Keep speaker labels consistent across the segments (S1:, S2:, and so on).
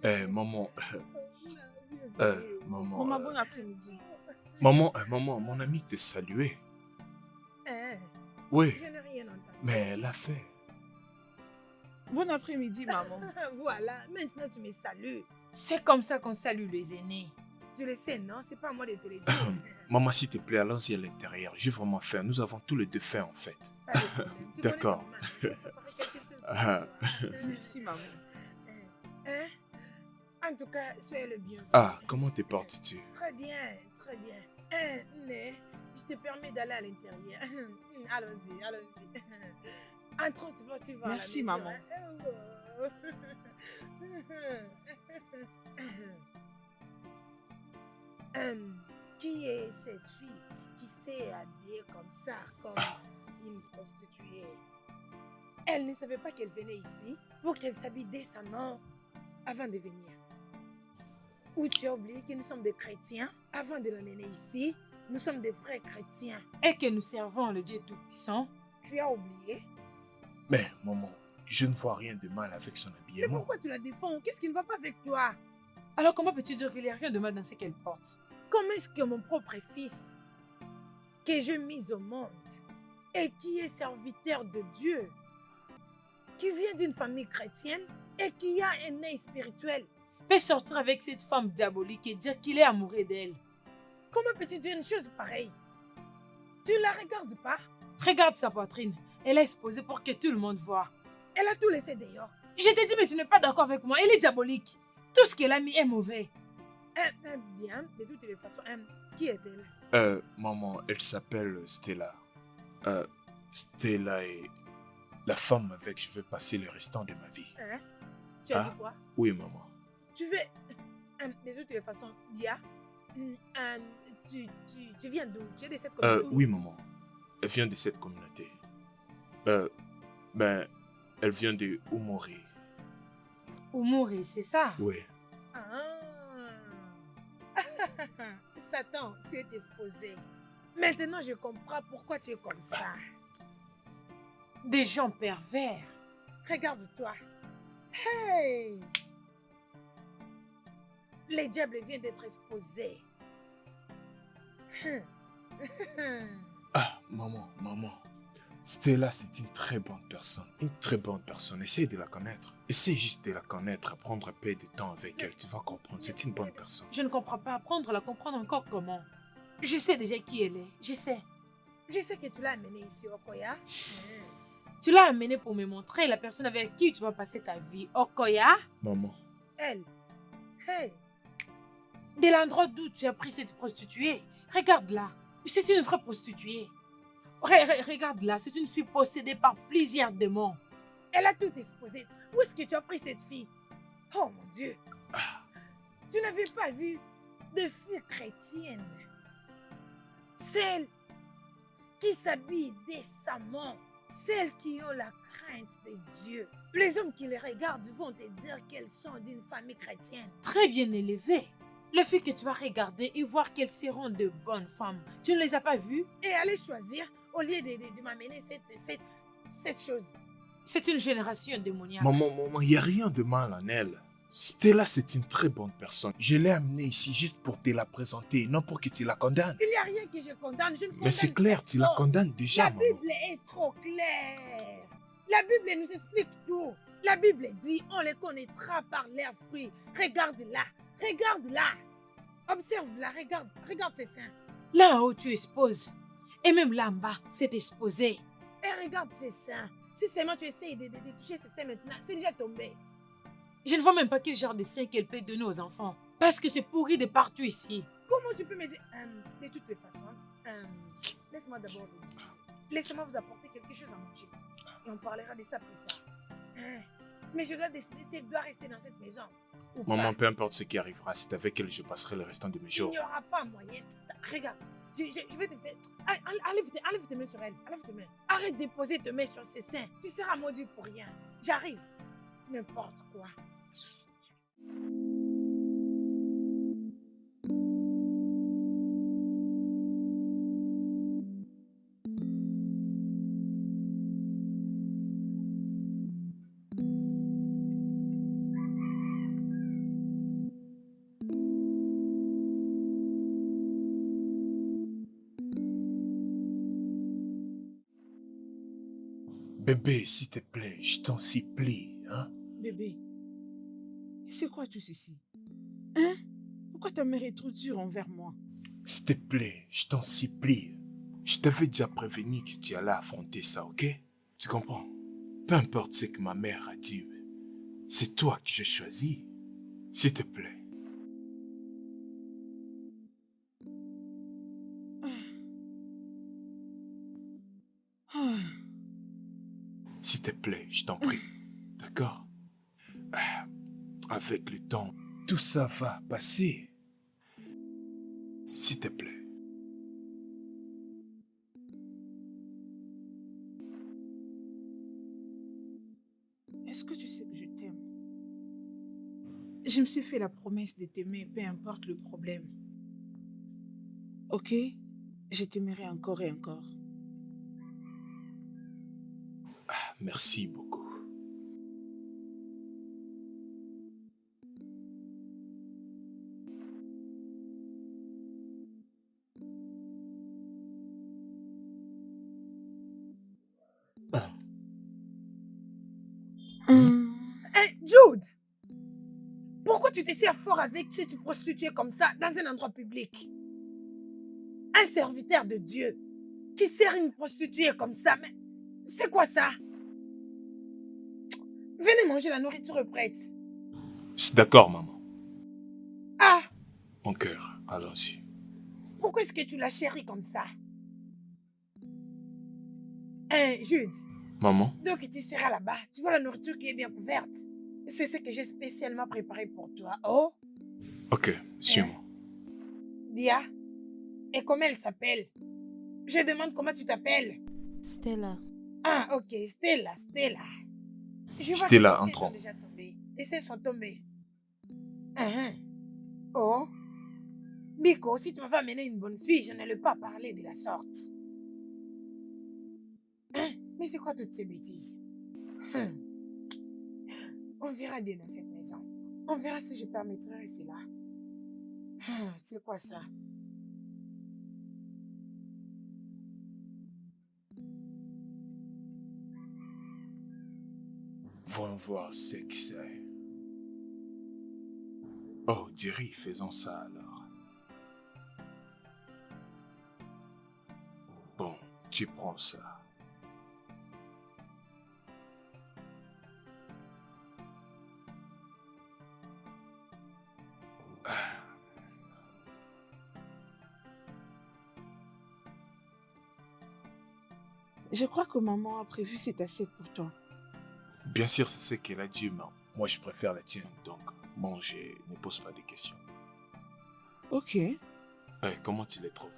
S1: Maman, maman,
S2: Maman, bon après-midi.
S1: maman, mon ami te saluait.
S2: Hein,
S1: Oui,
S2: je n'ai rien entendu.
S1: mais elle a fait.
S2: Bon après-midi, maman.
S3: Voilà, maintenant tu me salues.
S4: C'est comme ça qu'on salue les aînés.
S3: Tu le sais, non? C'est pas à moi de te le dire.
S1: Maman, s'il te plaît, allons-y à l'intérieur. J'ai vraiment faim. Nous avons tous les deux faim, en fait.
S3: Pas de problème. Tu
S1: D'accord.
S3: connais ma maman, je vais préparer quelque chose pour
S1: Ah.
S3: toi.
S2: Merci, maman.
S3: Hein? En tout cas, soyez le bienvenu.
S1: Ah, comment te portes-tu?
S3: Très bien, très bien. Mais je te permets d'aller à l'intérieur. Allons-y, allons-y. Entre, tu vas à la
S2: Merci,
S3: maison,
S2: maman.
S3: Qui est cette fille qui s'est habillée comme ça, comme une prostituée? Elle ne savait pas qu'elle venait ici pour qu'elle s'habille décemment avant de venir. Ou tu as oublié que nous sommes des chrétiens? Avant de l'amener ici, nous sommes des vrais chrétiens.
S4: Et que nous servons le Dieu Tout-Puissant.
S3: Tu as oublié?
S1: Mais, maman, je ne vois rien de mal avec son
S3: Mais
S1: habillement.
S3: pourquoi tu la défends? Qu'est-ce qui ne va pas avec toi?
S4: Alors comment peux-tu dire qu'il n'y a rien de mal dans ce qu'elle porte?
S3: Comment est-ce que mon propre fils, que j'ai mis au monde, et qui est serviteur de Dieu, qui vient d'une famille chrétienne et qui a un œil spirituel,
S4: Peut sortir avec cette femme diabolique et dire qu'il est amoureux d'elle?
S3: comment peux-tu dire une chose pareille? Tu ne la regardes pas?
S4: Regarde sa poitrine. Elle est exposée pour que tout le monde voit.
S3: Elle a tout laissé dehors.
S4: Je te dis, mais tu n'es pas d'accord avec moi. Elle est diabolique. Tout ce qu'elle a mis est mauvais.
S3: Bien, de toutes les façons, qui est-elle?
S1: Maman, elle s'appelle Stella. Stella est la femme avec qui je vais passer le restant de ma vie.
S3: Hein? Tu as
S1: Ah.
S3: dit quoi?
S1: Oui, maman.
S3: Tu veux... de toutes les façons, Dia, tu viens d'où? Tu es de cette communauté?
S1: Oui, maman. Elle vient de cette communauté. Ben, elle vient de Umori.
S4: Oumouri, c'est ça?
S1: Oui.
S3: Ah. Satan, tu es exposé. Maintenant, je comprends pourquoi tu es comme ça.
S4: Des gens pervers.
S3: Regarde-toi. Hey! Les diables viennent d'être exposés.
S1: Ah, maman. Stella, c'est une très bonne personne. Une très bonne personne. Essaye de la connaître. Essaye juste de la connaître, prendre un peu de temps avec elle. Tu vas comprendre. C'est une bonne personne.
S4: Je ne comprends pas. Apprendre à la comprendre encore comment? Je sais déjà qui elle est. Je sais.
S3: Je sais que tu l'as amenée ici, Okoya.
S4: Tu l'as amenée pour me montrer la personne avec qui tu vas passer ta vie. Okoya,
S1: Maman.
S3: Elle. Hey!
S4: de l'endroit d'où tu as pris cette prostituée. Regarde-la. C'est une vraie prostituée. Regarde-la. C'est une fille possédée par plusieurs démons.
S3: Elle a tout exposé. Où est-ce que tu as pris cette fille? Oh mon Dieu! Tu n'avais pas vu de fille chrétienne? Celles qui s'habillent décemment, celles qui ont la crainte de Dieu. Les hommes qui les regardent vont te dire qu'elles sont d'une famille chrétienne.
S4: Très bien élevées. Les filles que tu vas regarder et voir qu'elles seront de bonnes femmes. Tu ne les as pas vues?
S3: Et aller choisir au lieu de m'amener cette chose.
S4: C'est une génération démoniaque.
S1: Maman, il n'y a rien de mal en elle. Stella, c'est une très bonne personne. Je l'ai amenée ici juste pour te la présenter, non pour que tu la condamnes.
S3: Il n'y a rien que je condamne. Je ne condamne
S1: Mais c'est clair, tu la
S3: personne.
S1: condamnes déjà,
S3: La
S1: maman.
S3: Bible est trop claire. La Bible nous explique tout. La Bible dit, on les connaîtra par leurs fruits. Regarde-la, regarde-la. Observe-la, regarde ses seins.
S4: Là où tu exposes, et même là en bas, c'est exposé.
S3: Et regarde ses seins. Si seulement tu essayes de toucher ses seins maintenant, c'est déjà tombé.
S4: Je ne vois même pas quel genre de sein qu'elle peut donner aux enfants. Parce que c'est pourri de partout ici.
S3: Comment tu peux me dire de toutes les façons, laisse-moi d'abord le dire. Laissez-moi vous apporter quelque chose à manger. Et on parlera de ça plus tard. Mais je dois décider si elle doit rester dans cette maison ou
S1: Maman,
S3: pas.
S1: peu importe ce qui arrivera, c'est avec elle que je passerai le restant de mes
S3: Il
S1: jours.
S3: n'y aura pas moyen. Regarde, je vais te faire... Enlève tes mains sur elle. Enlève tes mains. Arrête de poser tes mains sur ses seins. Tu seras maudit pour rien. J'arrive. N'importe quoi.
S1: Bébé, s'il te plaît, je t'en supplie, hein?
S2: Bébé, c'est quoi tout ceci? Hein? Pourquoi ta mère est trop dure envers moi?
S1: S'il te plaît, je t'en supplie. Je t'avais déjà prévenu que tu allais affronter ça, ok? Tu comprends? Peu importe ce que ma mère a dit, c'est toi que j'ai choisi. S'il te plaît.
S2: Ah.
S1: S'il te plaît, je t'en prie. D'accord? Avec le temps, tout ça va passer. S'il te plaît.
S2: Est-ce que tu sais que je t'aime? Je me suis fait la promesse de t'aimer, peu importe le problème. Ok? Je t'aimerai encore et encore.
S1: Merci beaucoup.
S3: Jude! Pourquoi tu te sers fort avec cette prostituée comme ça dans un endroit public? Un serviteur de Dieu qui sert une prostituée comme ça, mais c'est quoi ça? Venez manger, la nourriture est prête.
S1: Je suis d'accord, maman.
S3: Ah!
S1: Mon cœur, allons-y.
S3: Pourquoi est-ce que tu la chéris comme ça? Hein, Jude?
S1: Maman?
S3: Donc tu seras là-bas, tu vois la nourriture qui est bien couverte. C'est ce que j'ai spécialement préparé pour toi. Oh?
S1: Ok, suis-moi.
S3: Dia? Et comment elle s'appelle? Je demande comment tu t'appelles.
S5: Stella.
S3: Ah, ok, Stella. Je vois
S1: Stella,
S3: que tes seins
S1: entrons.
S3: sont déjà tombés. Tes seins sont tombés. Oh? Biko, si tu m'avais amené une bonne fille, je n'allais pas parler de la sorte. Mais c'est quoi toutes ces bêtises? On verra bien dans cette maison. On verra si je permettrai rester là. C'est quoi ça?
S1: Voyons voir ce que c'est. Oh, Jerry, faisons ça alors. Bon, tu prends ça.
S2: Je crois que maman a prévu cette assiette pour toi.
S1: Bien sûr, c'est ce qu'elle a dit, mais moi je préfère la tienne, donc mange et ne pose pas de questions.
S2: Ok.
S1: Comment tu les trouves?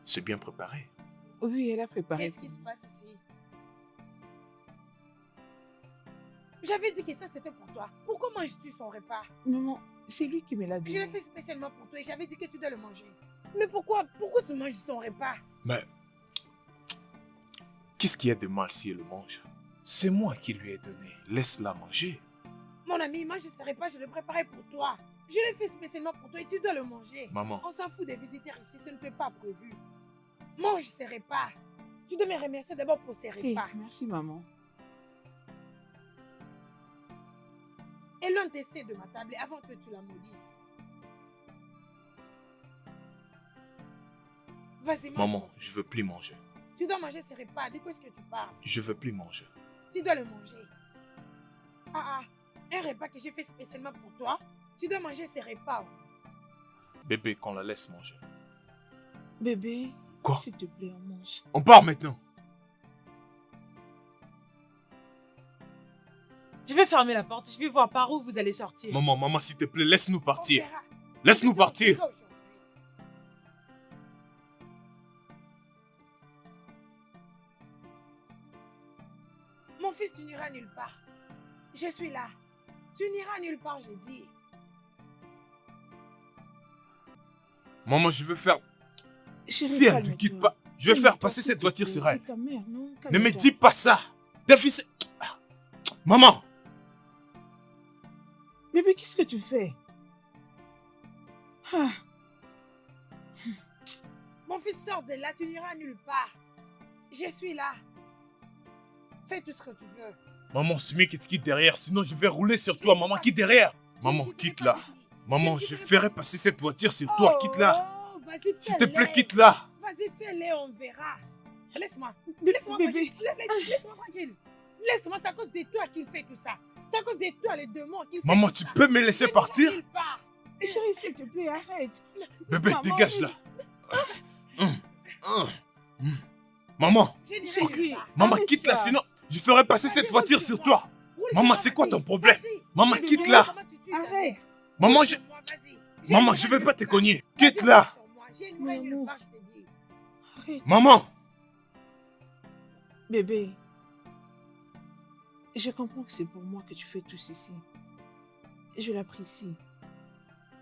S1: C'est bien préparé.
S2: Oui, elle a préparé.
S3: Qu'est-ce qui se passe ici? J'avais dit que ça c'était pour toi. Pourquoi manges-tu son repas?
S2: Maman, c'est lui qui me l'a
S3: Je
S2: donné.
S3: l'ai fait spécialement pour toi et j'avais dit que tu dois le manger. Mais pourquoi tu manges son repas?
S1: Mais qu'est-ce qu'il y a de mal si elle le mange? C'est moi qui lui ai donné. Laisse-la manger.
S3: Mon ami, mange ce repas, je l'ai préparé pour toi. Je l'ai fait spécialement pour toi et tu dois le manger.
S1: Maman,
S3: On s'en fout des visiteurs ici, ce n'était pas prévu. Mange ces repas. Tu dois me remercier d'abord pour ces
S2: Ok,
S3: repas.
S2: merci maman.
S3: Éloigne tes seins de ma table avant que tu la maudisses. Vas-y, mange.
S1: maman, je veux plus manger.
S3: Tu dois manger ces repas. De quoi est-ce que tu parles?
S1: Je veux plus manger.
S3: Tu dois le manger. Un repas que j'ai fait spécialement pour toi. Tu dois manger ces repas.
S1: Bébé, qu'on la laisse manger.
S2: Bébé,
S1: Quoi?
S2: s'il te plaît, on mange.
S1: On part maintenant.
S4: Je vais fermer la porte. Je vais voir par où vous allez sortir.
S1: Maman, s'il te plaît, laisse-nous
S3: On
S1: partir.
S3: verra.
S1: Laisse-nous
S3: On
S1: partir.
S3: verra aujourd'hui. Mon fils, tu n'iras nulle part. Je suis là. Tu n'iras nulle part, j'ai dit.
S1: Maman, je veux faire...
S2: Chérie,
S1: Si elle ne
S2: calme-toi.
S1: quitte pas, je vais
S2: Calme-toi,
S1: faire passer
S2: s'il
S1: cette
S2: te
S1: voiture
S2: plaît.
S1: sur elle.
S2: C'est ta mère, non?
S1: Ne me
S2: Calme-toi.
S1: dis pas ça. David, c'est... Maman,
S2: Bébé, qu'est-ce que tu fais? Ah,
S3: Mon fils, sort de là, tu n'iras nulle part. Je suis là. Fais tout ce que tu veux.
S1: Maman, c'est mieux que tu quittes derrière, sinon je vais rouler sur toi. Maman, quitte derrière. Maman, quitte-la. Maman, je ferai passer cette voiture sur toi. Quitte-la.
S3: Oh, vas-y,
S1: S'il te plaît,
S3: fais-le.
S1: quitte-la.
S3: Vas-y, fais-le, on verra. Laisse-moi. Laisse-moi
S2: Bébé.
S3: tranquille. Laisse-moi tranquille. Laisse-moi, c'est à cause de toi qu'il fait tout ça. C'est à cause de toi, les démons, qu'il fait
S1: Maman,
S3: tout
S1: tu
S3: ça.
S1: peux me laisser
S3: C'est toi
S1: partir?
S3: qu'il part.
S2: Chérie, s'il te plaît, arrête.
S1: Bébé,
S2: Maman,
S1: dégage là. Maman,
S3: Je n'irai
S2: Chérie,
S3: nulle part.
S1: maman,
S2: arrête
S1: quitte-la,
S2: ça.
S1: sinon je ferai passer
S3: Vas-y,
S1: cette voiture
S3: roule
S1: sur
S3: sur
S1: toi.
S3: moi. Roule
S1: Maman,
S3: sur
S1: c'est
S3: moi,
S1: quoi
S3: vas-y.
S1: ton problème?
S3: Vas-y.
S1: Maman,
S3: Vas-y,
S1: quitte-la.
S3: comment tu tues ta
S2: Arrête.
S3: tête?
S1: Maman,
S3: Roule
S1: je...
S3: sur moi, vas-y. Je
S1: Maman,
S3: n'irai
S1: je vais
S3: nulle
S1: pas te
S3: part.
S1: cogner.
S3: Vas-y,
S1: Quitte-la.
S3: roule sur moi. Je n'irai nulle part, je te dis.
S2: Arrête.
S1: Maman.
S2: Bébé, je comprends que c'est pour moi que tu fais tout ceci. Je l'apprécie.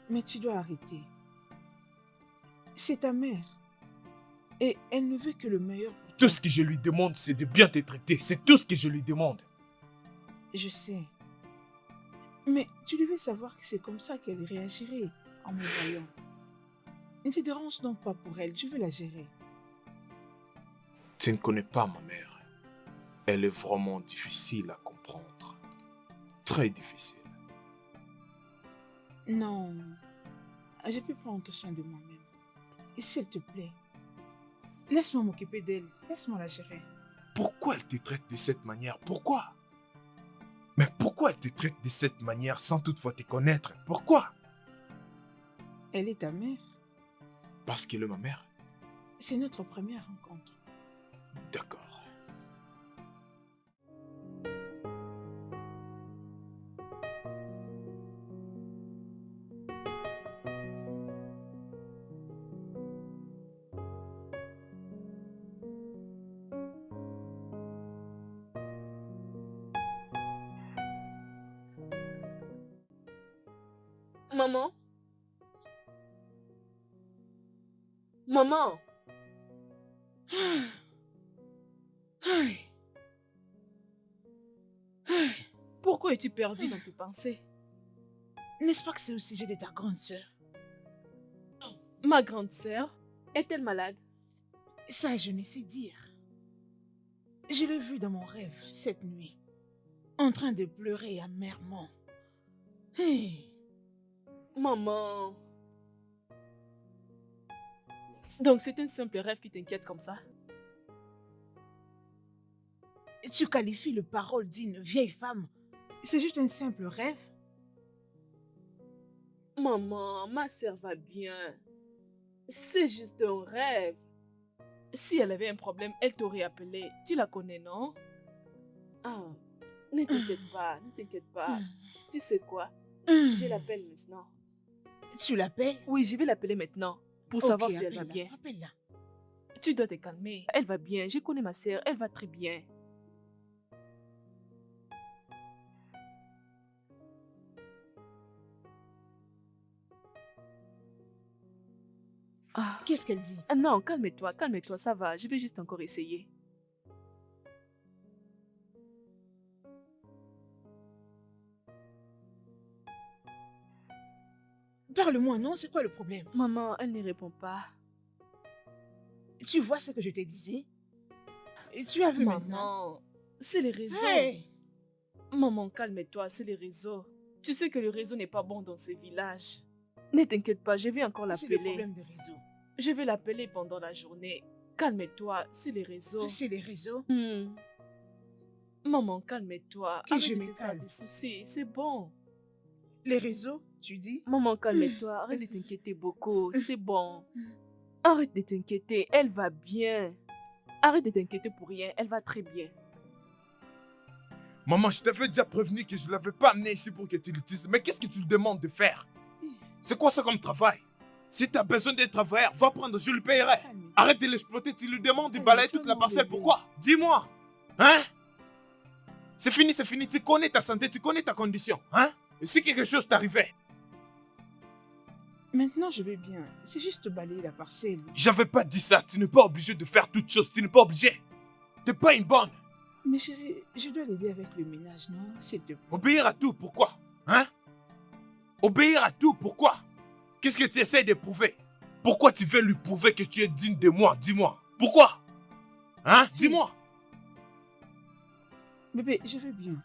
S2: Mais tu dois arrêter. C'est ta mère. Et elle ne veut que le meilleur pour
S1: Tout
S2: toi.
S1: ce que je lui demande, c'est de bien te traiter. C'est tout ce que je lui demande.
S2: Je sais. Mais tu devais savoir que c'est comme ça qu'elle réagirait en me voyant. Ne te dérange donc pas pour elle, je vais la gérer.
S1: Tu ne connais pas ma mère. Elle est vraiment difficile à comprendre. Très difficile.
S2: Non, je peux prendre soin de moi-même. Et s'il te plaît, laisse-moi m'occuper d'elle, laisse-moi la gérer.
S1: Pourquoi elle te traite de cette manière? Pourquoi? Mais pourquoi elle te traite de cette manière sans toutefois te connaître? Pourquoi?
S2: Elle est ta mère.
S1: Parce qu'elle est ma mère.
S2: C'est notre première rencontre.
S1: D'accord.
S5: Maman? Maman? Pourquoi es-tu perdue dans tes pensées?
S2: N'est-ce pas que c'est au sujet de ta grande sœur?
S5: Ma grande sœur est-elle malade?
S2: Ça, je ne sais dire. Je l'ai vue dans mon rêve cette nuit, en train de pleurer amèrement. Hey.
S5: Maman. Donc c'est un simple rêve qui t'inquiète comme ça?
S2: Tu qualifies le parole d'une vieille femme. C'est juste un simple rêve.
S5: Maman, ma sœur va bien. C'est juste un rêve. Si elle avait un problème, elle t'aurait appelé. Tu la connais, non? Ah, ne t'inquiète pas, ne t'inquiète pas. Tu sais quoi? Je l'appelle maintenant.
S2: Tu l'appelles?
S5: Oui, je vais l'appeler maintenant pour
S2: Ok,
S5: savoir si elle va
S2: appelle-la,
S5: bien.
S2: appelle-la.
S5: Tu dois te calmer. Elle va bien. Je connais ma sœur. Elle va très bien. Ah.
S2: Qu'est-ce qu'elle dit?
S5: Ah non, calme-toi, calme-toi, ça va. Je vais juste encore essayer.
S2: Parle-moi, non? C'est quoi le problème?
S5: Maman, elle ne répond pas.
S2: Tu vois ce que je te disais? Et tu as vu maintenant?
S5: Maman, c'est les réseaux.
S2: Hey!
S5: Maman, calme-toi, c'est les réseaux. Tu sais que le réseau n'est pas bon dans ces villages. Ne t'inquiète pas, je vais encore
S2: C'est le
S5: l'appeler.
S2: problème de réseau.
S5: Je vais l'appeler pendant la journée. Calme-toi, c'est les réseaux.
S2: C'est les réseaux.
S5: Maman, calme-toi.
S2: Que
S5: Arrête
S2: je
S5: de
S2: me
S5: te faire
S2: calme.
S5: des soucis, c'est bon.
S2: Les réseaux, tu dis?
S5: Maman, calme-toi. Arrête de t'inquiéter beaucoup, c'est bon. Arrête de t'inquiéter, elle va bien. Arrête de t'inquiéter pour rien, elle va très bien.
S1: Maman, je t'avais déjà prévenu que je ne l'avais pas amené ici pour que tu l'utilises. Mais qu'est-ce que tu lui demandes de faire? C'est quoi ça comme travail? Si tu as besoin d'un travailleur, va prendre, je lui payerai.
S2: Calme-toi.
S1: Arrête de l'exploiter, tu lui demandes de
S2: Calme-toi,
S1: balayer toute la
S2: mon
S1: parcelle.
S2: bébé.
S1: Pourquoi? Dis-moi. Hein? C'est fini, c'est fini. Tu connais ta santé, tu connais ta condition. Hein? Et si quelque chose t'arrivait?
S2: Maintenant, je vais bien. C'est juste balayer la parcelle.
S1: J'avais pas dit ça. Tu n'es pas obligé de faire toutes choses. Tu n'es pas obligé. T'es pas une bonne.
S2: Mais chérie, je dois l'aider avec le ménage, non? S'il te plaît.
S1: Obéir à tout, pourquoi? Hein? Obéir à tout, pourquoi? Qu'est-ce que tu essaies de prouver? Pourquoi tu veux lui prouver que tu es digne de moi? Dis-moi. Pourquoi? Hein? Dis-moi.
S2: Bébé, je vais bien.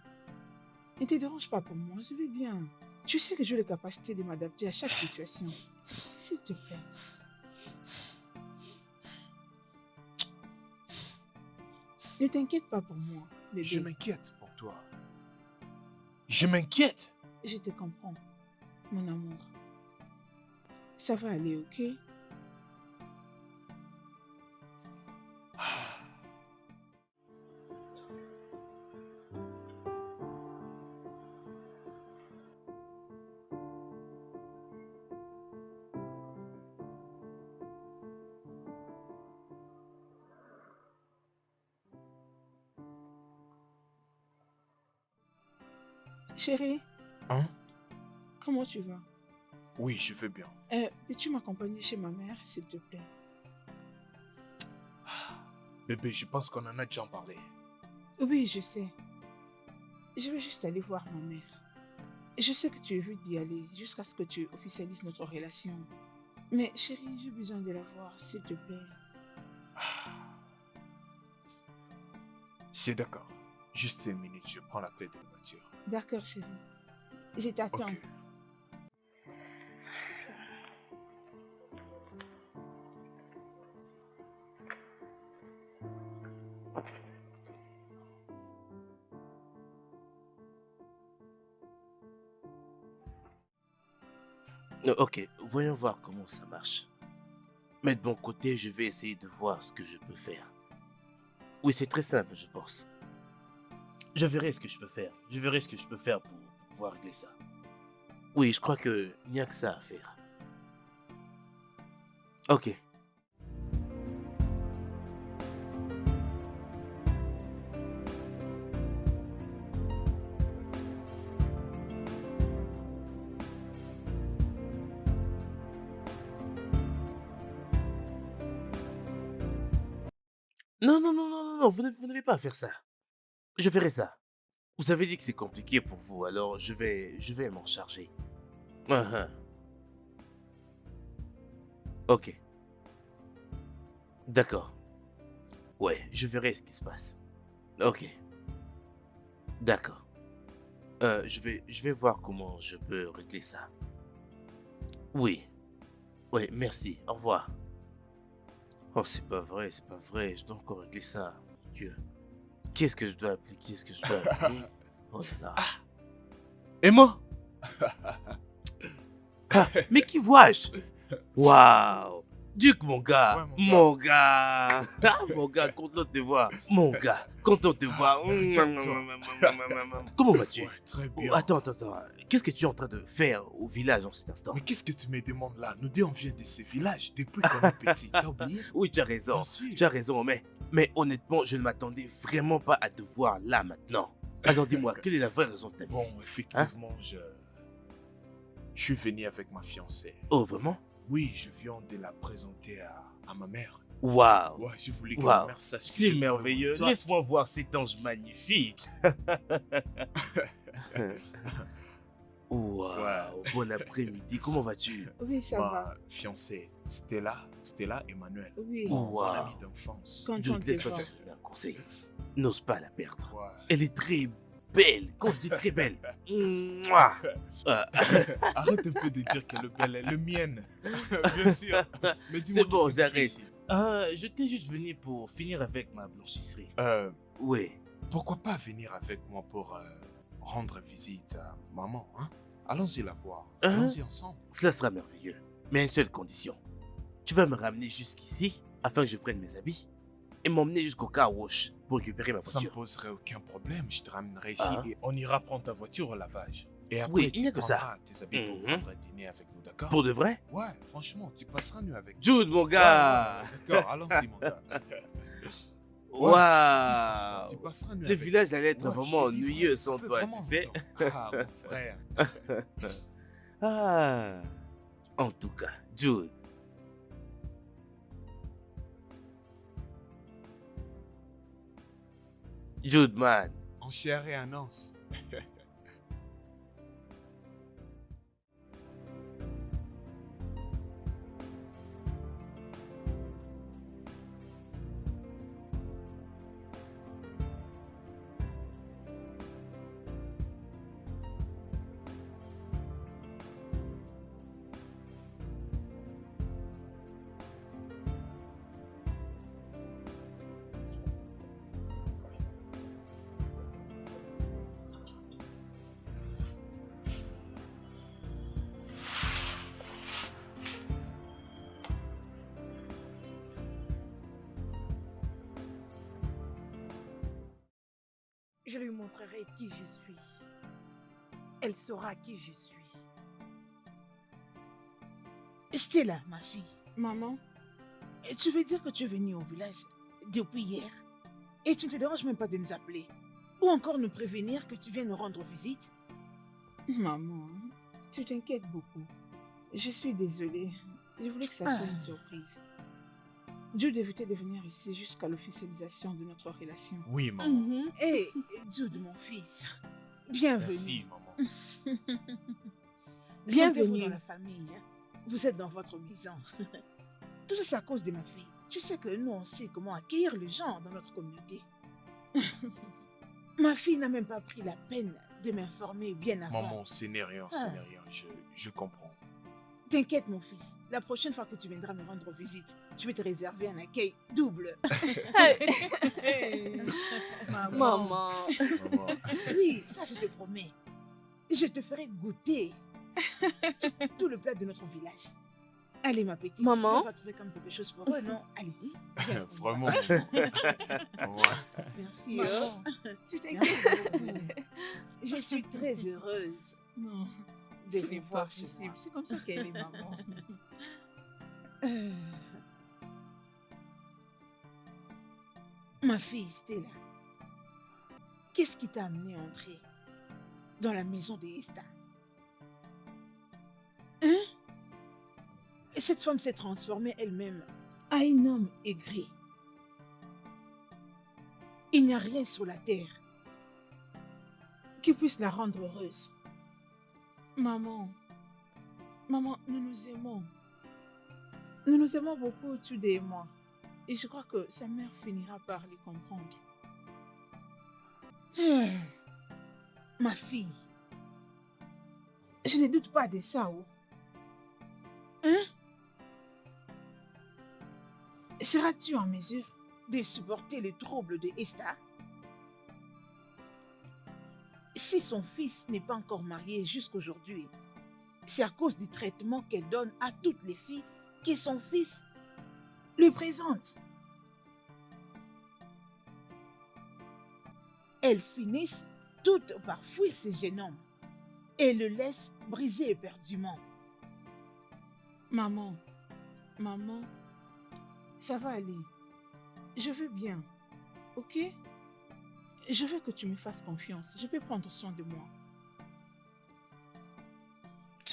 S2: Ne te dérange pas pour moi, je vais bien. Tu sais que j'ai les capacités de m'adapter à chaque situation. S'il te plaît. Ne t'inquiète pas pour moi, bébé.
S1: Je m'inquiète pour toi. Je m'inquiète.
S2: Je te comprends, mon amour. Ça va aller, ok? Chérie,
S1: Hein?
S2: comment tu vas?
S1: Oui, je vais bien.
S2: Peux-tu m'accompagner chez ma mère, s'il te plaît?
S1: Bébé, je pense qu'on en a déjà parlé.
S2: Oui, je sais. Je vais juste aller voir ma mère. Je sais que tu es vite d'y aller jusqu'à ce que tu officialises notre relation. Mais chérie, j'ai besoin de la voir, s'il te plaît.
S1: C'est d'accord. Juste une minute, je prends la clé de la voiture.
S2: D'accord, chérie. Je t'attends.
S1: Ok.
S6: Ok, voyons voir comment ça marche. Mais de mon côté, je vais essayer de voir ce que je peux faire. Oui, c'est très simple, je pense. Je verrai ce que je peux faire. Je verrai ce que je peux faire pour pouvoir régler ça. Oui, je crois qu'il n'y a que ça à faire. Ok. Non, non, non, non, non, non, vous n'avez pas à faire ça. Je verrai ça. Vous avez dit que c'est compliqué pour vous, alors je vais m'en charger. Ah, ah. Ok, d'accord. Ouais, je verrai ce qui se passe. Ok, d'accord. Je vais voir comment je peux régler ça. Oui, oui, merci. Au revoir. Oh, c'est pas vrai, c'est pas vrai. Je dois encore régler ça. Mon Dieu. Qu'est-ce que je dois appeler? Qu'est-ce que je dois appeler? Oh là là.
S1: Et moi?
S6: Ah, mais qui vois-je? Waouh! Duc, mon gars!
S1: Ouais, mon
S6: Mon gars! Ah, mon gars, content de te voir! Mon gars, content de te voir! Comment vas-tu?
S1: Ouais, très
S6: Oh,
S1: bien.
S6: attends, attends, attends. Qu'est-ce que tu es en train de faire au village en cet instant?
S1: Mais qu'est-ce que tu me demandes là? Nous deux, on vient de ce village depuis qu'on est petit. T'as oublié?
S6: Oui, tu as raison.
S1: Bien sûr.
S6: Tu as raison, mais honnêtement, je ne m'attendais vraiment pas à te voir là maintenant. Alors dis-moi, quelle est la vraie raison de ta
S1: Bon,
S6: visite? Hein?
S1: effectivement, je suis venu avec ma fiancée.
S6: Oh, vraiment?
S1: Oui, je viens de la présenter à ma mère.
S6: Waouh!
S1: Ouais, je voulais que
S6: Waouh.
S1: ma mère sache que
S6: C'est
S1: je
S6: merveilleux.
S1: Toi,
S6: Laisse-moi voir cet ange magnifique. Waouh! Bon après-midi. Comment vas-tu?
S2: Oui, ça
S1: ma
S2: va.
S1: fiancée, Stella Emmanuel.
S2: Oui,
S6: Wow.
S1: Mon amie d'enfance.
S2: content
S6: Jude,
S2: de te
S6: laisse-moi
S2: voir.
S6: te donner un conseil. N'ose pas la perdre.
S1: Ouais.
S6: Elle est très belle. Quand je dis très belle. Mouah.
S1: Arrête un peu de dire qu'elle est belle, elle est mienne. Bien sûr. Mais dis-moi,
S6: C'est bon,
S1: qu'est-ce que tu fais
S6: j'arrête.
S1: ici?
S6: Je t'ai juste venu pour finir avec ma blanchisserie.
S1: Oui.
S6: Oui.
S1: Pourquoi pas venir avec moi pour rendre visite à maman, hein? Allons-y la voir.
S6: Hein?
S1: Allons-y ensemble.
S6: Cela sera merveilleux. Mais à une seule condition. Tu vas me ramener jusqu'ici afin que je prenne mes habits et m'emmener jusqu'au car wash pour récupérer ma
S1: Ça ne
S6: voiture.
S1: poserait aucun problème. Je te ramènerai ici
S6: Ah.
S1: et on ira prendre ta voiture au lavage. Et après,
S6: Oui, il
S1: tu
S6: n'y a que ça.
S1: prendras tes habits pour
S6: Mhm.
S1: prendre un dîner avec nous, d'accord?
S6: Pour de vrai?
S1: Ouais, franchement, tu passeras nous avec nous.
S6: Jude, mon
S1: Ouais,
S6: gars!
S1: ouais, d'accord, allons-y, mon gars.
S6: Waouh!
S1: Tu passeras nous
S6: Le
S1: avec
S6: village allait être
S1: Ouais, je
S6: vraiment
S1: te dis,
S6: ennuyeux
S1: ça
S6: sans
S1: fait
S6: toi,
S1: vraiment
S6: tu sais.
S1: longtemps. Ah, mon frère.
S6: Ah! En tout cas, Jude. Jude, man.
S1: En chair et en os.
S3: je lui montrerai qui je suis. Elle saura qui je suis.
S2: Stella, ma fille, maman, tu veux dire que tu es venue au village depuis hier et tu ne te déranges même pas de nous appeler ou encore nous prévenir que tu viens nous rendre visite? Maman, tu t'inquiètes beaucoup. Je suis désolée. Je voulais que ça soit une surprise. Jude évitait de venir ici jusqu'à l'officialisation de notre relation.
S1: Oui, maman.
S5: Mhm.
S2: Hé, Jude, mon fils, bienvenue.
S1: Merci, maman.
S2: Bienvenue
S5: Bienvenue.
S2: dans la famille. Hein. Vous êtes dans votre maison. Tout ça, c'est à cause de ma fille. Tu sais que nous, on sait comment accueillir les gens dans notre communauté. Ma fille n'a même pas pris la peine de m'informer bien avant.
S1: Maman, ce n'est rien, ce n'est rien. Je comprends.
S2: T'inquiète, mon fils. La prochaine fois que tu viendras me rendre visite, je vais te réserver un accueil double.
S5: Hey. Maman.
S1: Maman.
S2: Oui, ça, je te promets. Je te ferai goûter tout le plat de notre village. Allez, ma petite.
S5: Maman.
S2: On va trouver comme quelque chose pour eux, non? Allez. viens.
S1: Vraiment. Maman.
S2: Merci.
S5: Maman.
S2: Tu t'inquiètes beaucoup. Je suis très heureuse. Non. De
S5: Ce
S2: les
S5: n'est
S2: voir
S5: pas
S2: ici.
S5: possible.
S2: C'est comme ça qu'elle est, maman. Euh. Ma fille Stella, qu'est-ce qui t'a amené à entrer dans la maison des Esta? Hein? Cette femme s'est transformée elle-même en un homme aigri. Il n'y a rien sur la terre qui puisse la rendre heureuse. Maman, maman, nous nous aimons. Nous nous aimons beaucoup, Jude et moi. Et je crois que sa mère finira par les comprendre. Ma fille, je ne doute pas de ça, oh. Hein? Seras-tu en mesure de supporter les troubles de Esther? Si son fils n'est pas encore marié jusqu'aujourd'hui, c'est à cause du traitement qu'elle donne à toutes les filles que son fils lui présente. Elles finissent toutes par fuir ce jeune homme et le laissent briser éperdument. Maman, maman, ça va aller. Je veux bien, ok? Je veux que tu me fasses confiance. Je peux prendre soin de moi.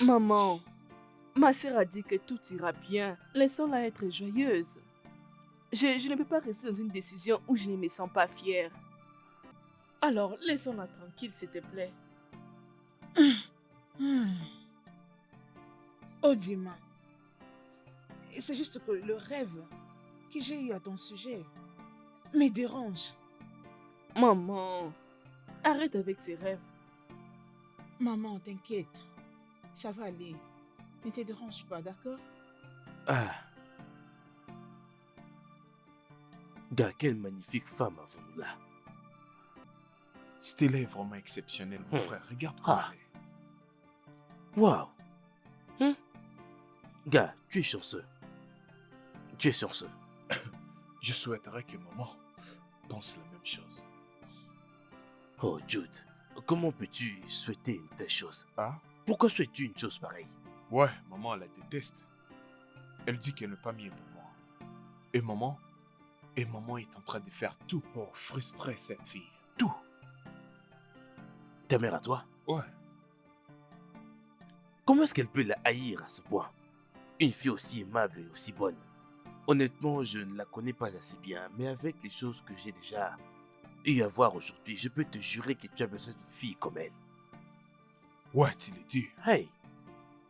S5: Maman, ma sœur a dit que tout ira bien. Laissons-la être joyeuse. Je ne peux pas rester dans une décision où je ne me sens pas fière. Alors, laissons-la tranquille, s'il te plaît.
S2: Odima, c'est juste que le rêve que j'ai eu à ton sujet me dérange.
S5: Maman, arrête avec ces rêves.
S2: Maman, t'inquiète. Ça va aller. Ne te dérange pas, d'accord?
S6: Ah. Gars, quelle magnifique femme avons-nous là.
S1: Stella est vraiment exceptionnelle, mon frère. Regarde comment
S6: Ah.
S1: elle est.
S6: Waouh. Gars, tu es chanceux. Tu es chanceux.
S1: Je souhaiterais que maman pense la même chose.
S6: Oh, Jude, comment peux-tu souhaiter une telle chose?
S1: Ah?
S6: Pourquoi souhaites-tu une chose pareille?
S1: Ouais, maman la déteste. Elle dit qu'elle n'est pas mieux pour moi. Et maman est en train de faire tout pour frustrer cette fille. Tout.
S6: Ta mère à toi?
S1: Ouais.
S6: Comment est-ce qu'elle peut la haïr à ce point? Une fille aussi aimable et aussi bonne. Honnêtement, je ne la connais pas assez bien, mais avec les choses que j'ai déjà eu à voir aujourd'hui, je peux te jurer que tu as besoin d'une fille comme elle.
S1: Ouais, tu l'as dit.
S6: Hey,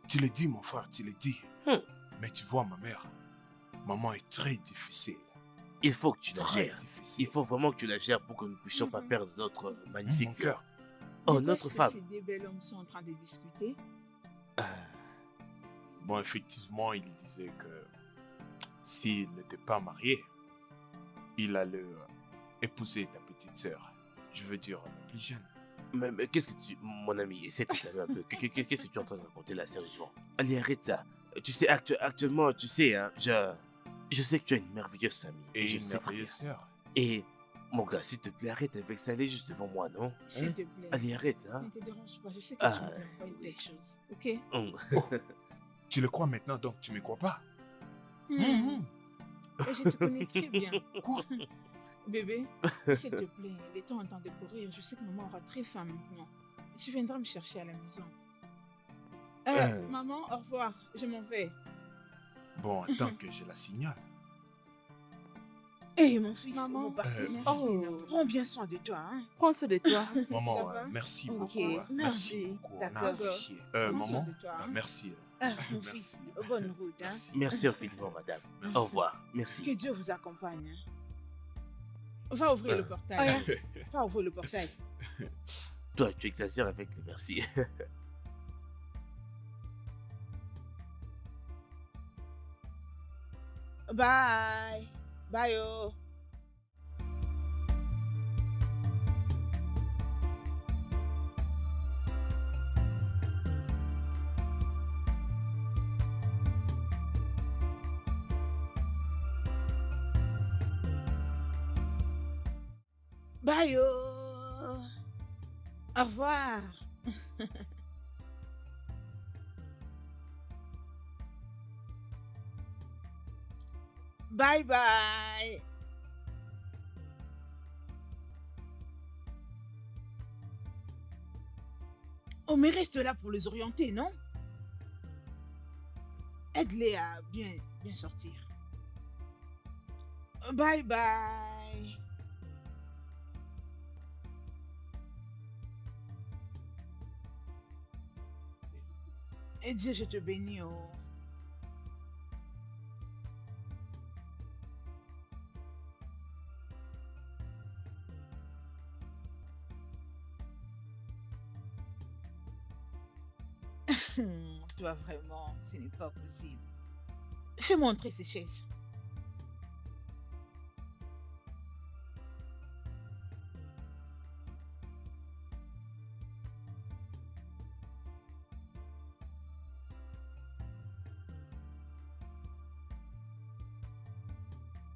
S1: Tu l'as dit, mon frère, tu l'as dit. Mais tu vois, ma mère, maman est très difficile.
S6: il faut que tu la
S1: Très
S6: gères.
S1: difficile.
S6: Il faut vraiment que tu la gères pour que nous ne puissions pas perdre notre magnifique
S1: Mon
S6: fleur.
S1: cœur.
S6: Oh,
S2: De quoi
S6: notre
S2: est-ce que
S6: femme.
S2: Ces deux belles hommes sont en train de discuter.
S1: Bon, effectivement, il disait que s'il n'était pas marié, il allait épouser ta petite sœur. Je veux dire, la plus jeune.
S6: Mais qu'est-ce que tu... Mon ami, essaie de te calmer un peu. Qu'est-ce que tu es en train de raconter là, sérieusement? Allez, arrête ça. Tu sais, actuellement, tu sais, hein, je sais que tu as une merveilleuse famille.
S1: Et
S6: je
S1: une
S6: le sais très
S1: merveilleuse
S6: bien.
S1: sœur.
S6: Et Mon gars, s'il te plaît, arrête avec ça. Elle est juste devant moi, non?
S2: S'il te plaît.
S6: Allez, arrête, hein.
S2: Ne te dérange pas, je sais que
S6: Ah,
S2: tu m'avais envoyé
S6: oui.
S2: quelque chose, ok?
S1: Tu le crois maintenant, donc tu me crois pas.
S2: Hmm. Et je te connais très bien.
S1: Quoi?
S2: Bébé, s'il te plaît, les temps en train de courir, je sais que maman aura très faim maintenant. Tu viendras me chercher à la maison. Maman, au revoir, je m'en vais.
S1: Bon, attends que je la signale.
S2: Hé, mon fils,
S3: Maman,
S2: mon partenaire,
S5: oh.
S2: prends bien soin de toi, hein.
S5: Prends soin de toi.
S2: Ça
S1: Maman,
S2: va?
S1: merci
S2: Ok,
S1: beaucoup. Merci
S5: merci.
S1: beaucoup. On a
S2: D'accord.
S1: apprécié.
S2: Prends soin
S1: Maman,
S2: de toi, hein.
S1: merci.
S2: Ah, mon
S1: Merci.
S2: fils, bonne route, hein.
S1: Merci.
S6: Merci infiniment, madame.
S1: Merci.
S6: Au revoir.
S2: Que
S6: Merci.
S2: Dieu vous accompagne. Hein. Va ouvrir le portail. Va ouvrir le portail.
S6: Toi, tu exagères avec les merci.
S2: Bye. Bye, oh. Bye, oh. Au revoir. Bye bye. Oh, mais reste là pour les orienter, non? Aide-les à bien sortir. Bye bye. Et Dieu, je te bénis, oh. Toi, vraiment, ce n'est pas possible. Fais-moi entrer ces chaises.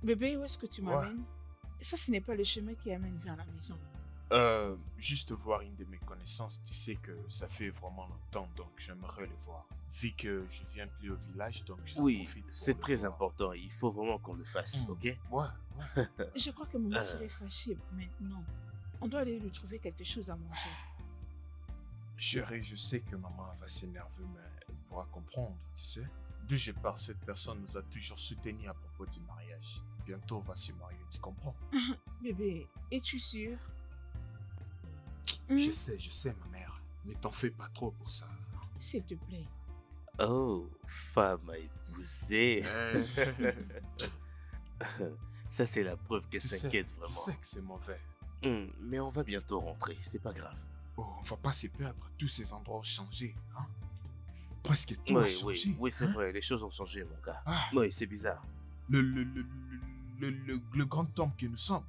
S2: Bébé, où est-ce que tu
S1: Ouais.
S2: m'amènes? Ça, ce n'est pas le chemin qui amène vers la maison.
S1: Juste voir une de mes connaissances, tu sais que ça fait vraiment longtemps, donc j'aimerais le voir. Vu que je viens plus au village, donc j'en
S6: Oui,
S1: profite pour
S6: c'est
S1: le
S6: très
S1: voir.
S6: important. Il faut vraiment qu'on le fasse,
S1: Mm.
S6: ok?
S1: Ouais.
S2: Je crois que maman serait fâchée maintenant. On doit aller lui trouver quelque chose à manger.
S1: Chérie, je sais que maman va s'énerver, mais elle pourra comprendre, tu sais. D'où je pars, cette personne nous a toujours soutenus à propos du mariage. Bientôt, on va se marier, tu comprends?
S2: Bébé, es-tu sûr?
S1: Je sais, ma mère. Mais t'en fais pas trop pour ça.
S2: S'il te plaît.
S6: Oh, femme à épouser. Ça, c'est la preuve qu'elle
S1: Tu sais,
S6: s'inquiète
S1: tu
S6: vraiment.
S1: sais que c'est mauvais.
S6: Mais on va bientôt rentrer, c'est pas grave.
S1: Oh, on va pas se perdre. Tous ces endroits ont changé, hein? Presque tout a changé.
S6: Oui, c'est
S1: hein?
S6: vrai, les choses ont changé, mon gars.
S1: Ah,
S6: Oui, c'est bizarre.
S1: le grand homme que nous sommes.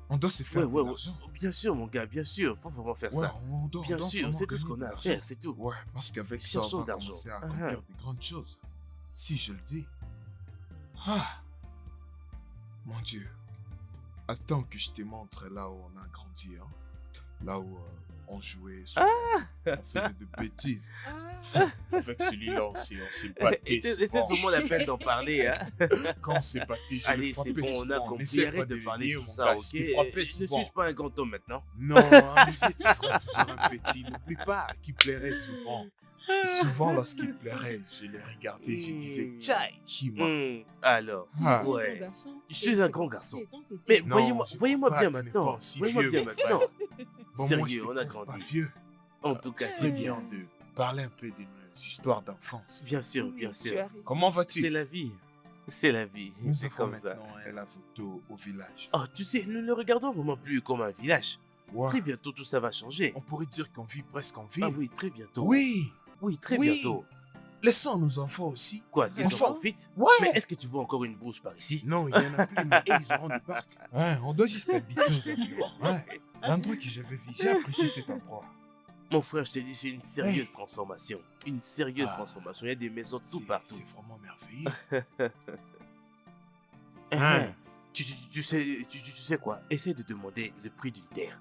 S1: On doit se faire de l'argent.
S6: Bien sûr, mon gars, bien sûr, faut vraiment faire
S1: Ouais,
S6: ça.
S1: on doit
S6: Bien sûr,
S1: vraiment
S6: c'est tout ce
S1: gagner
S6: qu'on
S1: de
S6: a à
S1: l'argent.
S6: faire, c'est tout.
S1: Ouais, parce qu'avec ça, on
S6: Cherchons
S1: va
S6: de l'argent.
S1: commencer à accomplir de grandes choses. Si je le dis. Ah, mon Dieu. Attends que je te montre là où on a grandi, hein. Là où on jouait, on faisait de bêtises. Avec celui-là, on s'est battu.
S6: C'était sûrement la peine d'en parler, hein.
S1: Quand on s'est battu, je
S6: Allez,
S1: le
S6: c'est
S1: frappais
S6: bon, on a
S1: souvent.
S6: compris.
S1: N'essaie pas
S6: Arrête de parler
S1: deviner,
S6: tout
S1: mon
S6: ça,
S1: gars,
S6: ok?
S1: je te frappais
S6: Ne
S1: souvent.
S6: suis pas un grand homme maintenant.
S1: Non, mais tu seras toujours un petit. N'oublie pas qu'il plairait souvent. Et souvent, lorsqu'il plairait, je le regardais, je disais Tchai, Chima.
S6: Alors,
S1: Ah.
S6: ouais.
S2: Garçon,
S6: Je suis un grand garçon.
S2: donc,
S6: Mais
S1: Non,
S6: voyez-moi
S1: je
S6: bien
S1: crois pas, tu n'es pas
S6: maintenant.
S1: aussi
S6: Voyez-moi
S1: vieux,
S6: bien
S1: mon
S6: maintenant.
S1: Bon, moi,
S6: Sérieux,
S1: je te
S6: on a
S1: trouve
S6: grandi.
S1: pas vieux.
S6: En tout cas,
S1: C'est bien de parler un peu de nos histoires d'enfance.
S6: Bien sûr,
S2: oui,
S6: bien
S2: tu
S6: sûr.
S2: as raison.
S1: Comment vas-tu?
S6: C'est la vie. C'est la vie.
S1: Nous
S6: C'est
S1: avons
S6: comme ça.
S1: maintenant la photo au village.
S6: Oh, tu sais, nous ne le regardons vraiment plus comme un village.
S1: Ouais.
S6: Très bientôt, tout ça va changer.
S1: On pourrait dire qu'on vit presque en ville.
S6: Ah oui, très bientôt.
S1: Oui.
S6: Oui, très
S1: Oui.
S6: bientôt.
S1: Laissons nos enfants aussi.
S6: Quoi, des
S1: Enfin.
S6: enfants vite?
S1: Ouais.
S6: Mais est-ce que tu vois encore une brousse par ici?
S1: Non, il y en a plus, mais ils auront du parc. Ouais, on doit juste habiter aux environs. Ouais. L'endroit que j'avais vu, j'ai apprécié cet endroit.
S6: Mon frère, je t'ai dit, c'est une sérieuse transformation. Une sérieuse
S1: Ah.
S6: transformation. Il y a des maisons tout
S1: C'est-
S6: partout.
S1: C'est vraiment merveilleux.
S6: Hein. tu sais quoi? Essaie de demander le prix d'une terre.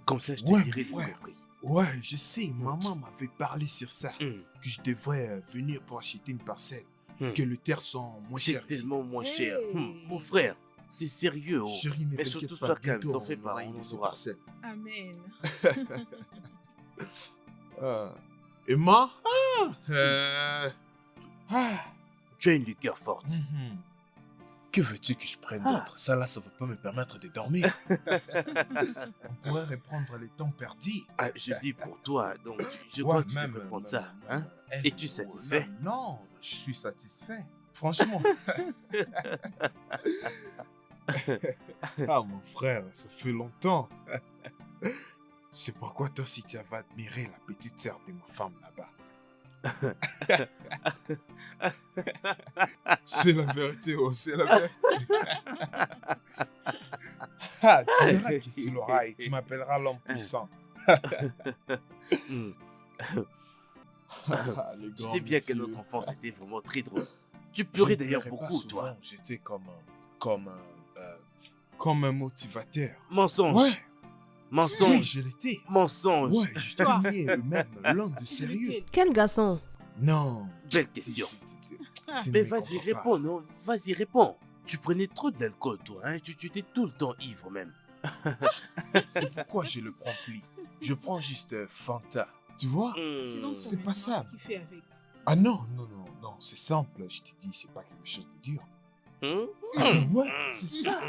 S6: Comme ça, je te
S1: Ouais,
S6: dirai
S1: mon
S6: le
S1: frère.
S6: prix.
S1: Ouais, je sais, maman m'avait parlé sur ça.
S6: Hmm,
S1: Que je devrais venir pour acheter une parcelle.
S6: hmm.
S1: Que les terres sont moins
S6: C'est
S1: chères ici.
S6: tellement moins cher.
S2: Hey.
S6: Mon frère, c'est sérieux. Oh.
S1: Chérie, ne
S6: Mais
S1: t'inquiète
S6: surtout,
S1: pas,
S6: sois calme,
S1: bientôt
S6: t'en fais
S1: on
S6: pas,
S1: aura
S6: on
S1: une de
S6: en
S1: ces
S6: aura.
S1: parcelles.
S2: Amen.
S1: Et moi?
S6: Tu as une liqueur forte.
S1: Mhm. Que veux-tu que je prenne
S6: Ah.
S1: d'autre? Ça là, ça va pas me permettre de dormir. On pourrait reprendre les temps perdus.
S6: Ah, je dis pour toi, donc je
S1: Ouais,
S6: crois que tu
S1: même,
S6: devrais prendre
S1: même,
S6: ça.
S1: même,
S6: Hein?
S1: elle-
S6: Es-tu satisfait?
S1: Non, je suis satisfait. Franchement. Ah, mon frère, ça fait longtemps. C'est pourquoi toi aussi tu vas admirer la petite sœur de ma femme là-bas. C'est la vérité, oh, c'est la vérité. Ah, tu verras que tu l'auras et tu m'appelleras l'homme puissant.
S6: Hmm.
S1: Ah, le
S6: Tu
S1: grand
S6: sais bien que
S1: monsieur.
S6: notre enfance était vraiment très drôle. Tu
S1: Je
S6: pleurais
S1: ne
S6: d'ailleurs
S1: pleurais pas
S6: beaucoup,
S1: souvent,
S6: toi.
S1: j'étais comme un motivateur.
S6: Mensonge.
S1: Ouais, oui,
S6: Mensonge.
S1: je l'étais.
S6: Mensonge.
S1: Ouais, je
S2: Toi.
S1: tenais même l'homme de sérieux.
S2: Lequel?
S7: Quel garçon?
S1: Non.
S6: Belle question.
S1: Tu ne
S6: Mais
S1: me
S6: vas-y,
S1: comprends pas.
S6: réponds, non? Vas-y, réponds. Tu prenais trop de l'alcool, toi, hein? Tu étais tout le temps ivre, même.
S1: C'est pourquoi je le prends plus. Je prends juste Fanta. Tu vois?
S2: Sinon,
S1: C'est
S2: ton
S1: pas ça.
S2: maman qui fait avec.
S1: Ah non, non, non, non, c'est simple. Je te dis, c'est pas quelque chose de dur.
S6: Hmm?
S1: Ouais, c'est ça.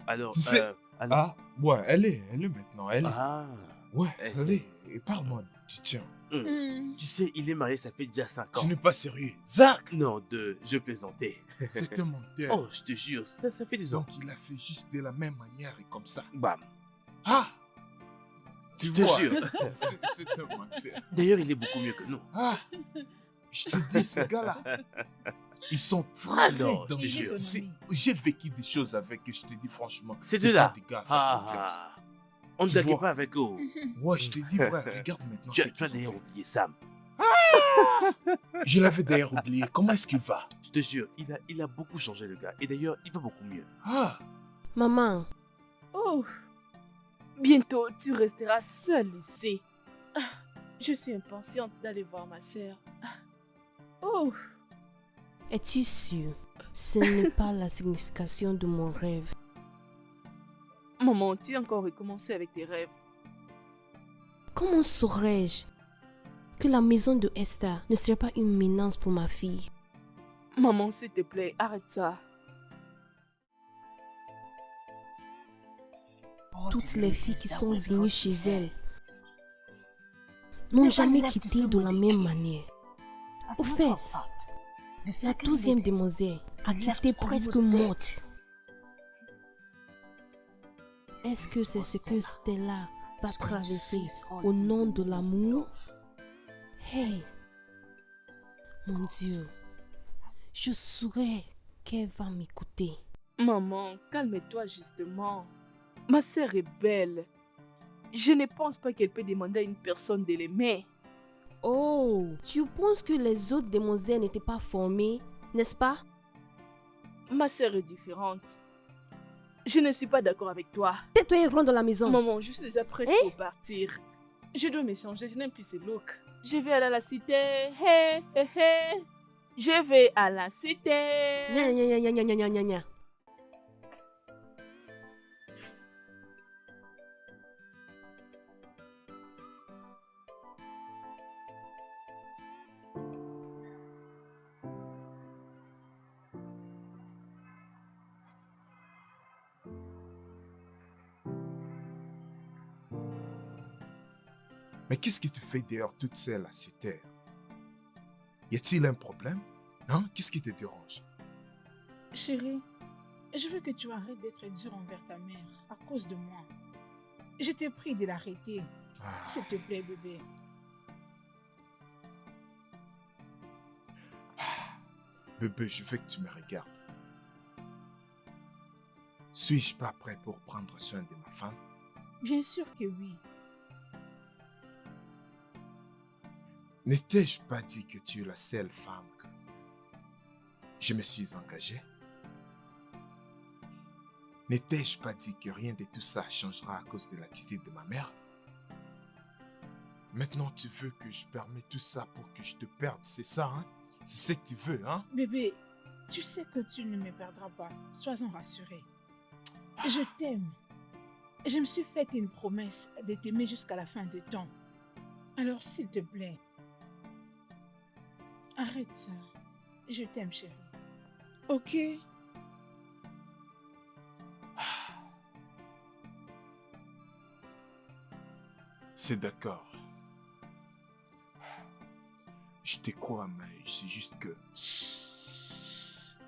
S6: Alors,
S1: Tu sais-
S6: alors.
S1: Ah, ouais, elle est maintenant. Elle est.
S6: Ah.
S1: Ouais, elle est. Et parle-moi du tien.
S6: Tu sais, il est marié, ça fait déjà 5 ans.
S1: Tu n'es pas sérieux. Zach!
S6: Non, je plaisantais.
S1: C'est un menteur.
S6: Oh, je te jure, ça fait 2 ans.
S1: Donc il a fait juste de la même manière et comme ça.
S6: Bam.
S1: Ah!
S6: Je
S1: Tu
S6: te
S1: vois,
S6: jure.
S1: c'est un menteur.
S6: D'ailleurs, il est beaucoup mieux que nous.
S1: Ah! Je te dis, ces gars-là, ils sont très
S6: Ah non, je te
S1: dangereux.
S6: jure.
S1: Tu sais, j'ai vécu des choses avec eux, je te dis franchement.
S6: C'est
S1: pas
S6: de là.
S1: des gars à faire confiance.
S6: Ah. On ne
S1: Tu
S6: draguait
S1: vois.
S6: pas avec eux.
S1: Ouais, je te dis, frère, regarde maintenant.
S6: Tu
S1: ce
S6: as
S1: qu'ils ont
S6: d'ailleurs
S1: fait.
S6: oublié Sam.
S1: Je l'avais d'ailleurs oublié. Comment est-ce qu'il va?
S6: Je te jure, il a beaucoup changé, le gars. Et d'ailleurs, il va beaucoup mieux.
S1: Ah!
S7: Maman,
S5: Oh, bientôt tu resteras seule ici. Ah, je suis impatiente d'aller voir ma sœur. Ah. Oh,
S7: es-tu sûre? Ce n'est pas la signification de mon rêve.
S5: maman, tu as encore recommencé avec tes rêves.
S7: Comment saurais-je que la maison de Esther ne serait pas une menace pour ma fille?
S5: Maman, s'il te plaît, arrête ça.
S7: Toutes les filles qui sont venues chez elle n'ont jamais quitté de la même manière. Au fait, la 12e demoiselle a quitté presque morte. Est-ce que c'est ce que Stella va traverser au nom de l'amour? Hey, mon Dieu, je saurais qu'elle va m'écouter.
S5: Maman, calme-toi justement. Ma sœur est belle. Je ne pense pas qu'elle peut demander à une personne de l'aimer.
S7: Oh, tu penses que les autres demoiselles n'étaient pas formées, n'est-ce pas?
S5: Ma sœur est différente. Je ne suis pas d'accord avec toi.
S7: Tais-toi et rentre dans la maison.
S5: Maman, je suis déjà prête
S7: Hein?
S5: pour partir. Je dois me changer, je n'aime plus ce look. Je vais aller à la cité. Hey, hey, hey. Je vais à la cité.
S7: Gna, gna, gna, gna, gna, gna, gna, gna.
S1: Mais qu'est-ce qui te fait dehors toute seule à cette terre? Y a-t-il un problème? Hein? Qu'est-ce qui te dérange?
S2: Chérie, je veux que tu arrêtes d'être dur envers ta mère à cause de moi. Je t'ai pris de l'arrêter.
S1: Ah,
S2: S'il te plaît, bébé.
S1: bébé, je veux que tu me regardes. Suis-je pas prêt pour prendre soin de ma femme?
S2: Bien sûr que oui.
S1: N'étais-je pas dit que tu es la seule femme Je me suis engagé. N'étais-je pas dit que rien de tout ça changera à cause de l'attitude de ma mère? Maintenant, tu veux que je permette tout ça pour que je te perde, c'est ça, hein? C'est ce que tu veux, hein?
S2: Bébé, tu sais que tu ne me perdras pas. Sois-en rassuré. Je t'aime. Je me suis fait une promesse de t'aimer jusqu'à la fin des temps. Alors, s'il te plaît, arrête ça. Je t'aime, chérie. Ok?
S1: C'est d'accord. Je te crois, mais c'est juste que...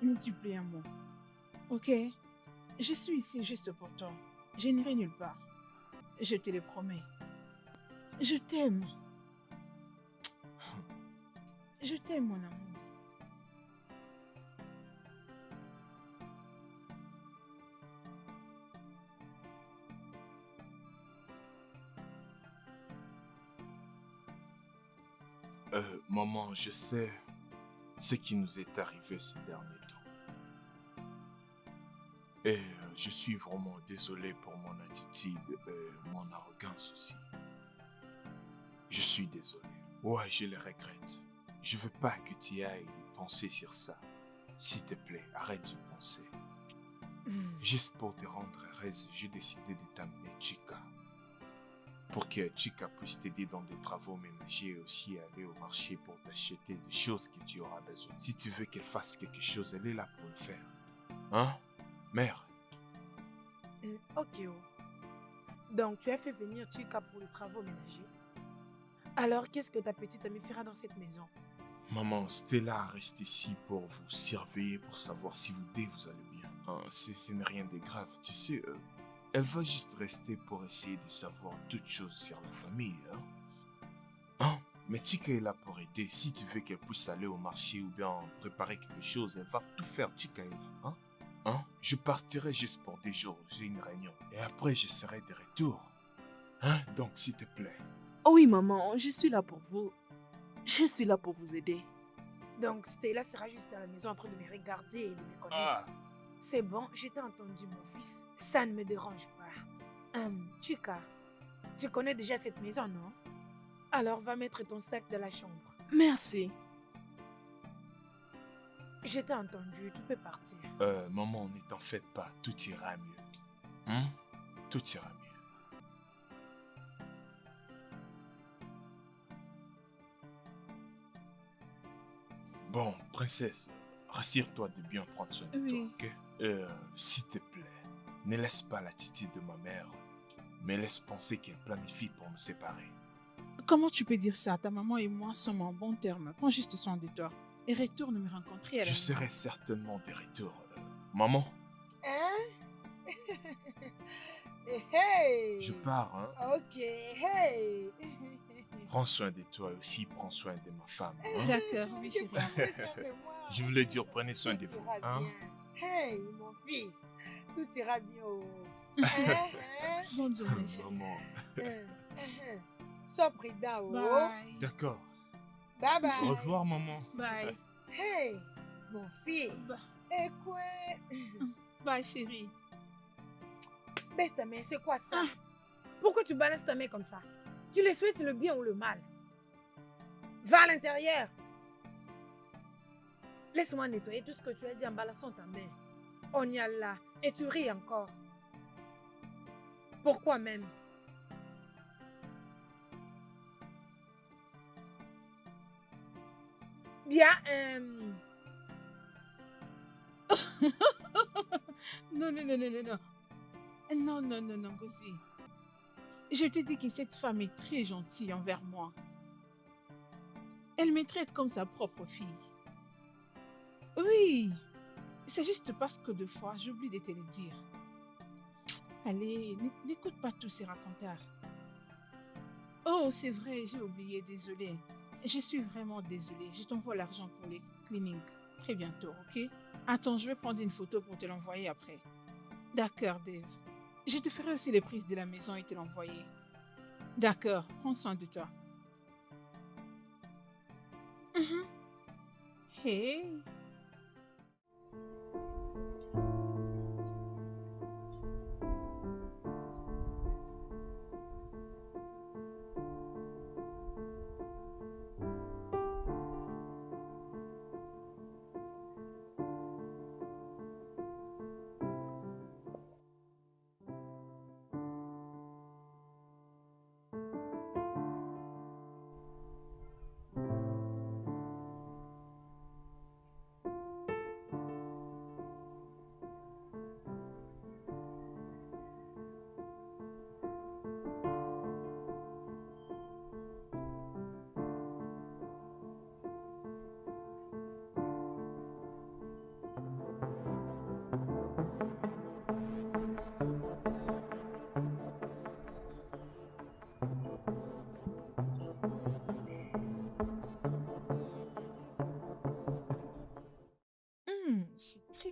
S2: Ne dis plus un mot. Ok? Je suis ici juste pour toi. Je n'irai nulle part. Je te le promets. Je t'aime. Je t'aime, mon amour.
S1: Maman, je sais ce qui nous est arrivé ces derniers temps. Et je suis vraiment désolé pour mon attitude et mon arrogance aussi. Je suis désolé. Ouais, je le regrette. Je veux pas que tu ailles penser sur ça. S'il te plaît, arrête d'y penser. Juste pour te rendre heureuse, j'ai décidé de t'amener Chica. Pour que Chica puisse t'aider dans des travaux ménagers et aussi aller au marché pour t'acheter des choses que tu auras besoin. Si tu veux qu'elle fasse quelque chose, elle est là pour le faire. Hein, mère?
S3: Ok. Donc, tu as fait venir Chica pour les travaux ménagers. Alors, qu'est-ce que ta petite amie fera dans cette maison?
S1: Maman, Stella reste ici pour vous surveiller, pour savoir si vous allez bien. Hein, ce n'est rien de grave, tu sais. Elle va juste rester pour essayer de savoir toutes choses sur la famille. Hein? Mais Chica est là pour aider. Si tu veux qu'elle puisse aller au marché ou bien préparer quelque chose, elle va tout faire. Chica est là. Hein? Je partirai juste pour des jours. J'ai une réunion. Et après, je serai de retour. Hein? Donc, s'il te plaît.
S5: Oh oui, maman, je suis là pour vous. Je suis là pour vous aider.
S3: Donc, Stella sera juste à la maison en train de me regarder et de me connaître. C'est bon, je t'ai entendu, mon fils. Ça ne me dérange pas. Chica, tu connais déjà cette maison, non? Alors, va mettre ton sac dans la chambre.
S5: Merci.
S3: Je t'ai entendu, tu peux partir.
S1: Maman, ne t'en faites pas. Tout ira mieux. Tout ira mieux. Bon, princesse, rassure-toi de bien prendre soin de toi, ok? S'il te plaît, ne laisse pas l'attitude de ma mère, mais laisse penser qu'elle planifie pour nous séparer.
S2: Comment tu peux dire ça? Ta maman et moi sommes en bon terme. Prends juste soin de toi et retourne me rencontrer à la
S1: Je
S2: maison.
S1: serai certainement de retour. Maman?
S3: Hein? Hey!
S1: Je pars, hein?
S3: Ok, hey!
S1: Prends soin de toi et aussi prends soin de ma femme. Hein?
S2: D'accord, oui, chérie.
S3: Prends soin de moi.
S1: Je voulais dire, prenez soin de
S3: Tout
S1: vous.
S3: ira
S1: Hein?
S3: bien. Hey, mon fils, tout ira bien. Hein?
S2: Bonne journée, chérie.
S1: Maman.
S3: Sois prudent. Oh.
S2: Bye.
S1: D'accord.
S3: Bye bye.
S1: Au revoir, maman.
S2: Bye.
S3: Hey, mon fils. Et quoi?
S2: Bye, chérie.
S3: Baisse ta main, c'est quoi ça? Pourquoi tu balances ta main comme ça? Tu les souhaites le bien ou le mal? Va à l'intérieur. Laisse-moi nettoyer tout ce que tu as dit en balançant ta main. On y a là. Et tu ris encore. Pourquoi même? Bien,
S2: Non, non, non, non, non, non. Non, non, non, non, Gosi. Je te dis que cette femme est très gentille envers moi. Elle me traite comme sa propre fille. Oui, c'est juste parce que des fois, j'oublie de te le dire. Allez, n'écoute pas tous ces racontars. Oh, c'est vrai, j'ai oublié, désolée. Je suis vraiment désolée. Je t'envoie l'argent pour les cleanings très bientôt, ok? Attends, je vais prendre une photo pour te l'envoyer après. D'accord, Dave. Je te ferai aussi les prises de la maison et te l'envoyer. D'accord, prends soin de toi. Hey.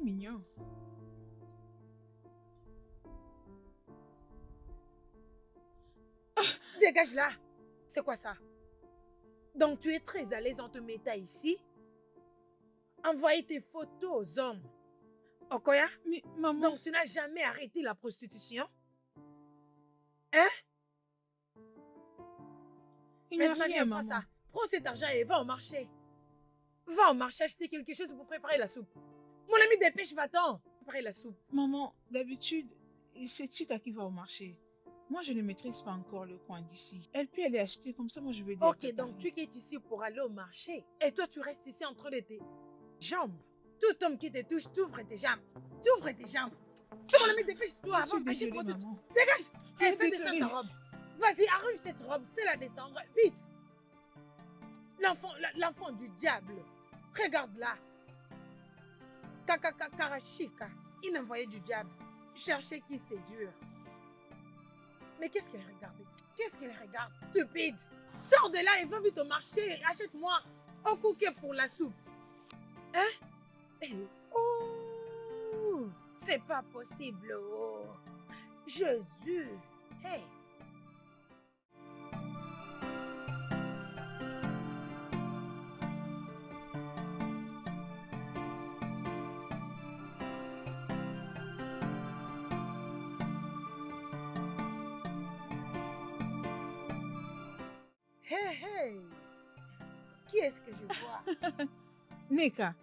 S2: mignon.
S3: Dégage là. C'est quoi ça? Donc tu es très à l'aise en te mettant ici? Envoyer tes photos aux hommes. Okoya?
S2: Mais maman,
S3: Donc tu n'as jamais arrêté la prostitution? Hein?
S2: il n'y a
S3: Maintenant,
S2: rien,
S3: viens, prends
S2: maman.
S3: ça. Prends cet argent et va au marché. Va au marché acheter quelque chose pour préparer la soupe. Mon ami, dépêche, va-t'en. Préparer la soupe.
S2: Maman, d'habitude, c'est Chica qui va au marché. Moi, je ne maîtrise pas encore le coin d'ici. Elle peut aller acheter, comme ça, moi, je vais aider à
S3: Ok, donc
S2: préparer.
S3: tu quittes ici pour aller au marché. Et toi, tu restes ici entre tes jambes. Tout homme qui te touche, t'ouvres tes jambes. T'ouvres tes jambes. Mon ami, dépêche-toi
S2: Je suis
S3: avant.
S2: désolée,
S3: Achète-moi tout.
S2: maman.
S3: Dégage.
S2: Je
S3: Et
S2: suis
S3: fais descendre
S2: désolée.
S3: ta robe. Vas-y, arrange cette robe. Fais-la descendre. Vite. L'enfant du diable. Regarde-la. Karachika. Il envoyait du diable. Cherchez qui séduire. Mais qu'est-ce qu'elle regarde? Qu'est-ce qu'elle regarde? Stupide. Sors de là et va vite au marché. Achète-moi un cookie pour la soupe. Hein? Oh! C'est pas possible. Oh! Jésus. Hey! Hey, hey! Qui est-ce que je vois?
S2: Neka,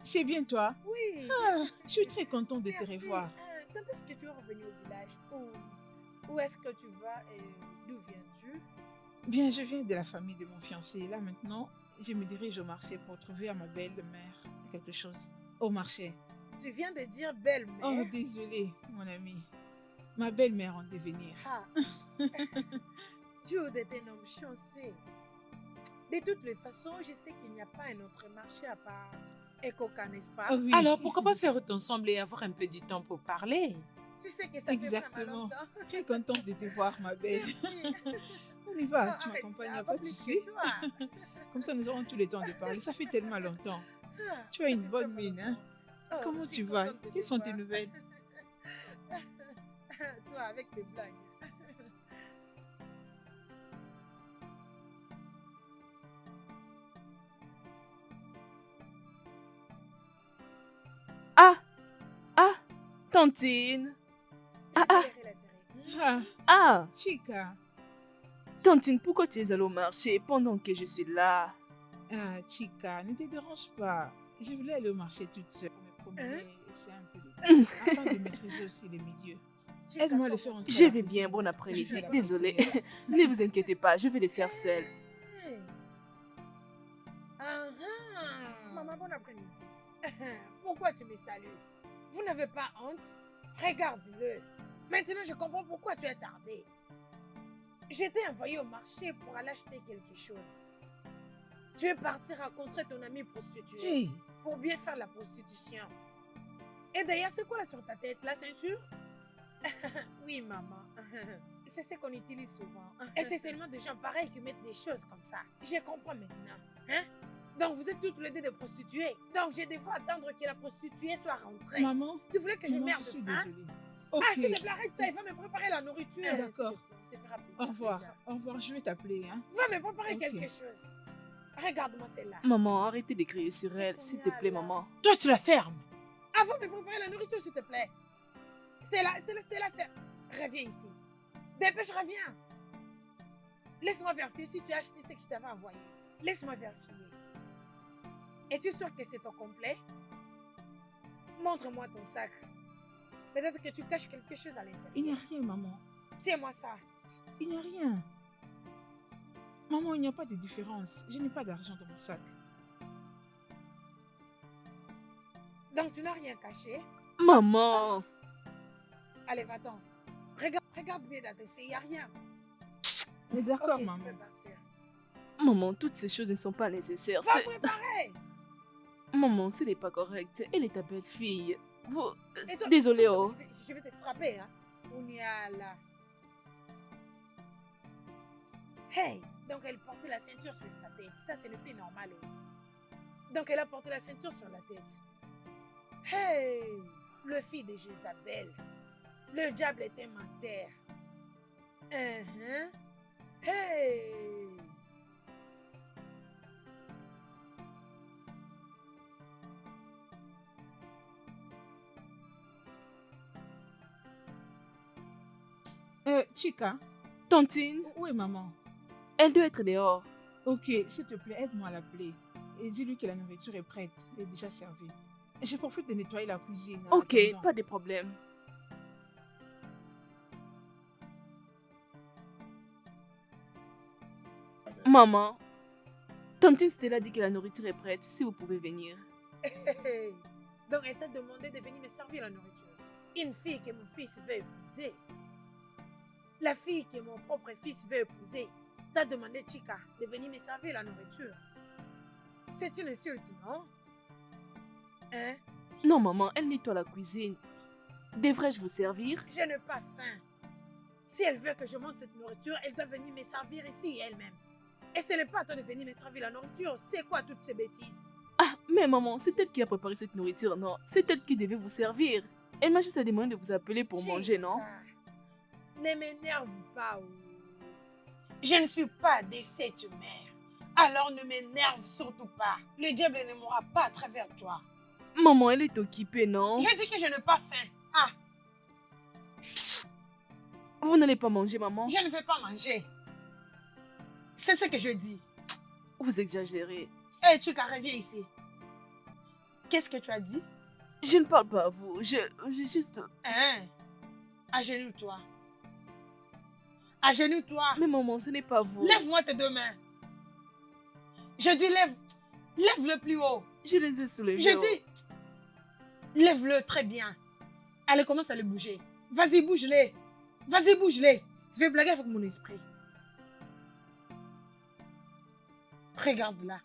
S2: c'est bien toi?
S3: Oui!
S2: Ah, je suis très contente de te
S3: Merci.
S2: revoir.
S3: Quand est-ce que tu es revenu au village? Où est-ce que tu vas et d'où viens-tu?
S2: Bien, je viens de la famille de mon fiancé. Là, maintenant, je me dirige au marché pour trouver à ma belle-mère quelque chose. Au marché.
S3: Tu viens de dire belle-mère.
S2: Oh, désolé, mon ami. Ma belle-mère en devenir.
S3: Ah. Jude est un homme chanceux. De toutes les façons, je sais qu'il n'y a pas un autre marché à part Ekoka, n'est-ce pas?
S2: Ah oui.
S4: Alors, pourquoi pas faire autre ensemble et avoir un peu du temps pour parler?
S3: Tu sais que ça fait vraiment
S2: Exactement.
S3: longtemps.
S2: Très contente de te voir, ma belle.
S3: Merci.
S2: On y va,
S3: Ah,
S2: tu
S3: arrête
S2: m'accompagnes,
S3: ça,
S2: y a
S3: pas
S2: pas de
S3: plus
S2: souci.
S3: que toi.
S2: Comme ça, nous aurons tout le temps de parler. Ça fait tellement longtemps.
S3: Ah,
S2: Tu as
S3: ça
S2: une
S3: fait
S2: bonne
S3: vraiment
S2: mine, hein?
S3: longtemps. Oh,
S2: Comment
S3: je suis
S2: tu vas?
S3: contente de te
S2: Quelles sont tes
S3: voir.
S2: nouvelles?
S3: Toi, avec tes blagues.
S5: Ah, ah, Tantine.
S3: Je
S5: Ah, ah.
S3: vais la tirer.
S2: Ah,
S5: Ah,
S2: Chica.
S5: Tantine, pourquoi tu es allée au marché pendant que je suis là?
S2: Ah, Chica, ne te dérange pas. Je voulais aller au marché toute seule pour me promener et c'est un peu de temps. Afin de maîtriser aussi les milieux.
S3: Chica,
S2: Aide-moi à le
S3: comment
S2: faire en
S5: Je vais bien, bon
S2: Je
S5: après-midi.
S2: vais à la
S5: Désolée.
S2: cuisine.
S5: Ne vous inquiétez pas, je vais les faire seule.
S3: Hey. Ah, ah. Maman, bon après-midi. Pourquoi tu me salues? Vous n'avez pas honte? Regarde-le. Maintenant, je comprends pourquoi tu es tardé. J'étais envoyé au marché pour aller acheter quelque chose. Tu es parti rencontrer ton ami prostituée
S2: Hey,
S3: pour bien faire la prostitution. Et d'ailleurs, c'est quoi là sur ta tête? La ceinture? Oui, maman. C'est ce qu'on utilise souvent. Et c'est seulement des gens pareils qui mettent des choses comme ça. Je comprends maintenant. Hein? Donc, vous êtes toutes les deux des prostituées. Donc, je devrais attendre que la prostituée soit rentrée.
S2: maman,
S3: Tu voulais que je
S2: maman,
S3: merde
S2: je suis
S3: faim?
S2: désolée.
S3: Ah,
S2: Ok,
S3: s'il te plaît, arrête ça. Il va me préparer la nourriture.
S2: D'accord.
S3: S'il te plaît, on se fera plus
S2: au
S3: tard,
S2: revoir.
S3: plus tard.
S2: Au revoir, je vais t'appeler, hein.
S3: Va me préparer
S2: Ok.
S3: quelque chose. Regarde-moi celle-là.
S5: Maman, arrêtez de crier sur elle, s'il te plaît, maman.
S4: Toi, tu la fermes.
S3: Avant de préparer la nourriture, s'il te plaît. Stella. Reviens ici. Dépêche, reviens. Laisse-moi vérifier si tu as acheté ce que je t'avais envoyé. Laisse-moi vérifier. Es-tu sûr que c'est au complet? Montre-moi ton sac. Peut-être que tu caches quelque chose à
S2: Il n'y a
S3: l'intérieur.
S2: rien, maman.
S3: Tiens-moi ça.
S2: Il n'y a rien. Maman, il n'y a pas de différence. Je n'ai pas d'argent dans mon sac.
S3: Donc tu n'as rien caché?
S5: Maman!
S3: Allez, va-t'en. Regarde bien dans tes seins, il n'y a rien.
S2: Mais d'accord,
S3: Ok, tu
S2: maman.
S3: peux partir.
S5: Maman, toutes ces choses ne sont pas nécessaires.
S3: Va
S5: C'est-
S3: préparer.
S5: Maman, ce n'est pas correct. Elle est ta belle-fille. Vous...
S3: Et toi,
S5: Désolée, oh.
S3: Je vais te frapper, hein. Ouniala. Hey, donc elle portait la ceinture sur sa tête. Ça, c'est le plus normal. Oh. Donc elle a porté la ceinture sur la tête. Hey, le fils de Jézabel. Le diable est un menteur. Hey.
S2: Chica,
S5: Tantine,
S2: où est maman?
S5: elle doit être dehors.
S2: Ok, s'il te plaît, aide-moi à l'appeler. Et dis-lui que la nourriture est prête, elle est déjà servie. Je profite de nettoyer la cuisine. en
S5: Ok,
S2: attendant.
S5: pas de problème. Maman, Tantine Stella dit que la nourriture est prête, si vous pouvez venir.
S3: Hey. Donc, elle t'a demandé de venir me servir la nourriture. Une fille que mon fils veut épouser. La fille que mon propre fils veut épouser. T'a demandé, Chica, de venir me servir la nourriture. C'est une insulte, non? Hein?
S5: Non, maman, elle nettoie la cuisine. Devrais-je vous servir?
S3: Je n'ai pas faim. Si elle veut que je mange cette nourriture, elle doit venir me servir ici elle-même. Et ce n'est pas à toi de venir me servir la nourriture. C'est quoi toutes ces bêtises?
S5: Ah, mais maman, c'est elle qui a préparé cette nourriture, non? C'est elle qui devait vous servir. Elle m'a juste demandé de vous appeler pour manger, non?
S3: Ne m'énerve pas. Oh. Je ne suis pas de cette mère. Alors ne m'énerve surtout pas. Le diable ne mourra pas à travers toi.
S5: Maman, elle est occupée, non?
S3: J'ai dit que je n'ai pas faim. Ah,
S5: Vous n'allez pas manger, maman?
S3: je ne vais pas manger. C'est ce que je dis.
S5: Vous exagérez.
S3: Hé, Chica, reviens ici. Qu'est-ce que tu as dit?
S5: Je ne parle pas à vous. J'ai juste...
S3: Hein? Agenouille-toi. Agenouille-toi.
S5: Mais maman, ce n'est pas vous.
S3: Lève-moi tes deux mains. Je dis lève. Lève-le plus haut.
S5: Je les ai soulevés.
S3: Je dis, lève-le très bien. Allez, commence à le bouger. Vas-y, bouge-les. Vas-y, bouge-les. Tu veux blaguer avec mon esprit. Regarde là.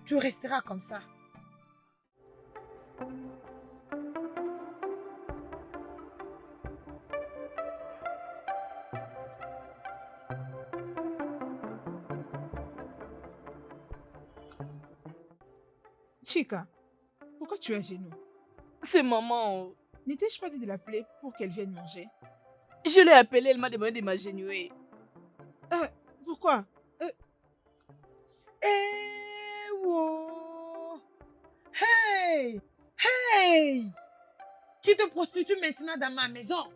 S3: Tu resteras comme ça.
S2: Chica, pourquoi tu es à genoux?
S5: C'est maman.
S2: N'étais-je pas dit de l'appeler pour qu'elle vienne manger?
S5: Je l'ai appelée, elle m'a demandé de m'agenouiller.
S2: Pourquoi?
S3: Eh, wow. Hey! Hey! Tu te prostitues maintenant dans ma maison.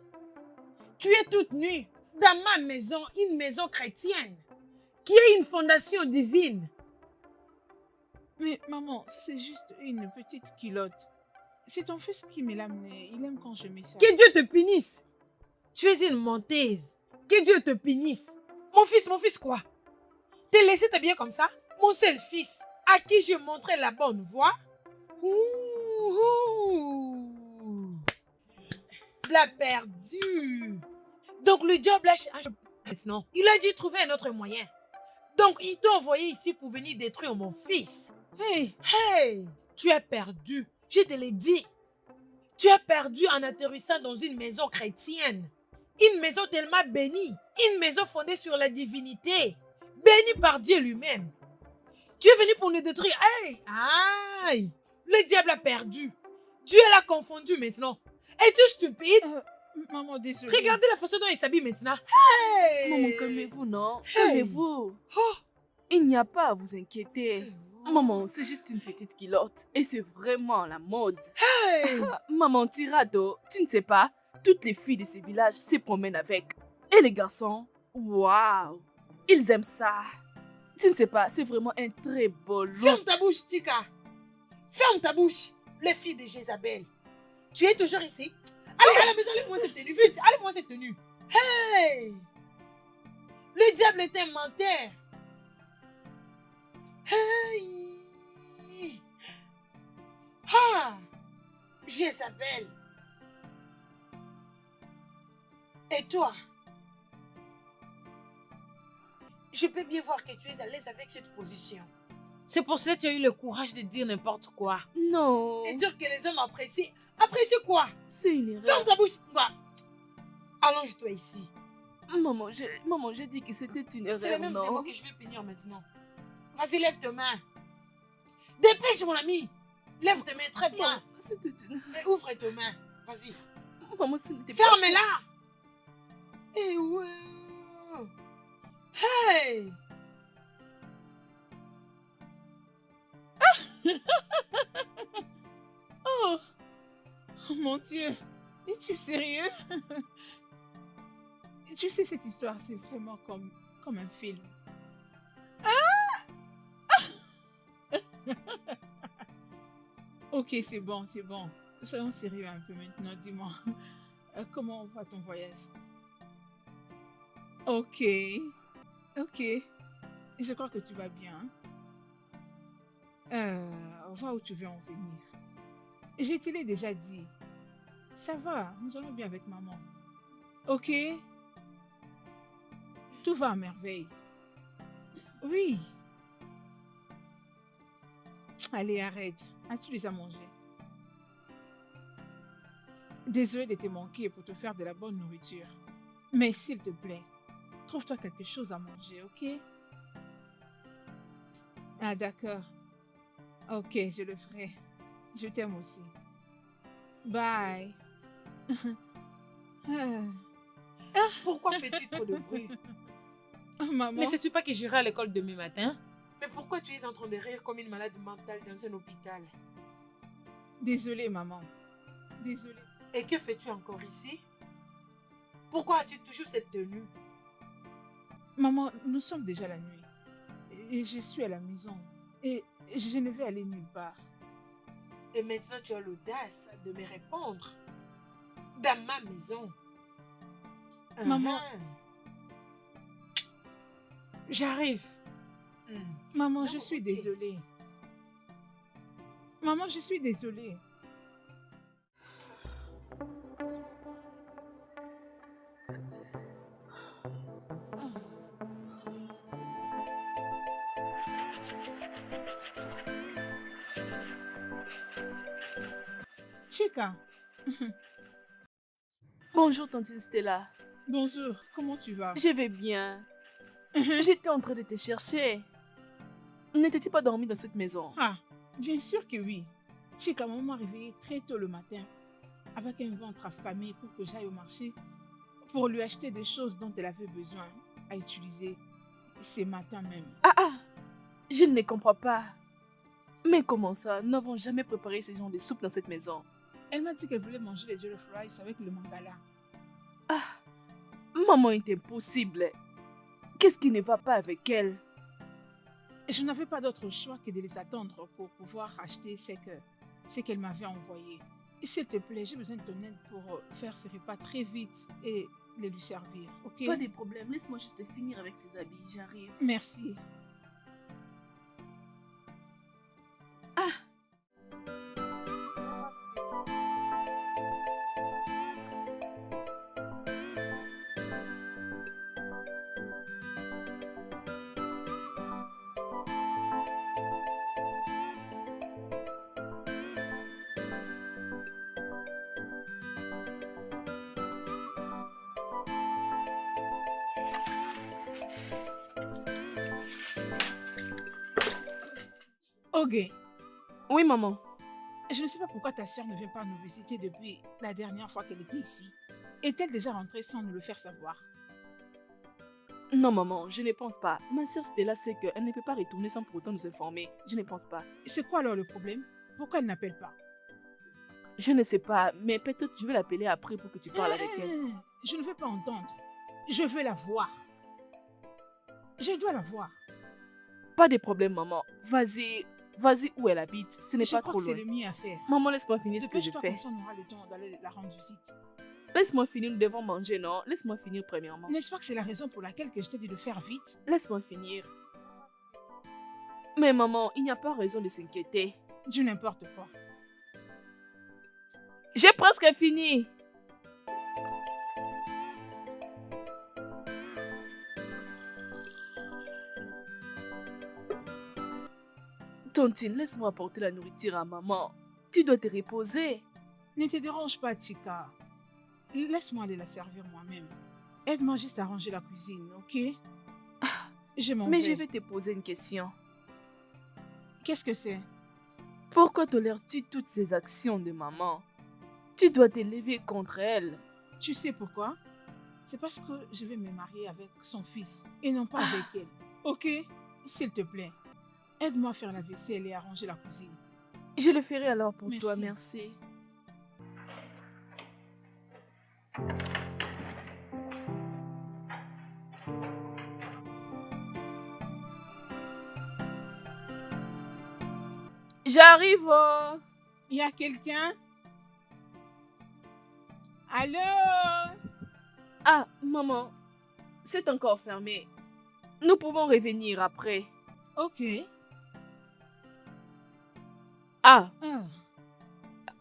S3: Tu es toute nue dans ma maison, une maison chrétienne, qui est une fondation divine.
S2: Mais maman, ça c'est juste une petite culotte. C'est ton fils qui me l'a amené. Il aime quand je mets ça.
S3: Que Dieu te punisse.
S4: Tu es une menteuse.
S3: Que Dieu te punisse. Mon fils quoi? T'es laissé t'habiller comme ça? Mon seul fils, à qui je montrais la bonne voie. La perdue. Donc le diable a changé maintenant. Il a dû trouver un autre moyen. Donc il t'a envoyé ici pour venir détruire mon fils.
S2: Hey!
S3: Hey! Tu as perdu. Je te l'ai dit. Tu as perdu en atterrissant dans une maison chrétienne. Une maison tellement bénie. Une maison fondée sur la divinité. Bénie par Dieu lui-même. Tu es venu pour nous détruire. Hey! Aïe! Le diable a perdu. Dieu l'a confondu maintenant. Es-tu stupide?
S2: Maman, désolée.
S3: Regardez la façon dont il s'habille maintenant. Hey!
S5: Maman, calmez-vous, non?
S3: Hey!
S5: Calmez-vous.
S3: Oh!
S5: Il n'y a pas à vous inquiéter. Maman, c'est juste une petite culotte et c'est vraiment la mode.
S3: Hey!
S5: Maman, Tirado, tu ne sais pas, toutes les filles de ce village se promènent avec. Et les garçons, waouh, ils aiment ça. Tu ne sais pas, c'est vraiment un très beau look.
S3: Ferme ta bouche, Tika. Ferme ta bouche, les filles de Jézabel. Tu es toujours ici? Allez, à la maison, lève-moi cette tenue. Viens ici, lève-moi cette tenue. Hey! Le diable est un menteur. Hey! Ah! Jézabel. Et toi? Je peux bien voir que tu es à l'aise avec cette position.
S4: C'est pour cela que tu as eu le courage de dire n'importe quoi.
S5: Non,
S3: Et dire que les hommes apprécient. Apprécient quoi?
S5: c'est une erreur.
S3: Ferme ta bouche. Va. Allonge-toi ici.
S5: Maman, j'ai dit que c'était une
S3: C'est
S5: erreur,
S3: le même
S5: non?
S3: démon que je vais punir maintenant. Vas-y, lève tes mains. Dépêche, mon ami.
S4: Lève tes mains, très bien.
S5: Maman, c'était une...
S4: Et ouvre tes mains. Vas-y.
S5: Maman, ce n'était pas...
S4: Ferme-la. Eh ouais. Hey.
S2: Oh, oh mon Dieu, es-tu sérieux? Tu sais, cette histoire, c'est vraiment comme un film. Ok, c'est bon, c'est bon. Soyons sérieux un peu maintenant. Dis-moi, comment va ton voyage? Ok, ok. Je crois que tu vas bien. Vois où tu veux en venir. Je te l'ai déjà dit. Ça va, nous allons bien avec maman. Ok? Tout va à merveille. Oui. Allez, arrête. As-tu déjà mangé? Désolée de te manquer pour te faire de la bonne nourriture. Mais s'il te plaît, trouve-toi quelque chose à manger, ok? Ah, d'accord. Ok, je le ferai. Je t'aime aussi. Bye.
S4: Pourquoi fais-tu trop de bruit?
S2: Maman,
S4: Ne sais-tu pas que j'irai à l'école demain matin? Mais pourquoi tu es en train de rire comme une malade mentale dans un hôpital?
S2: désolée, maman. Désolée.
S4: Et que fais-tu encore ici? Pourquoi as-tu toujours cette tenue?
S2: Maman, nous sommes déjà la nuit. Et je suis à la maison. Et je ne vais aller nulle part.
S4: Et maintenant tu as l'audace de me répondre. Dans ma maison.
S2: Maman.
S4: J'arrive.
S2: Maman,
S4: Non,
S2: je suis
S4: ok.
S2: désolée. Maman, je suis désolée. Chica,
S5: Bonjour, tante Stella.
S2: bonjour, comment tu vas?
S5: Je vais bien. J'étais en train de te chercher. N'étais-tu pas dormi dans cette maison?
S2: Ah, bien sûr que oui. Chica, maman m'a réveillée très tôt le matin avec un ventre affamé pour que j'aille au marché pour lui acheter des choses dont elle avait besoin à utiliser ce matin même.
S5: Ah, je ne comprends pas. Mais comment ça? Nous n'avons jamais préparé ce genre de soupe dans cette maison.
S2: Elle m'a dit qu'elle voulait manger les jollof rice avec le mangala.
S5: Maman est impossible. Qu'est-ce qui ne va pas avec elle?
S2: Je n'avais pas d'autre choix que de les attendre pour pouvoir acheter ce qu'elle m'avait envoyé. S'il te plaît, j'ai besoin de ton aide pour faire ces repas très vite et les lui servir, ok?
S5: Pas de problème, laisse-moi juste finir avec ses habits, j'arrive.
S2: Merci. Ok.
S5: Oui, maman.
S2: Je ne sais pas pourquoi ta soeur ne vient pas nous visiter depuis la dernière fois qu'elle était ici. Est-elle déjà rentrée sans nous le faire savoir?
S5: Non, maman, je ne pense pas. Ma sœur Stella sait qu'elle ne peut pas retourner sans pour autant nous informer. Je ne pense pas.
S2: C'est quoi alors le problème? Pourquoi elle n'appelle pas?
S5: Je ne sais pas, mais peut-être je vais l'appeler après pour que tu parles avec elle.
S2: Je ne veux pas entendre. Je veux la voir. Je dois la voir.
S5: Pas de problème, maman. Vas-y où elle habite. Ce n'est
S2: Je
S5: pas
S2: crois
S5: trop
S2: que c'est
S5: loin.
S2: le mieux à faire.
S5: Maman, laisse-moi finir ce que je
S2: Dépêche-toi,
S5: fais.
S2: comme ça on aura le temps d'aller la rendre visite.
S5: Laisse-moi finir, nous devons manger, non? Laisse-moi finir premièrement.
S2: N'est-ce pas que c'est la raison pour laquelle que je t'ai dit de faire vite?
S5: Laisse-moi finir. Mais maman, il n'y a pas raison de s'inquiéter.
S2: Du n'importe quoi.
S5: J'ai presque fini. Tontine, laisse-moi apporter la nourriture à maman. Tu dois te reposer.
S2: Ne te dérange pas, Chica. Laisse-moi aller la servir moi-même. Aide-moi juste à ranger la cuisine, ok? Je m'en vais.
S5: Mais je vais te poser une question.
S2: Qu'est-ce que c'est?
S5: Pourquoi tolères-tu toutes ces actions de maman? Tu dois t'élever contre elle.
S2: Tu sais pourquoi? C'est parce que je vais me marier avec son fils et non pas avec elle. Ok? S'il te plaît, aide-moi à faire la vaisselle et à ranger la cuisine.
S5: Je le ferai alors pour
S2: Merci.
S5: toi, merci. J'arrive. Oh.
S2: Il y a quelqu'un? Allô?
S5: Ah, maman, c'est encore fermé. Nous pouvons revenir après.
S2: Ok.
S5: Ah,
S2: Ah,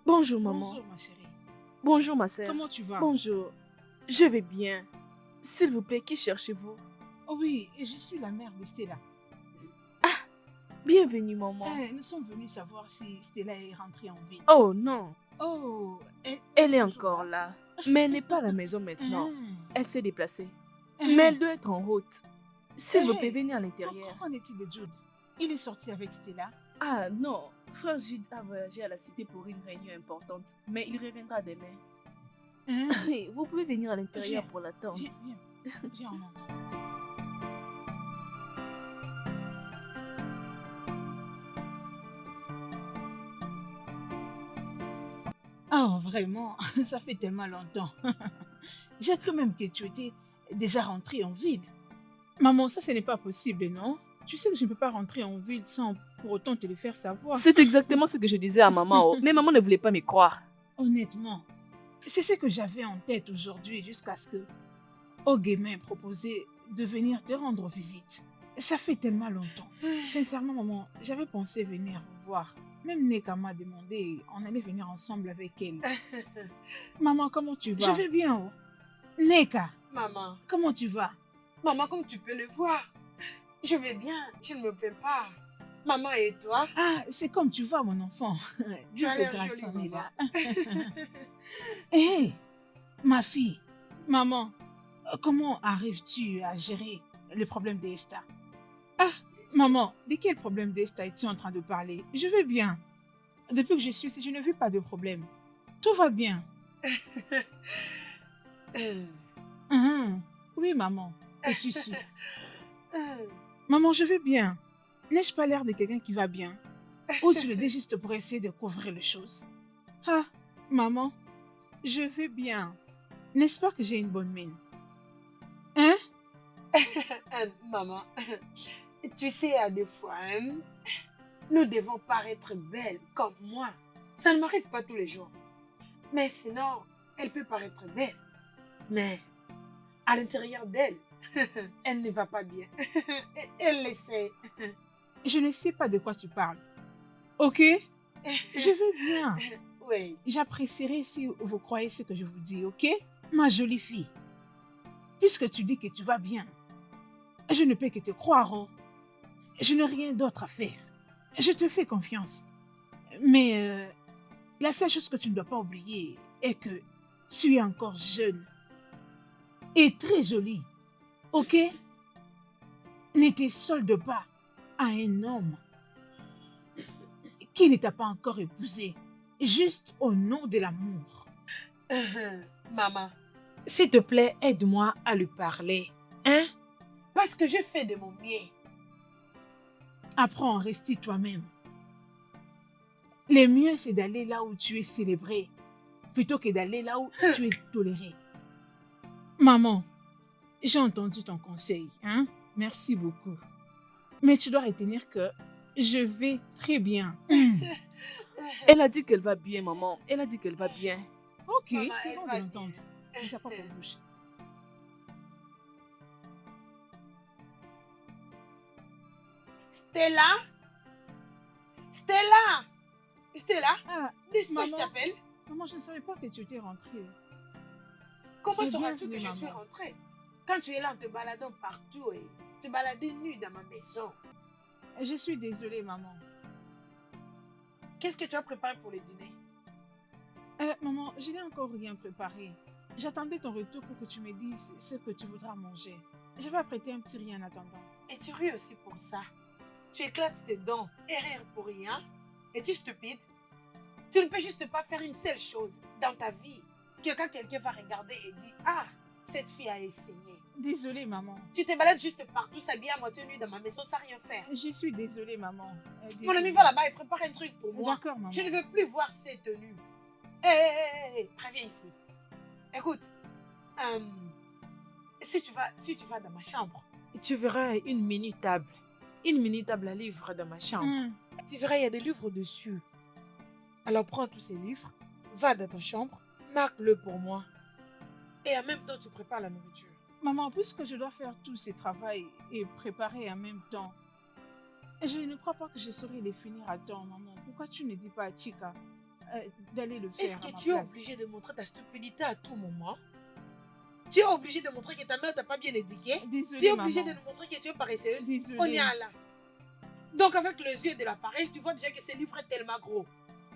S5: bonjour maman.
S2: bonjour ma chérie.
S5: Bonjour ma sœur.
S2: Comment tu vas?
S5: Bonjour. Je vais bien. S'il vous plaît, qui cherchez-vous?
S2: Oh oui, je suis la mère de Stella.
S5: Bienvenue maman.
S2: Nous sommes venus savoir si Stella est rentrée en ville.
S5: Oh non,
S2: Oh,
S5: elle est encore là. Mais elle n'est pas à la maison maintenant.
S2: Ah.
S5: Elle s'est déplacée.
S2: Ah.
S5: Mais elle doit être en route. S'il vous plaît,
S2: Hey,
S5: venez à l'intérieur.
S2: Qu'en est-il de Jude? Il est sorti avec Stella.
S5: Ah non, frère Jude a voyagé à la cité pour une réunion importante. Mais il reviendra demain.
S2: Hein?
S5: Vous pouvez venir à l'intérieur
S2: Viens,
S5: pour l'attendre.
S2: Viens, on entre. Oh, vraiment, ça fait tellement longtemps. J'ai cru même que tu étais déjà rentrée en ville. Maman, ça, ce n'est pas possible, non? Tu sais que je ne peux pas rentrer en ville sans pour autant te le faire savoir.
S5: C'est exactement ce que je disais à maman. Mais maman ne voulait pas me croire.
S2: Honnêtement, c'est ce que j'avais en tête aujourd'hui jusqu'à ce que Ogé m'ait proposé de venir te rendre visite. Ça fait tellement longtemps. Sincèrement, maman, j'avais pensé venir vous voir. Même Neka m'a demandé, on allait venir ensemble avec elle. Maman, comment tu vas? Je vais bien. Oh. Neka,
S4: Maman,
S2: comment tu vas?
S4: maman, comme tu peux le voir, je vais bien, je ne me plains pas. Maman et toi?
S2: Ah, c'est comme tu vas, mon enfant.
S4: Tu as
S2: Dieu
S4: l'air
S2: fait grâce,
S4: jolie,
S2: on est
S4: maman.
S2: là. Hé, ma fille, maman, comment arrives-tu à gérer le problème d'Esther? Ah, maman, de quel problème d'Esther es-tu en train de parler? Je vais bien. Depuis que je suis ici, je ne vis pas de problème. Tout va bien. Hum, Oui, maman. Es-tu sûre? Maman, je vais bien. N'ai-je pas l'air de quelqu'un qui va bien? Ou tu le dis juste pour essayer de couvrir les choses? Ah, maman, je vais bien. N'est-ce pas que j'ai une bonne mine? Hein?
S4: Maman, tu sais, à des fois, hein, nous devons paraître belles comme moi. Ça ne m'arrive pas tous les jours. Mais sinon, elle peut paraître belle. Mais à l'intérieur d'elle, elle ne va pas bien. Elle le sait.
S2: Je ne sais pas de quoi tu parles. Ok? Je vais bien.
S4: Oui.
S2: J'apprécierais si vous croyez ce que je vous dis, ok? Ma jolie fille. Puisque tu dis que tu vas bien, je ne peux que te croire. Oh. Je n'ai rien d'autre à faire. Je te fais confiance. Mais la seule chose que tu ne dois pas oublier est que tu es encore jeune et très jolie. Ok? Ne te solde pas à un homme qui ne t'a pas encore épousé, juste au nom de l'amour.
S4: Maman,
S3: S'il te plaît, aide-moi à lui parler. Hein?
S4: parce que je fais de mon mieux.
S2: Apprends à rester toi-même. Le mieux, c'est d'aller là où tu es célébré, plutôt que d'aller là où tu es toléré. Maman, j'ai entendu ton conseil, hein? Merci beaucoup. Mais tu dois retenir que je vais très bien.
S5: Elle a dit qu'elle va bien, maman. Elle a dit qu'elle va bien.
S2: Ok,
S4: Maman,
S2: c'est
S4: elle
S2: bon
S4: va
S2: de l'entendre. Mais ça pas pour bouche.
S4: Stella? Stella? Stella?
S2: Ah,
S4: N'est-ce pas que je
S2: maman.
S4: t'appelle?
S2: maman, je ne savais pas que tu étais rentrée.
S4: Comment
S2: Eh
S4: sauras-tu
S2: bien,
S4: que je
S2: maman.
S4: suis rentrée? Quand tu es là en te baladant partout et te balader nue dans ma maison.
S2: Je suis désolée, maman.
S4: Qu'est-ce que tu as préparé pour le dîner?
S2: Maman, je n'ai encore rien préparé. J'attendais ton retour pour que tu me dises ce que tu voudras manger. Je vais apprêter un petit rien en attendant.
S4: Et tu ris aussi pour ça. Tu éclates tes dents et rire pour rien. Es-tu stupide? Tu ne peux juste pas faire une seule chose dans ta vie que quand quelqu'un va regarder et dire « Ah, cette fille a essayé. »
S2: Désolée, maman.
S4: Tu te balades juste partout, s'habiller à moitié nue dans ma maison sans rien faire.
S2: Je suis désolée, maman.
S4: Mon ami va là-bas et prépare un truc pour moi.
S2: D'accord, maman.
S4: Je ne veux plus voir ces tenues. Hé, reviens ici. Écoute, si tu vas dans ma chambre,
S3: Tu verras une mini-table. Une mini-table à livres dans ma chambre.
S4: tu verras, il y a des livres dessus. Alors prends tous ces livres, va dans ta chambre, marque-le pour moi. Et en même temps, tu prépares la nourriture.
S2: Maman, puisque je dois faire tous ces travaux et préparer en même temps, je ne crois pas que je saurai les finir à temps, maman. Pourquoi tu ne dis pas à Chika d'aller le faire
S4: Est-ce
S2: à
S4: que
S2: ma
S4: tu es
S2: place?
S4: obligé de montrer ta stupidité à tout moment? Tu es obligé de montrer que ta mère t'a pas bien éduquée?
S2: Désolée,
S4: Tu es obligé
S2: maman.
S4: de nous montrer que tu es paresseuse?
S2: Désolée.
S4: On y est là. Donc avec les yeux de la paresse, tu vois déjà que ce livre est tellement gros.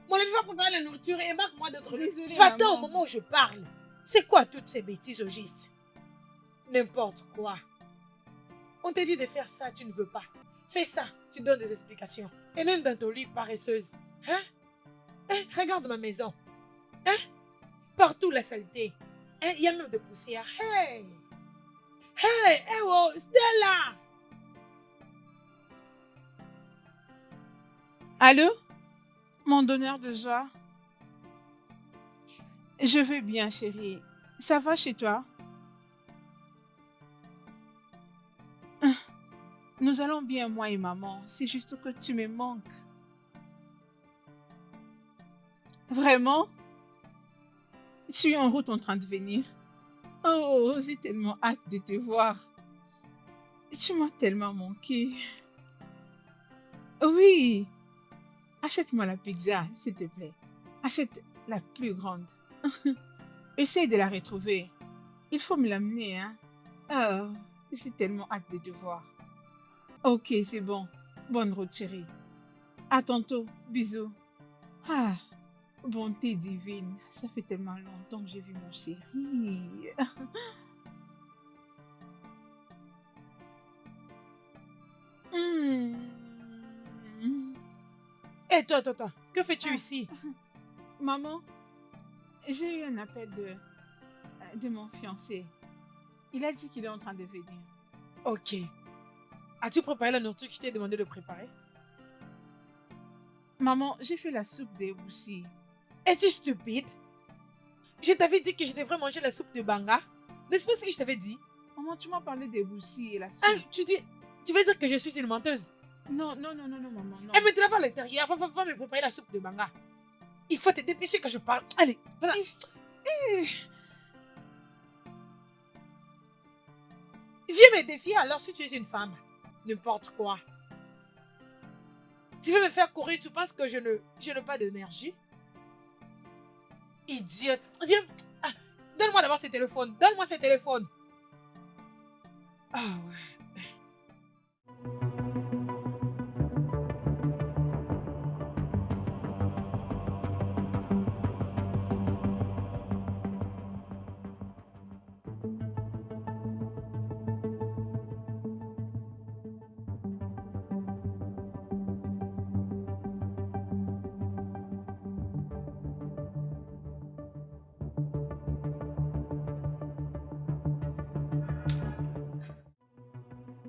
S4: Mon ami va préparer la nourriture et marque-moi d'autres livres.
S2: Désolée,
S4: Va-t'en au
S2: maman.
S4: moment où je parle. C'est quoi toutes ces bêtises au juste? N'importe quoi. On t'a dit de faire ça, tu ne veux pas. Fais ça, tu donnes des explications. Et même dans ton lit, paresseuse. Hein? Regarde ma maison. Hein? Partout la saleté. Hein? Il y a même de poussière. Hey! Hey! Hey, oh, Stella!
S2: Allô? Mon donneur de joie? Je vais bien, chérie. Ça va chez toi? Nous allons bien, moi et maman. C'est juste que tu me manques. Vraiment? Tu es en route en train de venir. Oh, j'ai tellement hâte de te voir. Tu m'as tellement manqué. Oui. Achète-moi la pizza, s'il te plaît. Achète la plus grande. Essaye de la retrouver. Il faut me l'amener, hein. Oh, j'ai tellement hâte de te voir. Ok, c'est bon. Bonne route, chérie. À tantôt. Bisous. Ah, bonté divine. Ça fait tellement longtemps que j'ai vu mon chéri. Hmm.
S4: Hé, toi, que fais-tu ici?
S2: Maman, j'ai eu un appel de mon fiancé. Il a dit qu'il est en train de venir.
S4: Ok. As-tu préparé la nourriture que je t'ai demandé de préparer?
S2: Maman, j'ai fait la soupe des boussis.
S4: Es-tu stupide? Je t'avais dit que je devrais manger la soupe de banga. N'est-ce pas ce que je t'avais dit?
S2: Maman, tu m'as parlé des boussis et la soupe.
S4: Hein, tu veux dire que je suis une menteuse?
S2: Non, maman, non.
S4: Et maintenant, va à l'intérieur, va me préparer la soupe de banga. Il faut te dépêcher que je parle. Allez, voilà. Viens me défier alors si tu es une femme. N'importe quoi. Tu veux me faire courir, tu penses que je n'ai pas d'énergie? Idiote. Viens. Ah, donne-moi d'abord ce téléphone. Donne-moi ce téléphone. Ah ouais.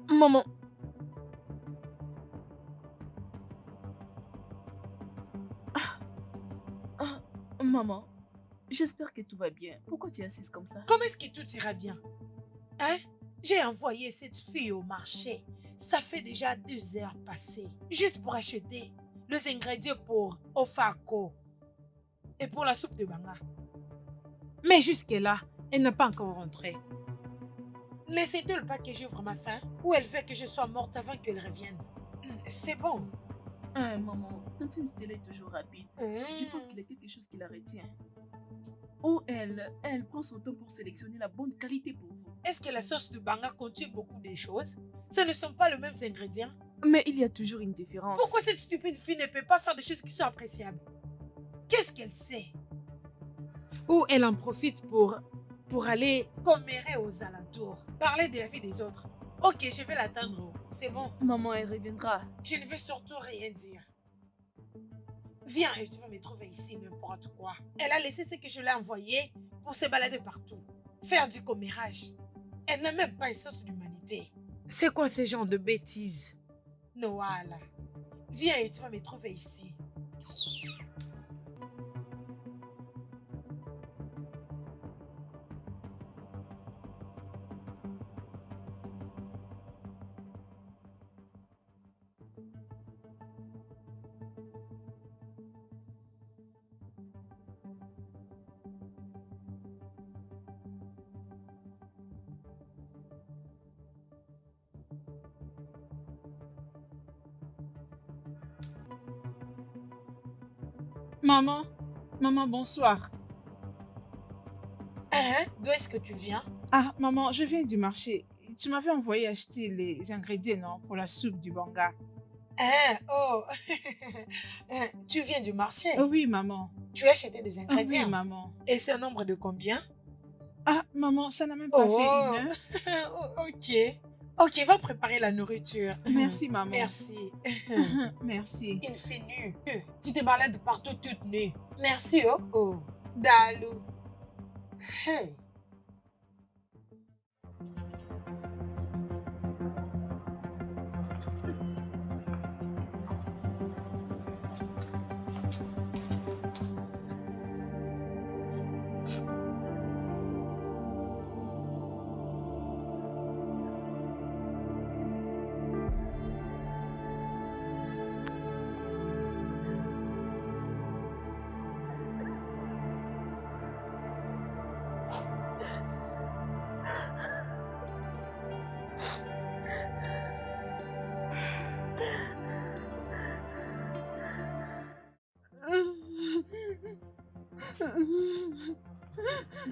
S5: Maman. Maman, j'espère que tout va bien. Pourquoi tu insistes comme ça?
S4: Comment est-ce que tout ira bien? Hein? J'ai envoyé cette fille au marché. Ça fait déjà 2 heures passées. Juste pour acheter les ingrédients pour Ofako. Et pour la soupe de banga. Mais jusque-là, elle n'a pas encore rentré. Laissez-elle pas que j'ouvre ma faim? Ou elle veut que je sois morte avant qu'elle revienne? C'est bon.
S5: Maman, tantine Stella est toujours rapide. Je pense qu'il y a quelque chose qui la retient. Ou elle prend son temps pour sélectionner la bonne qualité pour vous.
S4: Est-ce que la sauce de banga contient beaucoup de choses? Ce ne sont pas les mêmes ingrédients.
S5: Mais il y a toujours une différence.
S4: Pourquoi cette stupide fille ne peut pas faire des choses qui sont appréciables? Qu'est-ce qu'elle sait? Ou elle en profite pour aller commérer aux alentours, parler de la vie des autres. Ok, je vais l'attendre. C'est bon.
S5: Maman, elle reviendra.
S4: Je ne vais surtout rien dire. Viens et tu vas me trouver ici n'importe quoi. Elle a laissé ce que je l'ai envoyé pour se balader partout. Faire du commérage. Elle n'a même pas un sens d'humanité.
S3: C'est quoi ce genre de bêtises?
S4: Noala, viens et tu vas me trouver ici.
S2: Maman, bonsoir.
S4: D'où est-ce que tu viens?
S2: Ah, maman, je viens du marché. Tu m'avais envoyé acheter les ingrédients, non, pour la soupe du banga.
S4: Oh, tu viens du marché?
S2: Oh, oui, maman.
S4: Tu as acheté des
S2: Ah,
S4: ingrédients?
S2: oui, maman.
S4: Et c'est un nombre de combien?
S2: Ah, maman, ça n'a même pas fait une heure.
S4: Ok. Ok, va préparer la nourriture.
S2: Merci, maman.
S4: Merci.
S2: Merci.
S4: Une fille nue. Tu te balades partout toute nue. Merci, oh. Dalou. Hey.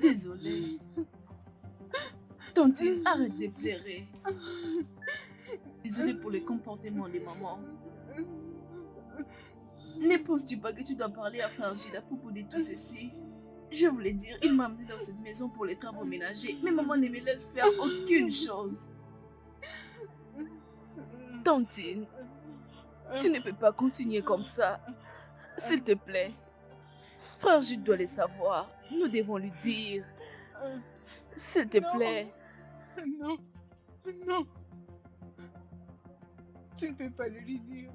S5: Désolée. Tantine, arrête de pleurer. Désolée pour le comportement de maman. Ne penses-tu pas que tu dois parler à Frère Gilles à propos de tout ceci? Je voulais dire, il m'a amené dans cette maison pour les travaux ménagers, mais maman ne me laisse faire aucune chose. Tantine, tu ne peux pas continuer comme ça. S'il te plaît. Frère Gilles doit le savoir. Nous devons lui dire. S'il te plaît.
S2: Non. Non. Tu ne peux pas le lui dire.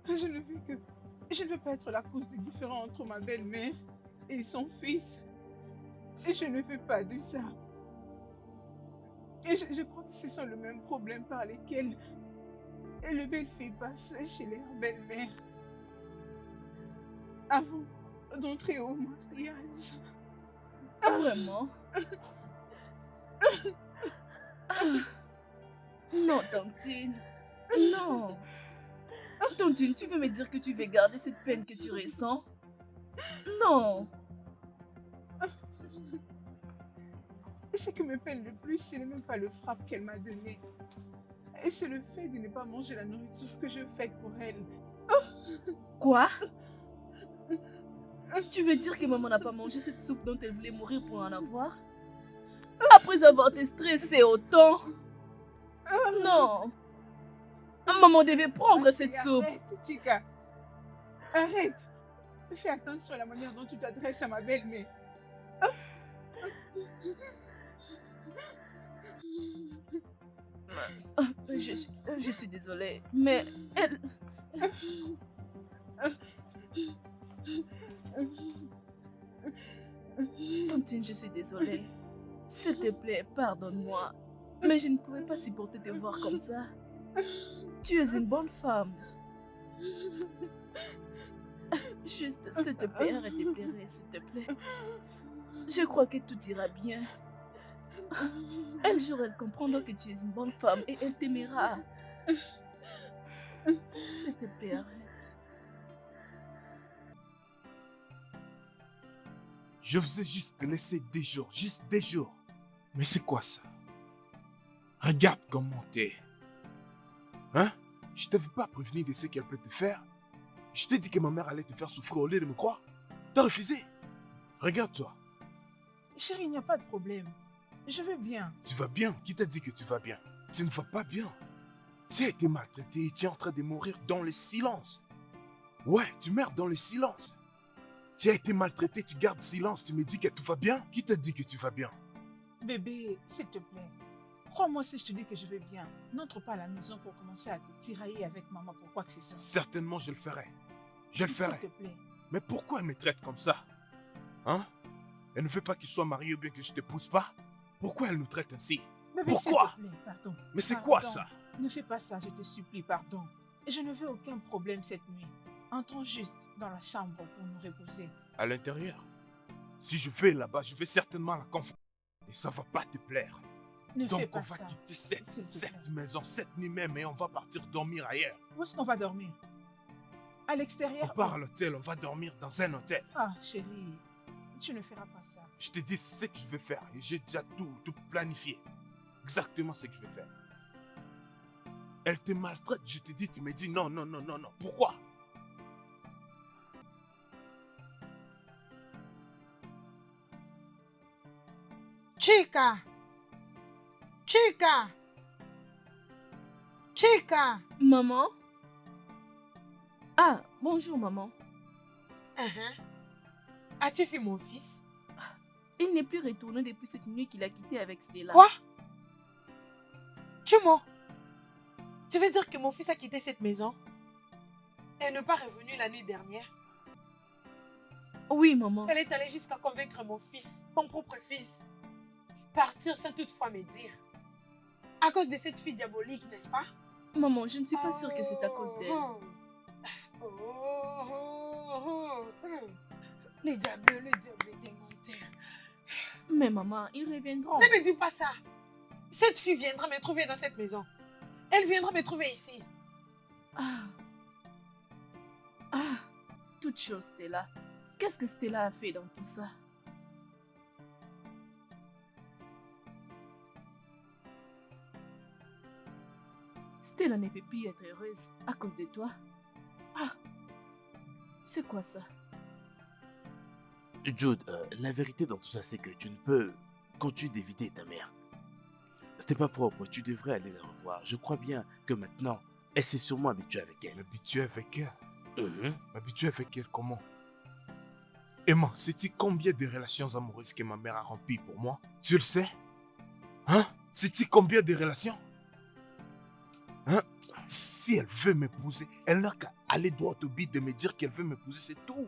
S2: Je ne veux pas être la cause des différends entre ma belle-mère et son fils. Et je ne veux pas de ça. Et je crois que ce sont les mêmes problèmes par lesquels le belle-fille passe chez leur belle-mère. Avant d'entrer au mariage.
S5: Vraiment? Non, Tantine. Non. Tantine, tu veux me dire que tu veux garder cette peine que tu ressens? Non.
S2: Et ce qui me peine le plus, ce n'est même pas le frappe qu'elle m'a donné. Et c'est le fait de ne pas manger la nourriture que je fais pour elle.
S5: Quoi? Tu veux dire que maman n'a pas mangé cette soupe dont elle voulait mourir pour en avoir? Après avoir été stressée autant? Non. Maman devait prendre cette soupe.
S2: Arrête, Chica. Arrête. Fais attention à la manière dont tu t'adresses à ma belle-mère.
S5: Je suis désolée, mais elle... Tantine, je suis désolée. S'il te plaît, pardonne-moi. Mais je ne pouvais pas supporter te voir comme ça. Tu es une bonne femme. Juste, s'il te plaît, arrête de pleurer, s'il te plaît. Je crois que tout ira bien. Un jour, elle comprendra que tu es une bonne femme et elle t'aimera. S'il te plaît, arrête.
S1: Je vous ai juste laissé des jours, juste des jours. Mais c'est quoi ça? Regarde comment t'es. Hein? Je t'avais pas prévenu de ce qu'elle peut te faire. Je t'ai dit que ma mère allait te faire souffrir au lieu de me croire. T'as refusé. Regarde-toi.
S2: Chérie, il n'y a pas de problème. Je vais bien.
S1: Tu vas bien? Qui t'a dit que tu vas bien? Tu ne vas pas bien. Tu as été maltraité et tu es en train de mourir dans le silence. Ouais, tu merdes dans le silence. Tu as été maltraité, tu gardes silence, tu me dis que tout va bien. Qui t'a dit que tu vas bien?
S2: Bébé, s'il te plaît. Crois-moi si je te dis que je vais bien. N'entre pas à la maison pour commencer à te tirailler avec maman pour quoi que ce soit.
S1: Certainement, je le ferai. Je le
S2: S'il
S1: ferai.
S2: te plaît.
S1: Mais pourquoi elle me traite comme ça? Hein? Elle ne veut pas que je sois marié ou bien que je te pousse pas? Pourquoi elle nous traite ainsi?
S2: Bébé,
S1: Pourquoi?
S2: s'il te plaît, pardon.
S1: Mais c'est quoi
S2: Pardon.
S1: ça?
S2: Ne fais pas ça, je te supplie, pardon. Je ne veux aucun problème cette nuit. Entrons juste dans la chambre pour nous reposer.
S1: À l'intérieur. Si je vais là-bas, je vais certainement la confondre. Et ça va pas te plaire.
S2: Ne fais
S1: Donc on
S2: pas
S1: va
S2: ça.
S1: quitter
S2: S'il te
S1: cette
S2: plaît.
S1: maison, cette nuit même, et on va partir dormir ailleurs.
S2: Où est-ce qu'on va dormir? À
S1: On
S2: l'extérieur?
S1: part à l'hôtel, on va dormir dans un hôtel.
S2: Ah, chérie, tu ne feras pas ça.
S1: Je te dis ce que je vais faire et j'ai déjà tout planifié. Exactement ce que je vais faire. Elle te maltraite, je te dis, tu me dis non, non, non, non, non. Pourquoi?
S4: Chica! Chica! Chica!
S5: Maman? Ah, bonjour, maman.
S4: Uh-huh. As-tu vu mon fils?
S5: Il n'est plus retourné depuis cette nuit qu'il a quitté avec Stella.
S4: Quoi? Tu mens? Tu veux dire que mon fils a quitté cette maison et n'est pas revenu la nuit dernière?
S5: Oui, maman.
S4: Elle est allée jusqu'à convaincre mon fils, mon propre fils, partir sans toutefois me dire. À cause de cette fille diabolique, n'est-ce pas?
S5: Maman, je ne suis pas sûre que c'est à cause d'elle.
S4: Les diables des menteurs.
S5: Mais maman, ils reviendront.
S4: Ne me dis pas ça. Cette fille viendra me trouver dans cette maison. Elle viendra me trouver ici.
S5: Ah. Ah. Toute chose, Stella. Qu'est-ce que Stella a fait dans tout ça? Stella ne peut plus être heureuse à cause de toi. Ah. C'est quoi ça?
S6: Jude, la vérité dans tout ça, c'est que tu ne peux continuer d'éviter ta mère. C'était pas propre, tu devrais aller la revoir. Je crois bien que maintenant, elle s'est sûrement habituée avec elle.
S1: M'habituer avec elle? M'habituer avec elle comment? Emma, sais-tu combien de relations amoureuses que ma mère a remplies pour moi? Tu le sais? Hein? Sais-tu combien de relations? Hein? Si elle veut m'épouser, elle n'a qu'à aller droit au but de me dire qu'elle veut m'épouser, c'est tout.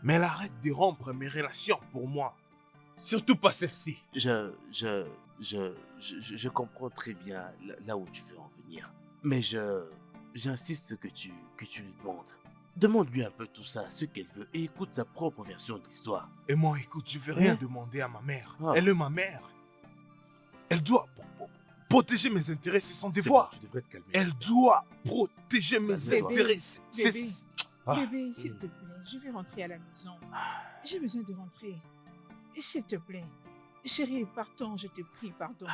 S1: Mais elle arrête de rompre mes relations pour moi. Surtout pas celle-ci.
S6: Je comprends très bien là où tu veux en venir. Mais j'insiste que tu lui demandes. Demande-lui un peu tout ça, ce qu'elle veut, et écoute sa propre version de l'histoire.
S1: Et moi, écoute, je vais rien demander à ma mère.
S6: Ah.
S1: Elle est ma mère. Elle doit protéger mes intérêts, c'est son
S6: C'est
S1: devoir.
S6: bon, tu devrais te calmer.
S1: Elle doit protéger mes
S6: Calme-toi.
S1: intérêts.
S2: Bébé.
S1: Ah.
S2: Bébé, s'il te plaît, je vais rentrer à la maison. J'ai besoin de rentrer. Et s'il te plaît, chérie, partons, je te prie, pardon.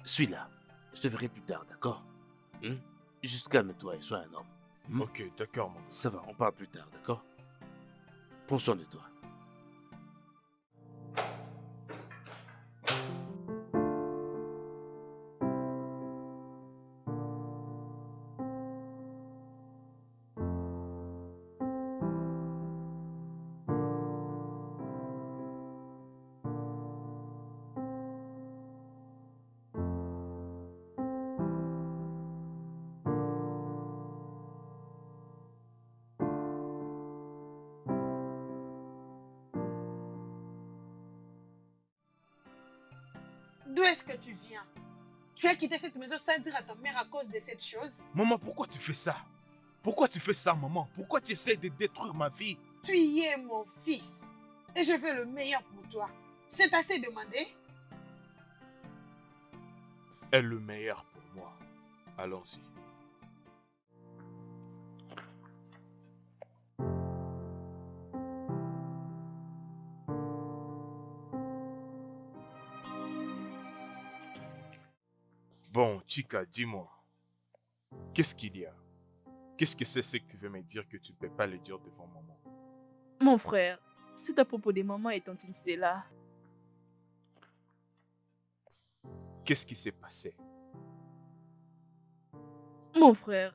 S6: Suis-la. Je te verrai plus tard, d'accord? Juste calme-toi et sois un homme.
S1: Ok, d'accord, maman.
S6: Ça va, on parle plus tard, d'accord? Prends soin de toi.
S4: D'où est-ce que tu viens? Tu as quitté cette maison sans dire à ta mère à cause de cette chose?
S1: Maman, pourquoi tu fais ça? Pourquoi tu fais ça, maman? Pourquoi tu essaies de détruire ma vie?
S4: Tu y es mon fils. Et je veux le meilleur pour toi. C'est assez demandé?
S1: Elle est le meilleur pour moi. Allons-y. Bon, Chica, dis-moi. Qu'est-ce qu'il y a? Qu'est-ce que c'est ce que tu veux me dire que tu ne peux pas le dire devant maman?
S5: Mon frère, c'est à propos des mamans et tantine Stella.
S1: Qu'est-ce qui s'est passé?
S5: Mon frère,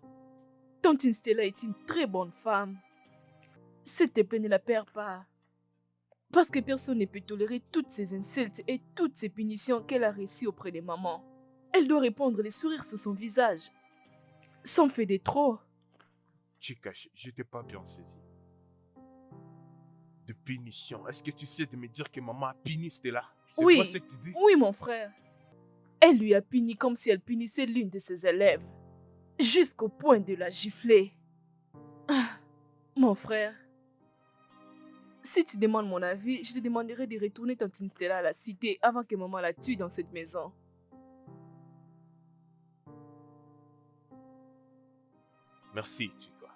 S5: tante Stella est une très bonne femme. S'il te plaît, ne la perds pas. Parce que personne ne peut tolérer toutes ces insultes et toutes ces punitions qu'elle a reçues auprès de maman. Elle doit répondre les sourires sur son visage. Sans fait de trop.
S1: Chica, je t'ai pas bien saisi. De punition. Est-ce que tu sais de me dire que maman a puni Stella? C'est
S5: Oui,
S1: quoi cette idée?
S5: oui mon frère. Elle lui a puni comme si elle punissait l'une de ses élèves. Jusqu'au point de la gifler. Ah, mon frère. Si tu demandes mon avis, je te demanderai de retourner tante Stella à la cité avant que maman la tue dans cette maison.
S1: Merci, Chica.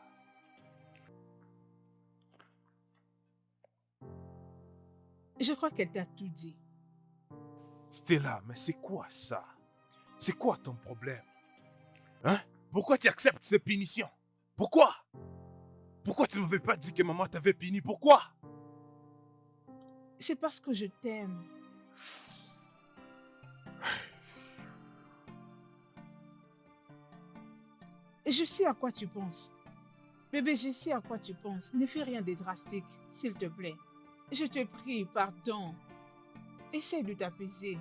S2: Je crois qu'elle t'a tout dit.
S1: Stella, mais c'est quoi ça? C'est quoi ton problème? Hein? Pourquoi tu acceptes ces punitions? Pourquoi? Pourquoi tu ne m'avais pas dit que maman t'avait puni? Pourquoi?
S2: C'est parce que je t'aime. Je sais à quoi tu penses. Bébé, je sais à quoi tu penses. Ne fais rien de drastique, s'il te plaît. Je te prie, pardon. Essaie de t'apaiser.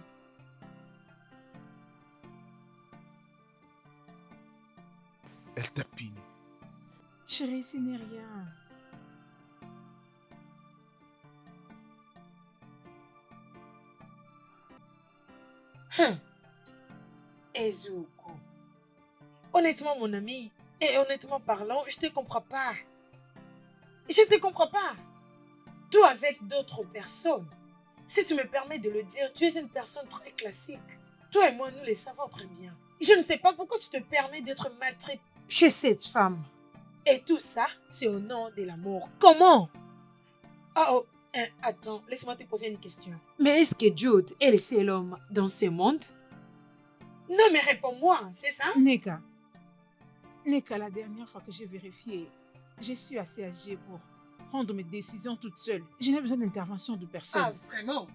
S1: Elle t'a puni.
S2: Chérie, ce n'est rien.
S4: Ezuko. Honnêtement, mon ami, et honnêtement parlant, je te comprends pas. Je te comprends pas. Toi, avec d'autres personnes, si tu me permets de le dire, tu es une personne très classique. Toi et moi, nous le savons très bien. Je ne sais pas pourquoi tu te permets d'être maltraité chez cette femme. Et tout ça, c'est au nom de l'amour. Comment? Attends, laisse-moi te poser une question. Mais est-ce que Jude est le seul homme dans ce monde? Non, mais réponds-moi, c'est ça?
S2: Neka, la dernière fois que j'ai vérifié, je suis assez âgée pour prendre mes décisions toute seule. Je n'ai besoin d'intervention de personne.
S4: Ah, vraiment?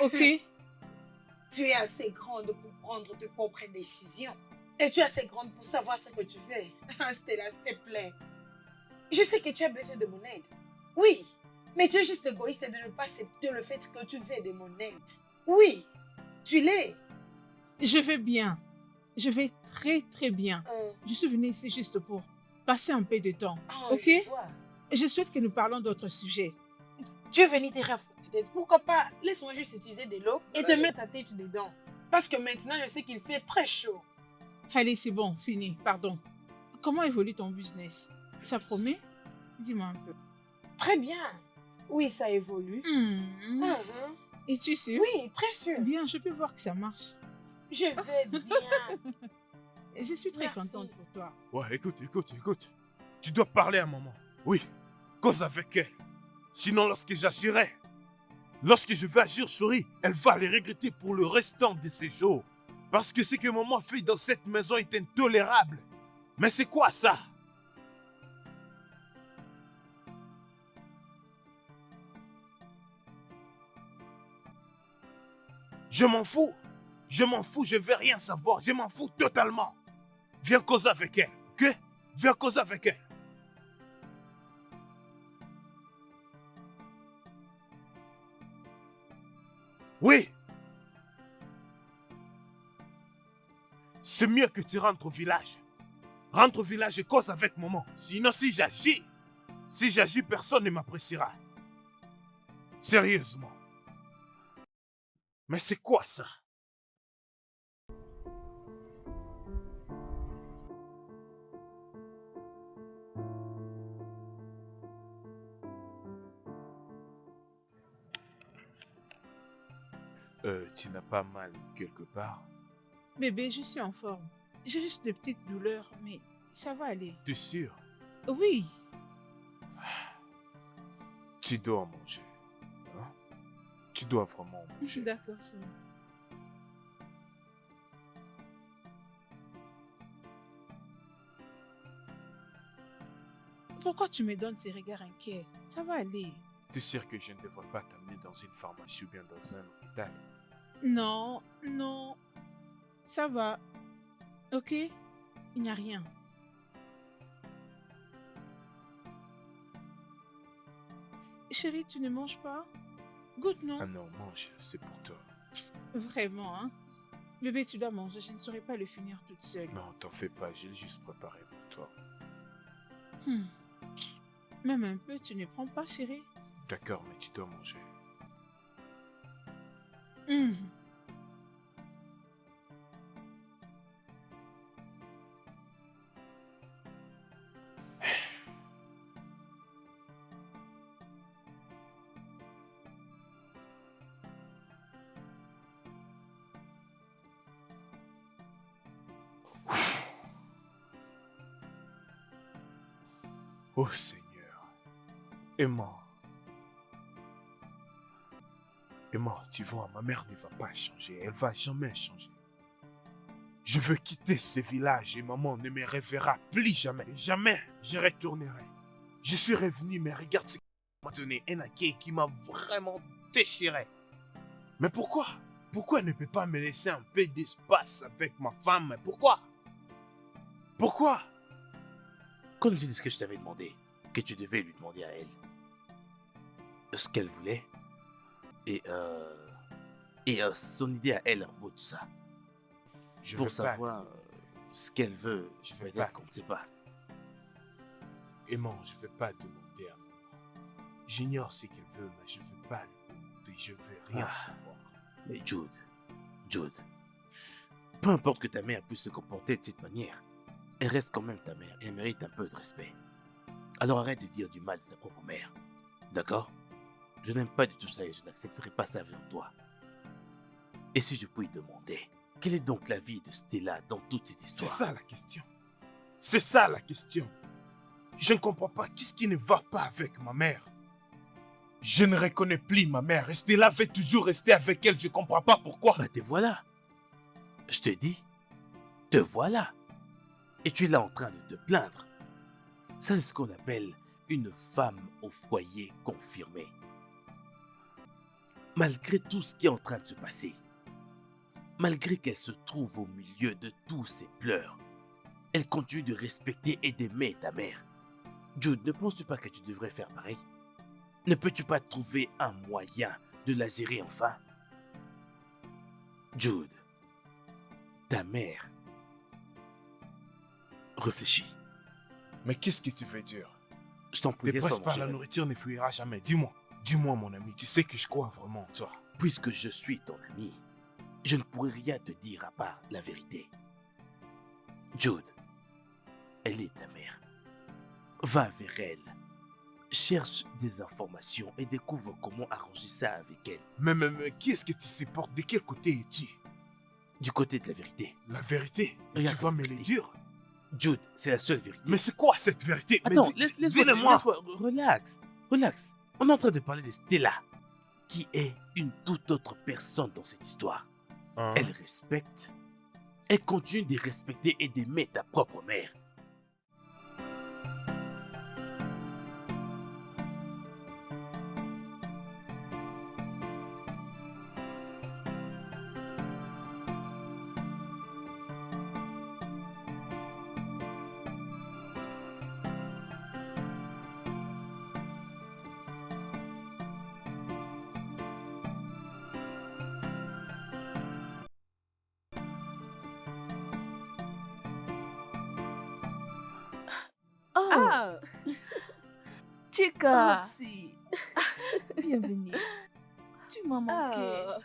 S2: Ok.
S4: Tu es assez grande pour prendre tes propres décisions. Et tu es assez grande pour savoir ce que tu fais. Stella, s'il te plaît. Je sais que tu as besoin de mon aide. Oui, mais tu es juste égoïste de ne pas accepter le fait que tu veux de mon aide. Oui, tu l'es.
S2: Je vais bien. Je vais très très bien. Je suis venue ici juste pour passer un peu de temps. Ok?
S4: Je vois.
S2: Je souhaite que nous parlons d'autres sujets.
S4: Tu es venu te rafraîchir. Pourquoi pas, laisse-moi juste utiliser de l'eau et te mettre ta tête dedans. Parce que maintenant, je sais qu'il fait très chaud.
S2: Allez, c'est bon, fini, pardon. Comment évolue ton business? Ça promet? Dis-moi un peu.
S4: Très bien. Oui, ça évolue.
S2: Es-tu sûre?
S4: Oui, très sûr.
S2: Bien, je peux voir que ça marche.
S4: Je vais bien.
S2: Je suis très
S4: Merci.
S2: contente pour toi.
S1: Ouais, écoute. Tu dois parler à maman. Oui, cause avec elle. Sinon, lorsque je vais agir, chérie, elle va les regretter pour le restant de ses jours. Parce que ce que maman fait dans cette maison est intolérable. Mais c'est quoi ça? Je m'en fous, je veux rien savoir, je m'en fous totalement. Viens causer avec elle, ok? Viens causer avec elle. Oui. C'est mieux que tu rentres au village. Rentre au village et cause avec maman. Sinon, si j'agis, personne ne m'appréciera. Sérieusement. Mais c'est quoi ça? Tu n'as pas mal quelque part?
S2: Bébé, je suis en forme. J'ai juste de petites douleurs, mais ça va aller.
S1: T'es sûr?
S2: Oui.
S1: Tu dois manger. Hein? Tu dois vraiment manger.
S2: D'accord, chérie. Pourquoi tu me donnes ces regards inquiets? Ça va aller.
S1: T'es sûr que je ne devrais pas t'amener dans une pharmacie ou bien dans un hôpital?
S2: Non. Ça va. Ok? Il n'y a rien. Chérie, tu ne manges pas? Goûte, non?
S1: Ah non, mange, c'est pour toi.
S2: Vraiment, hein? Bébé, tu dois manger, je ne saurais pas le finir toute seule.
S1: Non, t'en fais pas, j'ai juste préparé pour toi.
S2: Même un peu, tu ne prends pas, chérie?
S1: D'accord, mais tu dois manger.
S2: Hum.
S1: Oh Seigneur. Emma. Emma, tu vois, ma mère ne va pas changer. Elle va jamais changer. Je veux quitter ce village et maman ne me reverra plus jamais. Jamais je retournerai. Je suis revenu, mais regarde ce qu'il m'a donné. Un accueil qui m'a vraiment déchiré. Mais pourquoi? Pourquoi elle ne peut pas me laisser un peu d'espace avec ma femme? Pourquoi? Pourquoi?
S6: Continue ce que je t'avais demandé, que tu devais lui demander à elle. Ce qu'elle voulait. Et son idée à elle à propos de tout ça.
S1: Je
S6: Pour
S1: veux
S6: savoir ce qu'elle veut,
S1: Je veux
S6: peut-être
S1: pas.
S6: qu'on ne sait pas.
S1: Emma, je ne veux pas demander à maman. J'ignore ce qu'elle veut, mais je ne veux pas lui demander. Je ne veux rien
S6: Ah.
S1: savoir.
S6: Mais Jude, peu importe que ta mère puisse se comporter de cette manière, elle reste quand même ta mère et elle mérite un peu de respect. Alors arrête de dire du mal de ta propre mère. D'accord? Je n'aime pas du tout ça et je n'accepterai pas ça venant toi. Et si je puis demander, quelle est donc la vie de Stella dans toute cette
S1: C'est
S6: histoire?
S1: ça la question. C'est ça la question. Je ne comprends pas qu'est-ce qui ne va pas avec ma mère. Je ne reconnais plus ma mère. Stella veut toujours rester avec elle. Je ne comprends pas pourquoi.
S6: Bah te voilà. Je te dis, te voilà. Et tu es là en train de te plaindre. Ça, c'est ce qu'on appelle une femme au foyer confirmée. Malgré tout ce qui est en train de se passer, malgré qu'elle se trouve au milieu de tous ces pleurs, elle continue de respecter et d'aimer ta mère. Jude, ne penses-tu pas que tu devrais faire pareil? Ne peux-tu pas trouver un moyen de la gérer enfin? Jude, ta mère. Réfléchis.
S1: Mais qu'est-ce que tu veux dire?
S6: Je t'en prie,
S1: Dépresse
S6: laisse-moi
S1: pas,
S6: manger.
S1: la nourriture ne fuira jamais. Dis-moi. Dis-moi, mon ami. Tu sais que je crois vraiment en toi.
S6: Puisque je suis ton ami, je ne pourrai rien te dire à part la vérité. Jude, elle est ta mère. Va vers elle. Cherche des informations et découvre comment arranger ça avec elle.
S1: Mais qui est-ce que tu supportes? De quel côté es-tu?
S6: Du côté de la vérité.
S1: La vérité? Et
S6: Regarde
S1: tu vas
S6: comme
S1: me
S6: je
S1: le
S6: dis.
S1: dire?
S6: Jude, c'est la seule vérité.
S1: Mais c'est quoi cette vérité? Mais
S6: Attends,
S1: dis-
S6: laisse-moi,
S1: dis-le-moi.
S6: relax. On est en train de parler de Stella, qui est une toute autre personne dans cette histoire.
S1: Hein?
S6: Elle respecte, elle continue de respecter et d'aimer ta propre mère.
S5: Oh,
S3: Ah,
S5: Chica,
S3: Otsi.
S5: bienvenue. Tu m'as manqué.
S3: Ah,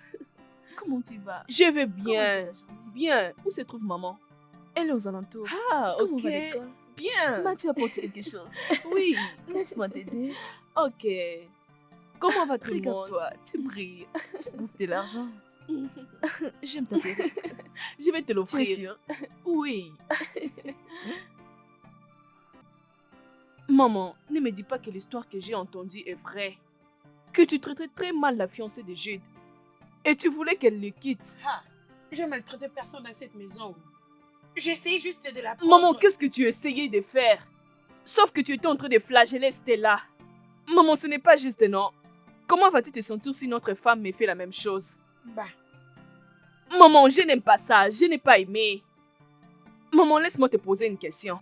S5: Comment tu vas?
S3: je vais
S5: Comment
S3: bien.
S5: va ta journée?
S3: Bien. Où se trouve maman?
S5: Elle est aux alentours.
S3: Ah,
S5: Comment
S3: ok.
S5: va l'école?
S3: Bien.
S5: M'as-tu apporté quelque chose?
S3: Oui.
S5: Laisse-moi t'aider.
S3: Ok. Comment va tout le monde?
S5: Regarde-toi, tu brilles. Tu bouffes de l'argent. J'aime ta perruque.
S3: Je vais te
S5: Tu es
S3: l'offrir.
S5: sûre?
S3: Oui. Maman, ne me dis pas que l'histoire que j'ai entendue est vraie. Que tu traitais très mal la fiancée de Jude. Et tu voulais qu'elle le quitte.
S4: Ah, je maltraite personne dans cette maison. J'essaie juste de la prendre.
S3: Maman, qu'est-ce que tu essayais de faire? Sauf que tu étais en train de flageller Stella. Maman, ce n'est pas juste, non? Comment vas-tu te sentir si notre femme me fait la même chose?
S4: Bah,
S3: Maman, je n'aime pas ça. Je n'ai pas aimé.
S5: Maman, laisse-moi te poser une question.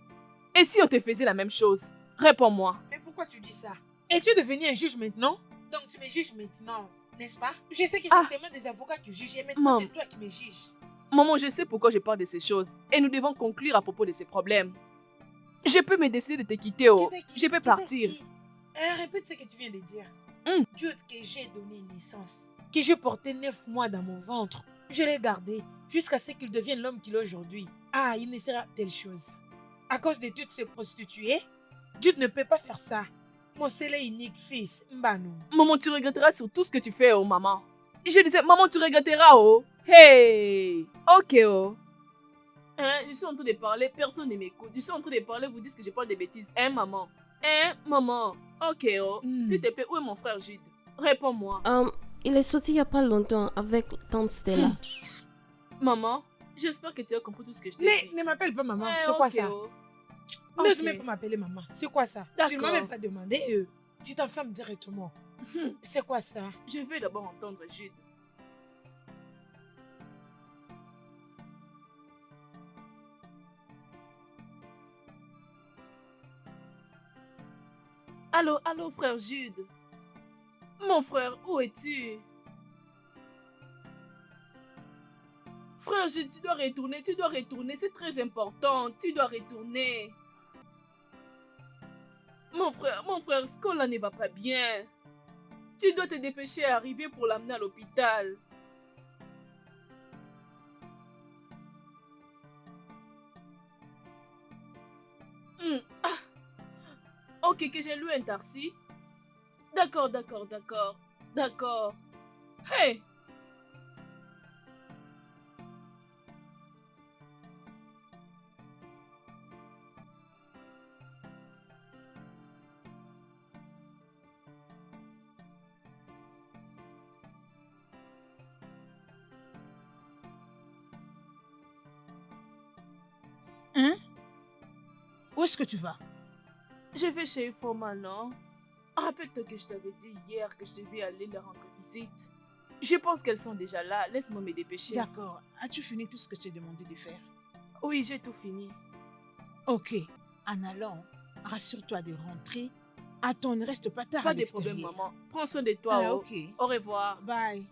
S5: Et si on te faisait la même chose? Réponds-moi.
S4: Mais pourquoi tu dis ça? Es-tu devenu un juge maintenant? Donc tu me juges maintenant, n'est-ce pas? Je sais que c'est seulement des avocats qui jugent et maintenant c'est toi qui me juges.
S5: Maman, je sais pourquoi je parle de ces choses. Et nous devons conclure à propos de ces problèmes. Je peux me décider de te quitter, oh. Je peux partir.
S4: Répète ce que tu viens de dire. Jude que j'ai donné naissance, que je portais 9 mois dans mon ventre, je l'ai gardé jusqu'à ce qu'il devienne l'homme qu'il est aujourd'hui. Ah, il ne sera telle chose. À cause de toutes ces prostituées, Jude ne peut pas faire ça. Mon seul et unique fils, Mbano.
S5: Maman, tu regretteras sur tout ce que tu fais, oh maman. Je disais, maman, tu regretteras, oh. Hey, ok, oh. Hein, je suis en train de parler, personne ne m'écoute. Je suis en train de parler, vous dites que je parle des bêtises. Hein, maman? Hein, maman? Ok, oh. S'il te plaît, où est mon frère Jude? Réponds-moi.
S7: Il est sorti il n'y a pas longtemps avec tante Stella.
S5: Maman, j'espère que tu as compris tout ce que je t'ai dit.
S4: Ne m'appelle pas maman, c'est quoi ça?
S5: Oh.
S4: N'ose même pas m'appeler maman, c'est quoi ça? Tu ne m'as même pas demandé, tu t'enflammes directement. C'est quoi ça?
S5: Je vais d'abord entendre Jude. Allô, allô, frère Jude. Mon frère, où es-tu? Frère Jude, tu dois retourner, c'est très important, tu dois retourner. Mon frère, Scola ne va pas bien. Tu dois te dépêcher à arriver pour l'amener à l'hôpital. Ok, que j'ai loué un taxi. D'accord. Hey!
S2: Hein? Où est-ce que tu vas?
S5: Je vais chez Ifoma, non? Rappelle-toi que je t'avais dit hier que je devais aller leur rendre visite. Je pense qu'elles sont déjà là. Laisse-moi me dépêcher.
S2: D'accord. As-tu fini tout ce que je t'ai demandé de faire?
S5: Oui, j'ai tout fini.
S2: Ok. En allant, rassure-toi de rentrer. Attends, ne reste pas tard
S5: Pas
S2: à
S5: de problème,
S2: l'extérieur.
S5: maman. Prends soin de toi. Oh.
S2: Ok.
S5: Au revoir.
S2: Bye.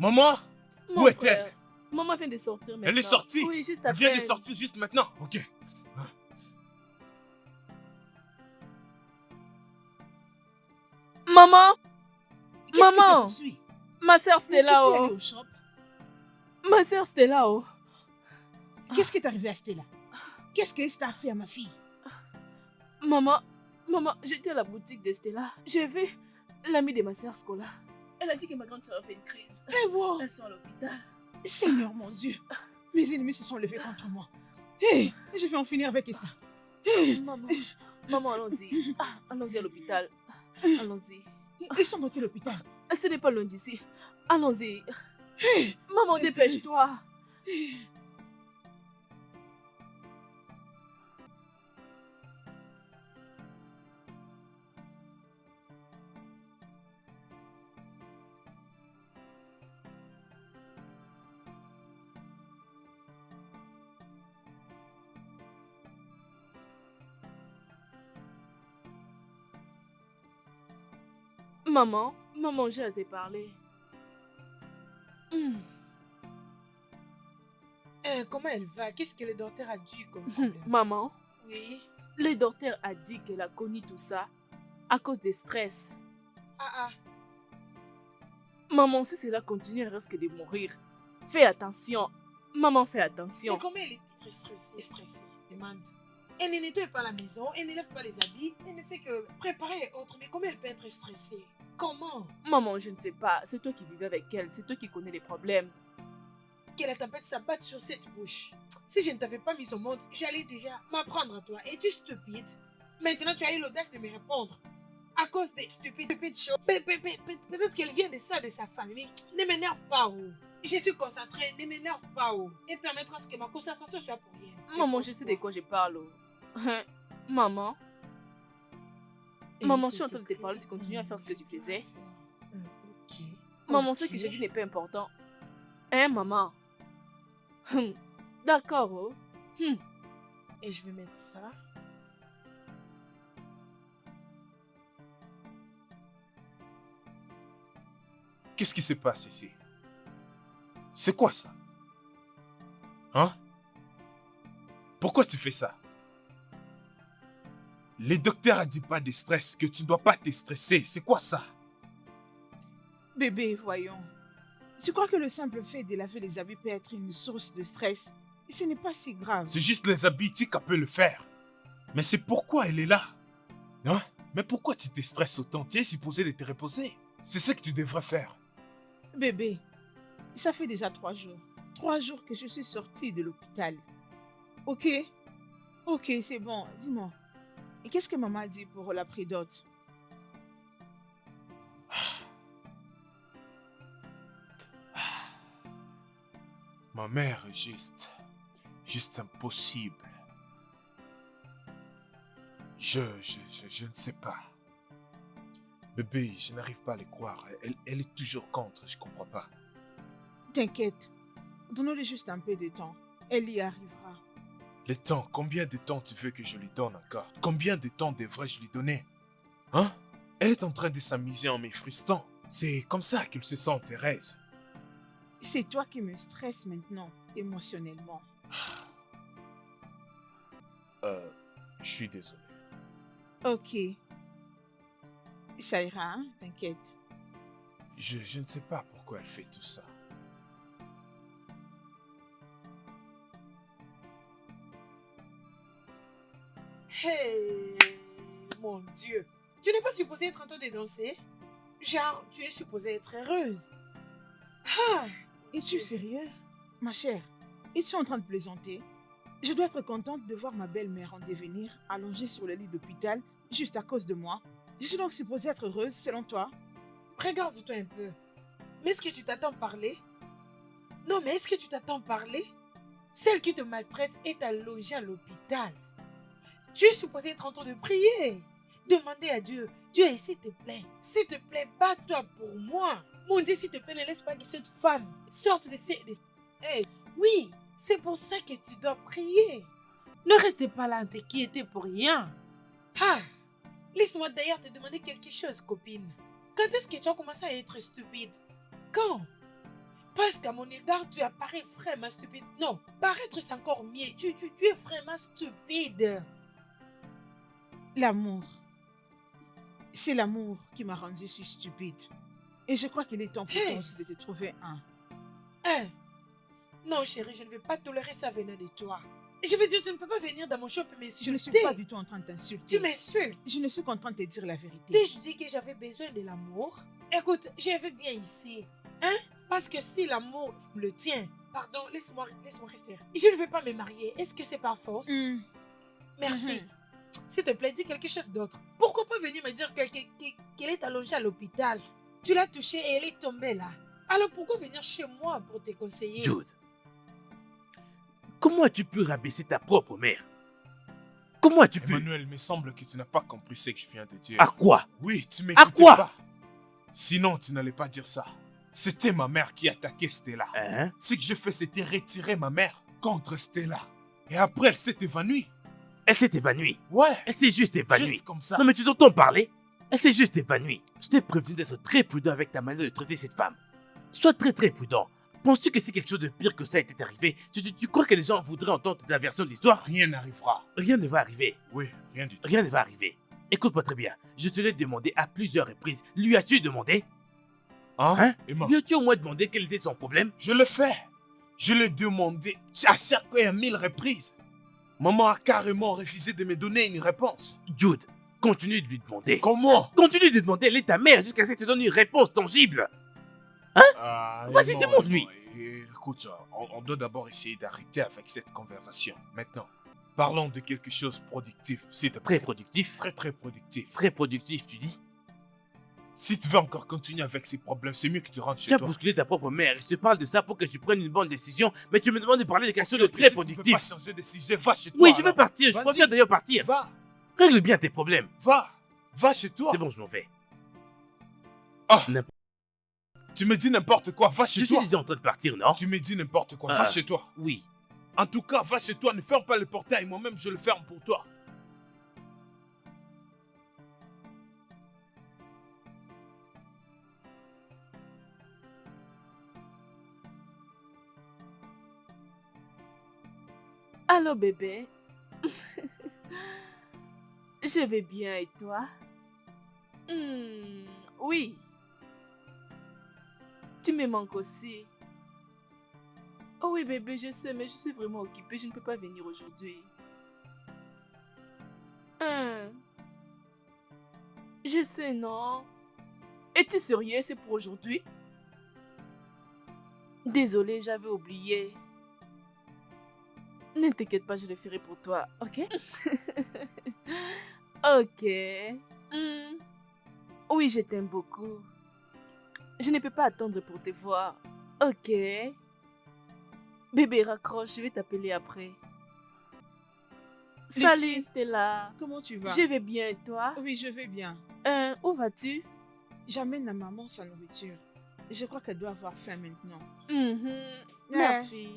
S1: Maman,
S5: Mon
S1: où est-elle?
S5: frère, maman vient de sortir maintenant.
S1: Elle est sortie?
S5: Oui, juste à
S1: Elle vient de
S5: peine.
S1: sortir juste maintenant. Ok.
S5: Maman!
S2: Qu'est-ce qui te
S5: Maman!
S2: poursuit?
S5: Ma sœur
S2: N'es-tu
S5: Stella,
S2: plus allée
S5: oh.
S2: au shop?
S5: Ma sœur Stella, oh.
S2: Qu'est-ce qui est arrivé à Stella? Qu'est-ce que Esther a fait à ma fille?
S5: Maman, j'étais à la boutique de Stella. J'ai vu l'amie de ma sœur Scola. Elle a dit que ma grande sœur a fait une crise.
S2: Eh wow!
S5: Elles sont à l'hôpital.
S2: Seigneur mon Dieu, mes ennemis se sont levés contre moi. Hey, je vais en finir avec Esther. Hey.
S5: Maman, allons-y. Allons-y à l'hôpital. Allons-y.
S2: Ils sont dans quel hôpital?
S5: Ce n'est pas loin d'ici. Allons-y.
S2: Hey.
S5: Maman, dépêche-toi. Maman, j'ai à te parler.
S4: Comment elle va? Qu'est-ce que le docteur a dit comme problème?
S5: Maman,
S4: Oui.
S5: le docteur a dit qu'elle a connu tout ça à cause du stress. Maman, si cela continue, elle risque de mourir. Fais attention. Maman, fais attention.
S4: Mais comment elle est très stressée? Demande. Elle ne nettoie pas la maison, elle ne lève pas les habits, elle ne fait que préparer et autres. Mais comment elle peut être stressée? Comment?
S5: Maman, je ne sais pas. C'est toi qui vivais avec elle. C'est toi qui connais les problèmes.
S4: que la tempête s'abatte sur cette bouche. Si je ne t'avais pas mis au monde, j'allais déjà m'apprendre à toi. Es-tu stupide? Maintenant, tu as eu l'audace de me répondre. À cause des stupides choses. Peut-être qu'elle vient de ça, de sa famille. Ne m'énerve pas, oh. Je suis concentrée, ne m'énerve pas, oh. Et permettre à ce que ma concentration soit pour rien.
S5: Maman, je sais de quoi je parle. Oh. Maman. Maman, je suis en train de te parler, tu continues à faire ce que tu faisais.
S4: Ok.
S5: Maman, ce que j'ai dit n'est pas important. Hein, maman? D'accord, oh.
S4: Et je vais mettre ça.
S1: Qu'est-ce qui se passe ici? C'est quoi ça? Hein? Pourquoi tu fais ça? Les docteurs a dit pas de stress, que tu ne dois pas te stresser. C'est quoi ça?
S2: Bébé, voyons. Tu crois que le simple fait de laver les habits peut être une source de stress? Ce n'est pas si grave.
S1: C'est juste les habits, Tika peut le faire. Mais c'est pourquoi elle est là. Hein? Mais pourquoi tu te stresses autant? Tu es supposé de te reposer. C'est ce que tu devrais faire.
S2: Bébé, ça fait déjà 3 jours. 3 jours que je suis sortie de l'hôpital. Ok? Ok, c'est bon. Dis-moi. Et qu'est-ce que maman a dit pour la prédote?
S1: Ma mère est juste impossible. Je ne sais pas. Bébé, je n'arrive pas à le croire. Elle est toujours contre, je comprends pas.
S2: T'inquiète. Donne-lui juste un peu de temps. Elle y arrivera.
S1: Le temps, combien de temps tu veux que je lui donne encore? Combien de temps devrais-je lui donner? Hein? Elle est en train de s'amuser en me frustrant. C'est comme ça qu'elle se sent, Thérèse.
S2: C'est toi qui me stresses maintenant, émotionnellement.
S1: Je suis désolé.
S2: Ok. Ça ira, hein? T'inquiète.
S1: Je ne sais pas pourquoi elle fait tout ça.
S4: Hey, mon Dieu. Tu n'es pas supposée être en train de danser? Genre, tu es supposée être heureuse. Ah,
S2: Es-tu sérieuse? Ma chère, es-tu en train de plaisanter? Je dois être contente de voir ma belle-mère en devenir allongée sur le lit d'hôpital juste à cause de moi. Je suis donc supposée être heureuse selon toi?
S4: regarde-toi un peu. Mais est-ce que tu t'attends parler? Non, mais est-ce que tu t'attends parler? Celle qui te maltraite est allongée à l'hôpital. Tu es supposé être en train de prier. Demander à Dieu. Dieu, s'il te plaît, bats-toi pour moi. Mon Dieu, s'il te plaît, ne laisse pas que cette femme sorte de ces... Hey, oui, c'est pour ça que tu dois prier. Ne reste pas là à t'inquiéter pour rien. Ah, laisse-moi d'ailleurs te demander quelque chose, copine. Quand est-ce que tu as commencé à être stupide? Quand? Parce qu'à mon égard, tu apparais vraiment stupide. Non, paraître c'est encore mieux. Tu es vraiment stupide.
S2: L'amour. C'est l'amour qui m'a rendue si stupide. Et je crois qu'il est temps pour toi aussi de te trouver un.
S4: Hein? Non, chérie, je ne vais pas tolérer ça venant de toi. Je veux dire, tu ne peux pas venir dans mon shop et m'insulter.
S2: Je ne suis pas du tout en train de t'insulter.
S4: Tu m'insultes.
S2: Je ne suis qu'en train de te dire la vérité.
S4: T'ai-je dit que j'avais besoin de l'amour? Écoute, je vais bien ici. Hein? Parce que si l'amour le tient, pardon, laisse-moi rester. Je ne vais pas me marier. Est-ce que c'est par force? Merci. S'il te plaît, dis quelque chose d'autre. Pourquoi pas venir me dire qu'elle est allongée à l'hôpital? Tu l'as touchée et elle est tombée là. Alors pourquoi venir chez moi pour te conseiller?
S6: Jude, comment as-tu pu rabaisser ta propre mère? Comment as-tu pu...
S1: Emmanuel, il me semble que tu n'as pas compris ce que je viens de dire.
S6: À quoi?
S1: Oui, tu m'écoutais
S6: quoi?
S1: pas. Sinon, tu n'allais pas dire ça. C'était ma mère qui attaquait Stella.
S6: Hein?
S1: Ce que j'ai fait, c'était retirer ma mère contre Stella. Et après, elle s'est évanouie.
S6: Elle s'est évanouie.
S1: Ouais.
S6: Elle s'est juste évanouie.
S1: Juste comme ça.
S6: Non mais tu t'entends parler? Elle s'est juste évanouie. Je t'ai prévenu d'être très prudent avec ta manière de traiter cette femme. Sois très très prudent. Penses-tu que si quelque chose de pire que ça était arrivé, tu crois que les gens voudraient entendre ta version de l'histoire?
S1: Rien n'arrivera.
S6: Rien ne va arriver.
S1: Oui, rien du tout.
S6: Rien ne va arriver. Écoute-moi très bien. Je te l'ai demandé à plusieurs reprises. Lui as-tu demandé? Hein?
S1: Emma,
S6: Lui as-tu au moins demandé quel était son problème?
S1: je le fais. Je l'ai demandé à chaque fois et à 1000 reprises. Maman a carrément refusé de me donner une réponse.
S6: Jude, continue de lui demander.
S1: Comment?
S6: Continue de demander, elle est ta mère jusqu'à ce qu'elle te donne une réponse tangible. Vas-y,
S1: Emma,
S6: demande-lui.
S1: Écoute, on doit d'abord essayer d'arrêter avec cette conversation. Maintenant, parlons de quelque chose de productif, s'il te plaît.
S6: Très productif.
S1: Très, très productif.
S6: Très productif, tu dis.
S1: Si tu veux encore continuer avec ces problèmes, c'est mieux que tu rentres
S6: Tu
S1: chez
S6: as
S1: toi.
S6: bousculé ta propre mère. Je te parle de ça pour que tu prennes une bonne décision, mais tu me demandes de parler de quelque chose de
S1: Ok,
S6: très
S1: si tu veux pas
S6: productif.
S1: changer de sujet, va chez toi.
S6: Oui, je veux
S1: alors.
S6: partir. Je
S1: Vas-y.
S6: préfère d'ailleurs partir.
S1: Va,
S6: Règle bien tes problèmes.
S1: va chez toi.
S6: C'est bon, je m'en vais.
S1: Ah,
S6: N'importe-
S1: tu me dis n'importe quoi, va chez
S6: Je suis
S1: toi.
S6: déjà en train de partir, non?
S1: Tu me dis n'importe quoi, va
S6: Ah.
S1: chez toi.
S6: Oui.
S1: En tout cas, va chez toi, ne ferme pas le portail, moi-même je le ferme pour toi.
S5: Allô bébé. Je vais bien et toi? Oui. Tu me manques aussi. Oh oui bébé, je sais, mais je suis vraiment occupée, je ne peux pas venir aujourd'hui. Je sais, non? Es-tu sérieux, c'est pour aujourd'hui? Désolée, j'avais oublié. Ne t'inquiète pas, je le ferai pour toi, ok? Ok. Oui, je t'aime beaucoup. Je ne peux pas attendre pour te voir. Ok. Bébé, raccroche, je vais t'appeler après.
S2: Lucie.
S5: Salut Stella.
S2: Comment tu vas?
S5: Je vais bien et toi?
S2: Oui, je vais bien.
S5: Où vas-tu?
S2: J'amène à maman sa nourriture. Je crois qu'elle doit avoir faim maintenant.
S5: Merci.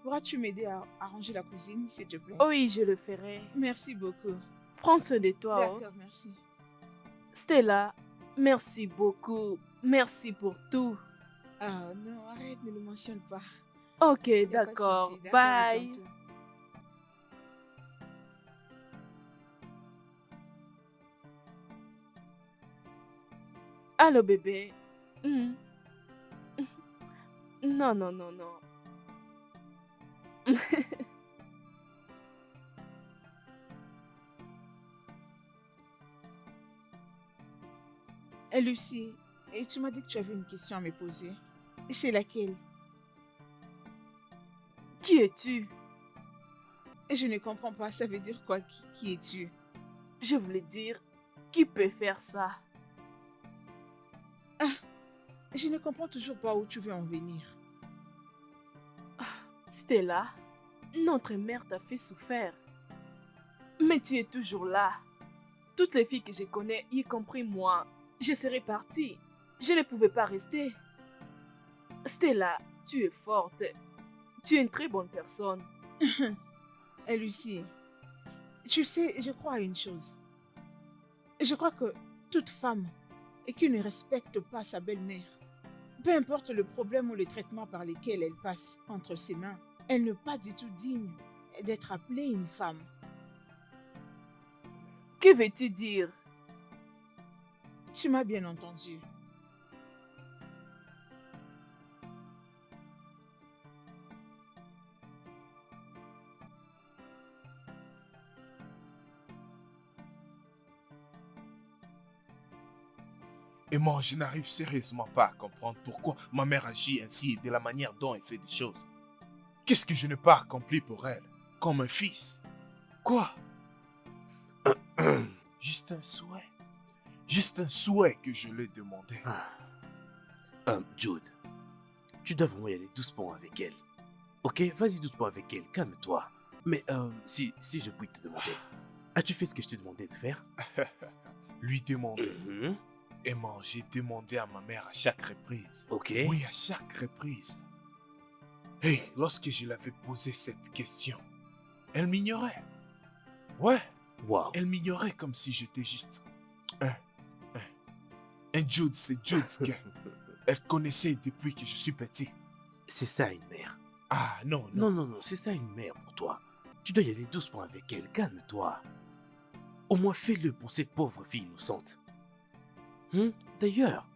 S2: Pourras-tu m'aider à ranger la cuisine, s'il te plaît?
S5: Oui, je le ferai.
S2: Merci beaucoup.
S5: Prends soin de toi. Oh.
S2: D'accord, merci.
S5: Stella, merci beaucoup. Merci pour tout.
S2: Ah non, arrête, ne le mentionne pas.
S5: Ok,
S2: Y a pas de
S5: d'accord.
S2: souci.
S5: Bye.
S2: détends-toi.
S5: Allô, bébé. Non, non, non, non.
S2: Et Lucie, et tu m'as dit que tu avais une question à me poser. C'est laquelle?
S5: Qui es-tu?
S2: Et je ne comprends pas, ça veut dire quoi? Qui es-tu?
S5: Je voulais dire, qui peut faire ça?
S2: Je ne comprends toujours pas où tu veux en venir.
S5: Stella, notre mère t'a fait souffrir. Mais tu es toujours là. Toutes les filles que je connais, y compris moi, je serais partie. Je ne pouvais pas rester. Stella, tu es forte. Tu es une très bonne personne.
S2: Et Lucie, tu sais, je crois à une chose. Je crois que toute femme qui ne respecte pas sa belle-mère, peu importe le problème ou le traitement par lesquels elle passe entre ses mains, elle n'est pas du tout digne d'être appelée une femme.
S5: Que veux-tu dire?
S2: Tu m'as bien entendu.
S1: Et moi, je n'arrive sérieusement pas à comprendre pourquoi ma mère agit ainsi et de la manière dont elle fait des choses. Qu'est-ce que je n'ai pas accompli pour elle? Comme un fils? Quoi? Juste un souhait. Juste un souhait que je lui ai demandé.
S6: Jude, tu dois vraiment y aller doucement avec elle. Ok, vas-y doucement avec elle, calme-toi. Mais si je puis te demander, as-tu fait ce que je t'ai demandé de faire?
S1: Lui demander.
S6: Mhm.
S1: Et moi, j'ai demandé à ma mère à chaque reprise.
S6: Ok.
S1: Oui, à chaque reprise. Et lorsque je l'avais posé cette question, elle m'ignorait. Ouais,
S6: Wow.
S1: elle m'ignorait comme si j'étais juste un Jude, c'est Jude. Elle connaissait depuis que je suis petit.
S6: C'est ça une mère.
S1: Ah non,
S6: Non, non, non, c'est ça une mère pour toi. Tu dois y aller doucement avec elle, calme-toi. Au moins fais-le pour cette pauvre fille innocente. D'ailleurs,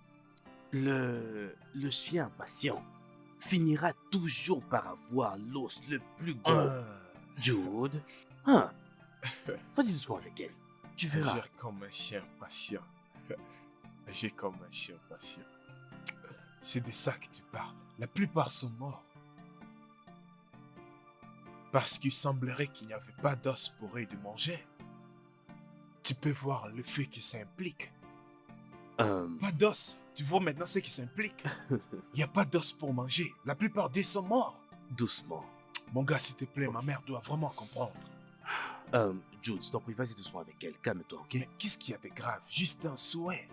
S6: le chien patient finira toujours par avoir l'os le plus gros. Jude, vas-y doucement avec elle. Tu verras.
S1: J'ai comme un chien patient. J'ai comme un chien patient. C'est de ça que tu parles. La plupart sont morts. Parce qu'il semblerait qu'il n'y avait pas d'os pour eux de manger. Tu peux voir le fait que ça implique. Pas d'os. Tu vois maintenant ce qui s'implique. Il n'y a pas d'os pour manger. La plupart d'eux sont morts.
S6: Doucement.
S1: Mon gars, s'il te plaît, ma mère doit vraiment comprendre.
S6: Jude, je t'en prie, vas-y doucement avec elle. Calme-toi, ok?
S1: Mais qu'est-ce qu'il y a de grave? Juste un souhait.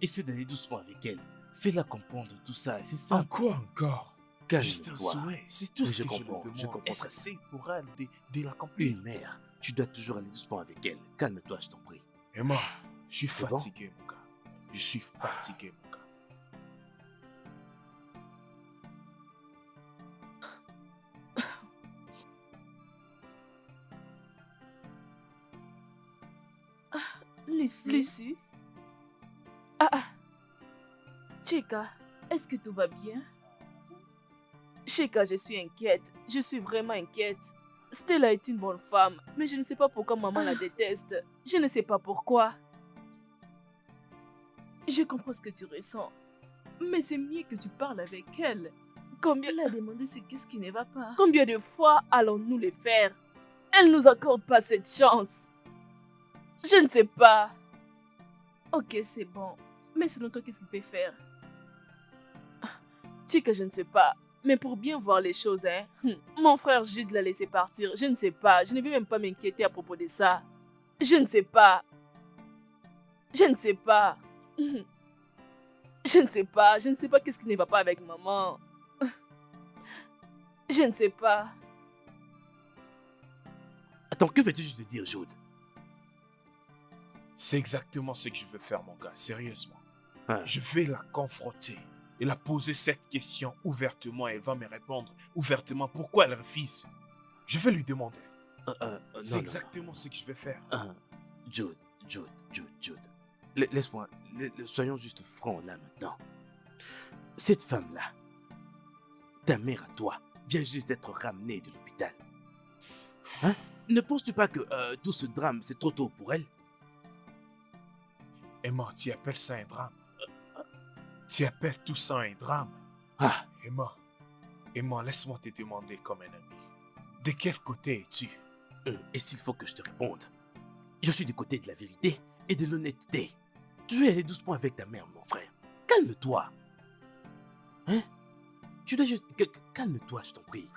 S6: Essaie d'aller doucement avec elle. Fais-la comprendre tout ça, c'est ça.
S1: En quoi encore? Juste un
S6: Calme-toi.
S1: souhait. C'est tout
S6: Mais
S1: ce
S6: je
S1: que je
S6: comprends,
S1: lui
S6: je
S1: demande.
S6: comprends
S1: Et ça,
S6: très
S1: c'est pour elle de l'accomplir.
S6: Une mère, tu dois toujours aller doucement avec elle. Calme-toi, je t'en prie.
S1: Emma, je suis
S6: C'est bon?
S1: fatigué, mon gars. Je suis fatigué, mon gars.
S5: Lucie. Lucie. Ah. Chika, est-ce que tout va bien? Chika, je suis inquiète. Je suis vraiment inquiète. Stella est une bonne femme, mais je ne sais pas pourquoi maman la déteste. Je ne sais pas pourquoi. Je comprends ce que tu ressens, mais c'est mieux que tu parles avec elle. Combien... Elle a demandé qu'est-ce qui ne va pas. Combien de fois allons-nous le faire? Elle nous accorde pas cette chance. Je ne sais pas. Ok, c'est bon. Mais selon toi, qu'est-ce qu'il peut faire? Tu sais que je ne sais pas. Mais pour bien voir les choses, hein, mon frère Jude l'a laissé partir. Je ne sais pas. Je ne vais même pas m'inquiéter à propos de ça. Je ne sais pas. Je ne sais pas. Je ne sais pas. Je ne sais pas qu'est-ce qui ne va pas avec maman. Je ne sais pas.
S6: Attends, que veux-tu juste dire, Jude?
S1: C'est exactement ce que je veux faire, mon gars. Sérieusement.
S6: Hein?
S1: Je vais la confronter et la poser cette question ouvertement. Elle va me répondre ouvertement pourquoi elle refuse. Je vais lui demander. C'est exactement ce que je vais faire.
S6: Jude. Laisse-moi, soyons juste francs là maintenant. Cette femme-là, ta mère à toi, vient juste d'être ramenée de l'hôpital. Hein? Ne penses-tu pas que tout ce drame, c'est trop tôt pour elle?
S1: Emma, tu appelles ça un drame? Tu appelles tout ça un drame?
S6: Ah,
S1: Emma, laisse-moi te demander comme un ami. De quel côté es-tu?
S6: et s'il faut que je te réponde, je suis du côté de la vérité et de l'honnêteté. Tu veux aller doucement avec ta mère, mon frère. Calme-toi. Hein? Tu dois juste... Calme-toi, je t'en prie.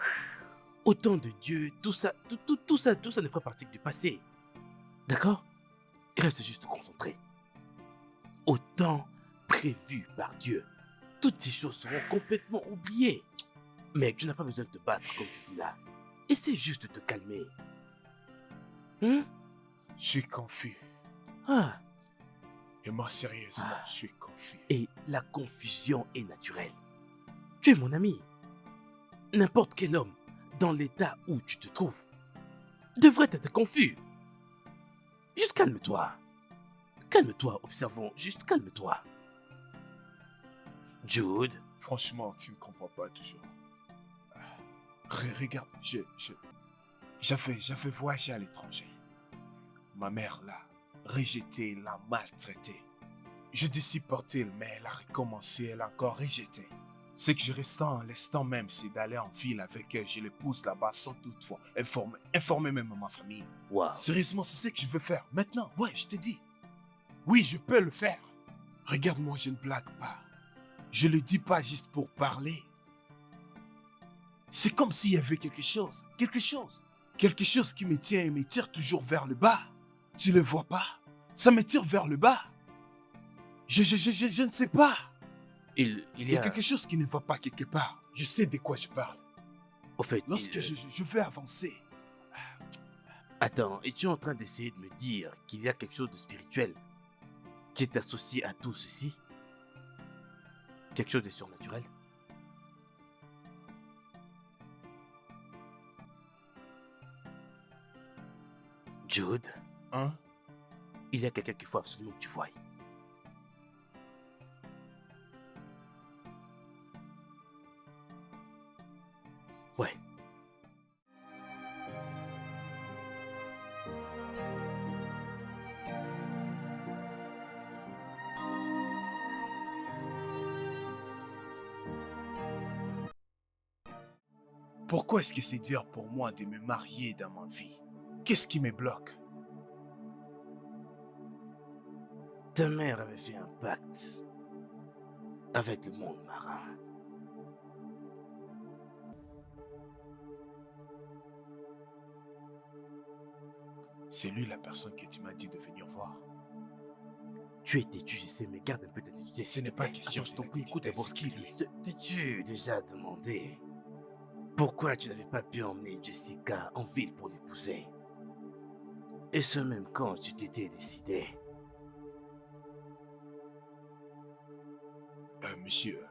S6: Au temps de Dieu, tout ça ne fera partie que du passé. D'accord? Reste juste concentré. Au temps prévu par Dieu, toutes ces choses seront complètement oubliées. Mec, tu n'as pas besoin de te battre comme tu dis là. Essaie juste de te calmer. Hein?
S1: Je suis confus.
S6: Ah.
S1: Emma, sérieusement, je suis confus.
S6: Et la confusion est naturelle. Tu es mon ami. N'importe quel homme, dans l'état où tu te trouves, devrait être confus. Juste calme-toi. Calme-toi, observons. Juste calme-toi. Jude.
S1: Franchement, tu ne comprends pas toujours. Regarde, j'avais voyagé à l'étranger. Ma mère l'a rejeté, l'a maltraité. Je décide porter, mais elle a recommencé, elle a encore rejeté. Ce que je reste en l'instant même, c'est d'aller en ville avec elle. Je l'épouse là-bas sans toutefois informer même ma famille.
S6: Wow.
S1: Sérieusement, c'est ce que je veux faire. Maintenant, ouais, je te dis. Oui, je peux le faire. Regarde-moi, je ne blague pas. Je le dis pas juste pour parler. C'est comme s'il y avait quelque chose qui me tient et me tire toujours vers le bas. Tu le vois pas? Ça me tire vers le bas. Je ne sais pas.
S6: Il
S1: y a quelque chose qui ne va pas quelque part. Je sais de quoi je parle.
S6: Au fait,
S1: lorsque je veux avancer.
S6: Attends, es-tu en train d'essayer de me dire qu'il y a quelque chose de spirituel qui est associé à tout ceci? Quelque chose de surnaturel? Jude?
S1: Hein?
S6: Il y a quelqu'un qu'il faut absolument que tu voies. Ouais.
S1: Pourquoi est-ce que c'est dur pour moi de me marier dans ma vie? Qu'est-ce qui me bloque?
S6: Ta mère avait fait un pacte avec le monde marin.
S1: C'est lui la personne que tu m'as dit de venir voir.
S6: Tu es têtu, je sais, mais garde un peu d'attitude.
S1: Ce n'est pas question
S6: Je
S1: de
S6: t'en prie, écoute
S1: l'attitude,
S6: d'abord ce
S1: c'est
S6: qu'il
S1: qui
S6: dit. T'es-tu déjà demandé pourquoi tu n'avais pas pu emmener Jessica en ville pour l'épouser? Et ce même quand tu t'étais décidé.
S1: Monsieur,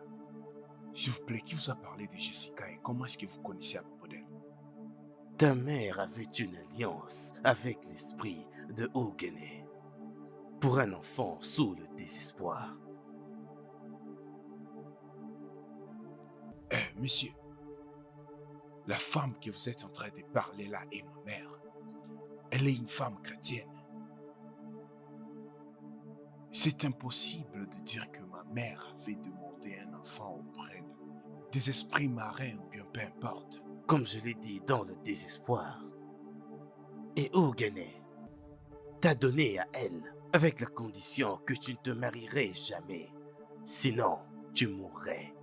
S1: s'il vous plaît, qui vous a parlé de Jessica et comment est-ce que vous connaissez à propos d'elle?
S6: Ta mère avait une alliance avec l'esprit de Ogene pour un enfant sous le désespoir.
S1: Monsieur, la femme que vous êtes en train de parler là est ma mère. Elle est une femme chrétienne. C'est impossible de dire que ma mère avait demandé un enfant auprès des esprits marins ou bien peu importe.
S6: Comme je l'ai dit, dans le désespoir. Et Ogene t'a donné à elle avec la condition que tu ne te marierais jamais. Sinon, tu mourrais.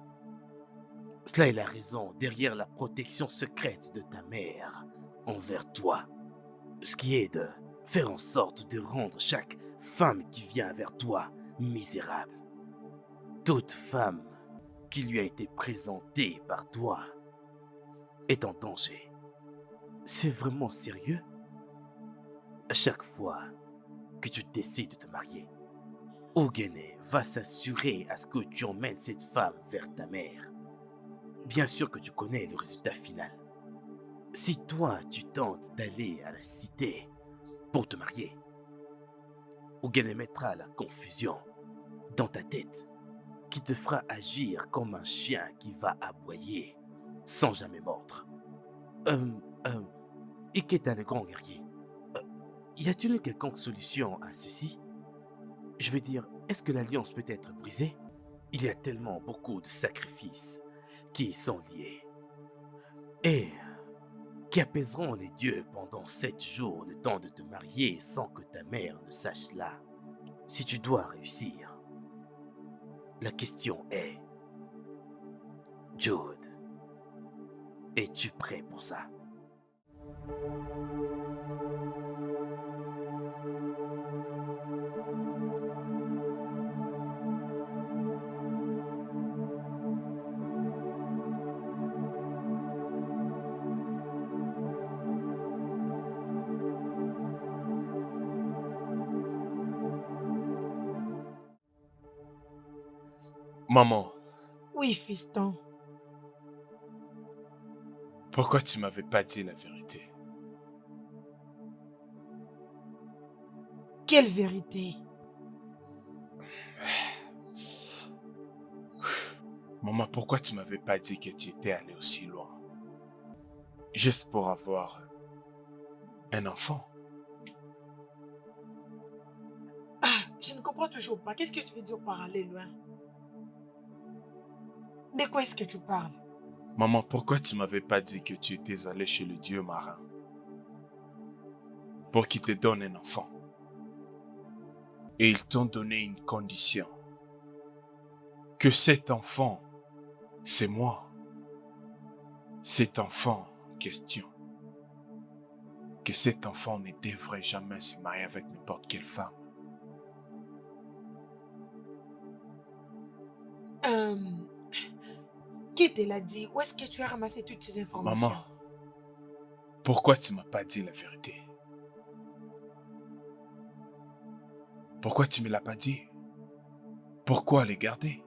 S6: Cela est la raison derrière la protection secrète de ta mère envers toi. Ce qui est de faire en sorte de rendre chaque femme qui vient vers toi misérable. Toute femme qui lui a été présentée par toi est en danger. C'est vraiment sérieux? À chaque fois que tu décides de te marier, Ogene va s'assurer à ce que tu emmènes cette femme vers ta mère. Bien sûr que tu connais le résultat final. Si toi, tu tentes d'aller à la cité pour te marier, Ogene mettra la confusion dans ta tête qui te fera agir comme un chien qui va aboyer sans jamais mordre. Iketa le grand guerrier, y a-t-il une quelconque solution à ceci? Je veux dire, est-ce que l'alliance peut être brisée? Il y a tellement beaucoup de sacrifices qui y sont liés et qui apaiseront les dieux pendant 7 jours le temps de te marier sans que ta mère ne sache cela. Si tu dois réussir, la question est, Jude, es-tu prêt pour ça?
S1: Maman,
S4: Oui, fiston.
S1: pourquoi tu m'avais pas dit la vérité?
S4: Quelle vérité?
S1: Maman, pourquoi tu m'avais pas dit que tu étais allé aussi loin? Juste pour avoir un enfant.
S4: Je ne comprends toujours pas. Qu'est-ce que tu veux dire par aller loin? De quoi est-ce que tu parles?
S1: Maman, pourquoi tu m'avais pas dit que tu étais allé chez le dieu marin pour qu'il te donne un enfant? Et ils t'ont donné une condition. Que cet enfant, c'est moi. Cet enfant en question. Que cet enfant ne devrait jamais se marier avec n'importe quelle femme.
S4: Qui te l'a dit? Où est-ce que tu as ramassé toutes ces informations?
S1: Maman, pourquoi tu m'as pas dit la vérité? Pourquoi tu me l'as pas dit? Pourquoi les garder?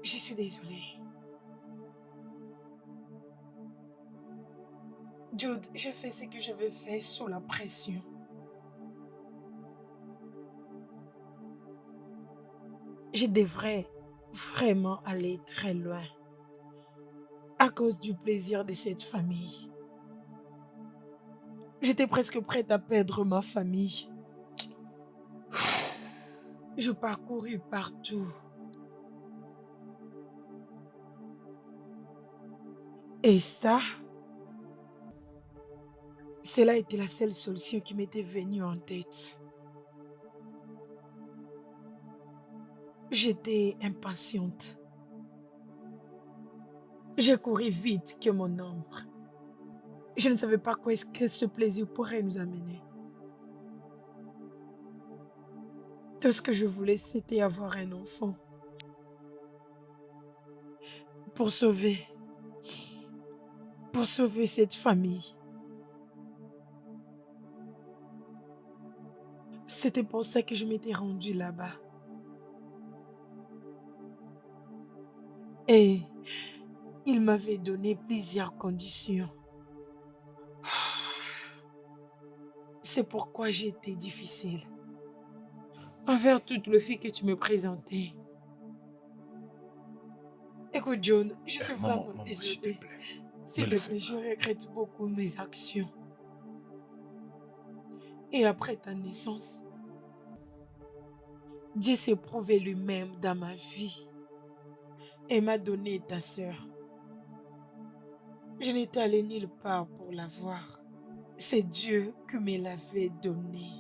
S4: Je suis désolée. Jude, je fais ce que j'avais fait sous la pression. Je devrais vraiment aller très loin. à cause du plaisir de cette famille. J'étais presque prête à perdre ma famille. Je parcourus partout. Et ça, cela était la seule solution qui m'était venue en tête. J'étais impatiente. J'ai couru vite que mon ombre. Je ne savais pas quoi est-ce que ce plaisir pourrait nous amener. Tout ce que je voulais, c'était avoir un enfant. Pour sauver cette famille. C'était pour ça que je m'étais rendue là-bas. Et il m'avait donné plusieurs conditions. C'est pourquoi j'ai été difficile envers toutes les filles que tu me présentais. Écoute, John, je suis vraiment
S1: Maman,
S4: désolée.
S1: s'il te plaît.
S4: S'il
S1: Ne
S4: te
S1: le fais
S4: plaît, je regrette beaucoup mes actions. Et après ta naissance, Dieu s'est prouvé lui-même dans ma vie et m'a donné ta sœur. Je n'étais allée nulle part pour la voir. C'est Dieu qui me l'avait donnée.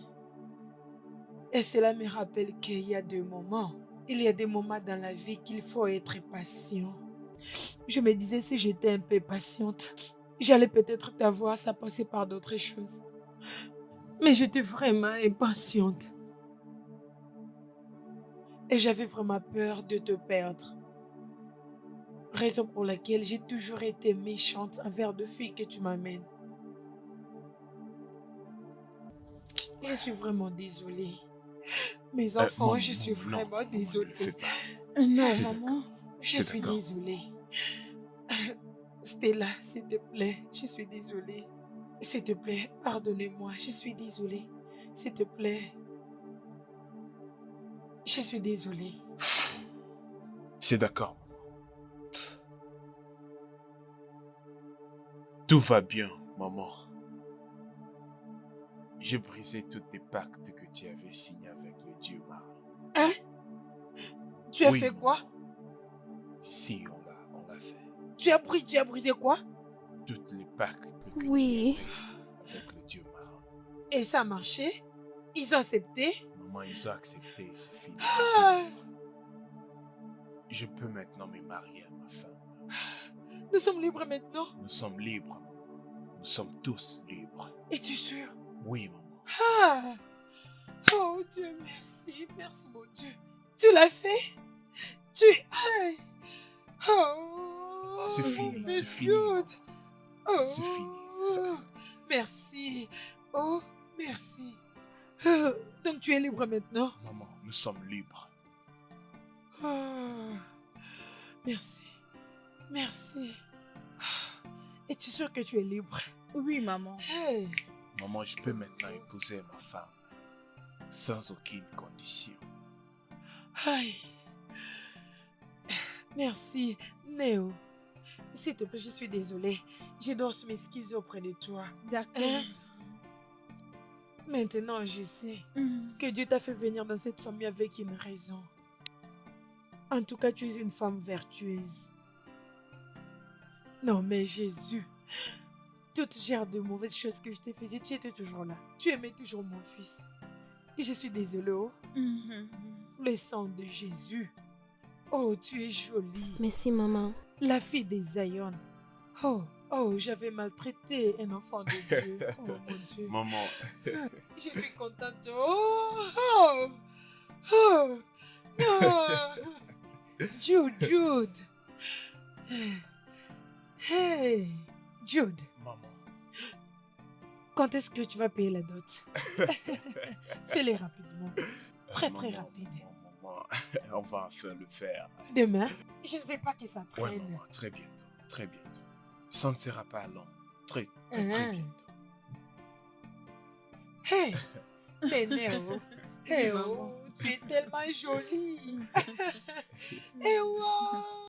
S4: Et cela me rappelle qu'il y a des moments dans la vie qu'il faut être patient. Je me disais, si j'étais un peu patiente, j'allais peut-être t'avoir, ça passait par d'autres choses. Mais j'étais vraiment impatiente. Et j'avais vraiment peur de te perdre. Raison pour laquelle j'ai toujours été méchante envers deux filles que tu m'amènes. Je suis vraiment désolée. Mes enfants,
S1: maman,
S4: je suis
S1: non,
S4: vraiment
S1: maman, ne le
S4: désolée.
S1: fais pas.
S2: Non,
S1: C'est
S2: maman.
S4: Je
S1: C'est
S4: suis
S1: d'accord.
S4: désolée. Stella, s'il te plaît, je suis désolée. S'il te plaît, pardonnez-moi, je suis désolée. S'il te plaît. Je suis désolée.
S1: C'est d'accord, maman. Tout va bien, maman. J'ai brisé tous les pactes que tu avais signés avec le dieu marin.
S4: Hein? Tu as
S1: Oui,
S4: fait
S1: maman.
S4: quoi?
S1: Si, on l'a fait.
S4: Tu as brisé quoi?
S1: Tous les pactes que
S7: Oui.
S1: tu as fait avec le dieu marin.
S4: Et ça a marché? Ils ont accepté?
S1: Maman, ils ont accepté, c'est fini.
S4: Ah,
S1: Je peux maintenant me marier à ma femme.
S4: nous sommes libres maintenant.
S1: Nous sommes libres, maman. Nous sommes tous libres.
S4: Es-tu sûr?
S1: Oui, maman.
S4: Ah! Oh Dieu, merci. Merci mon Dieu. Tu l'as fait? Aïe. Oh!
S1: C'est fini,
S4: Miss
S1: c'est fini,
S4: Jude. Oh!
S1: C'est fini.
S4: Merci. Oh, merci. Donc tu es libre maintenant?
S1: Maman, nous sommes libres.
S4: Ah, merci. Merci. Es-tu sûr que tu es libre?
S2: Oui, maman.
S4: Hey.
S1: Maman, je peux maintenant épouser ma femme. Sans aucune condition.
S4: Aïe. Merci, Néo. S'il te plaît, je suis désolée. Je dois m'excuser auprès de toi.
S2: D'accord.
S4: Hein? Maintenant, je sais
S2: Mhm.
S4: que Dieu t'a fait venir dans cette famille avec une raison. En tout cas, tu es une femme vertueuse. Non, mais Jésus, toutes genre de mauvaises choses que je t'ai faites, tu étais toujours là. Tu aimais toujours mon fils. Et je suis désolée, oh.
S2: Mhm.
S4: Le sang de Jésus. Oh, tu es jolie.
S7: Merci, maman.
S4: La fille de Zion. Oh, j'avais maltraité un enfant de Dieu. Oh, mon Dieu.
S1: Maman,
S4: Je suis contente. Oh. Jude. Hey, Jude.
S1: maman.
S4: Quand est-ce que tu vas payer la dot? Fais-le rapidement. Très
S1: Maman,
S4: rapide.
S1: maman, on va enfin le faire.
S4: Demain, je ne veux pas que ça
S1: Ouais,
S4: traîne.
S1: maman, très bientôt. Très bientôt. Ça ne sera pas long. Très
S4: Hein.
S1: bientôt.
S4: Hey, mais Néo. Hey,
S2: maman.
S4: oh, tu es tellement jolie. Eh, wow.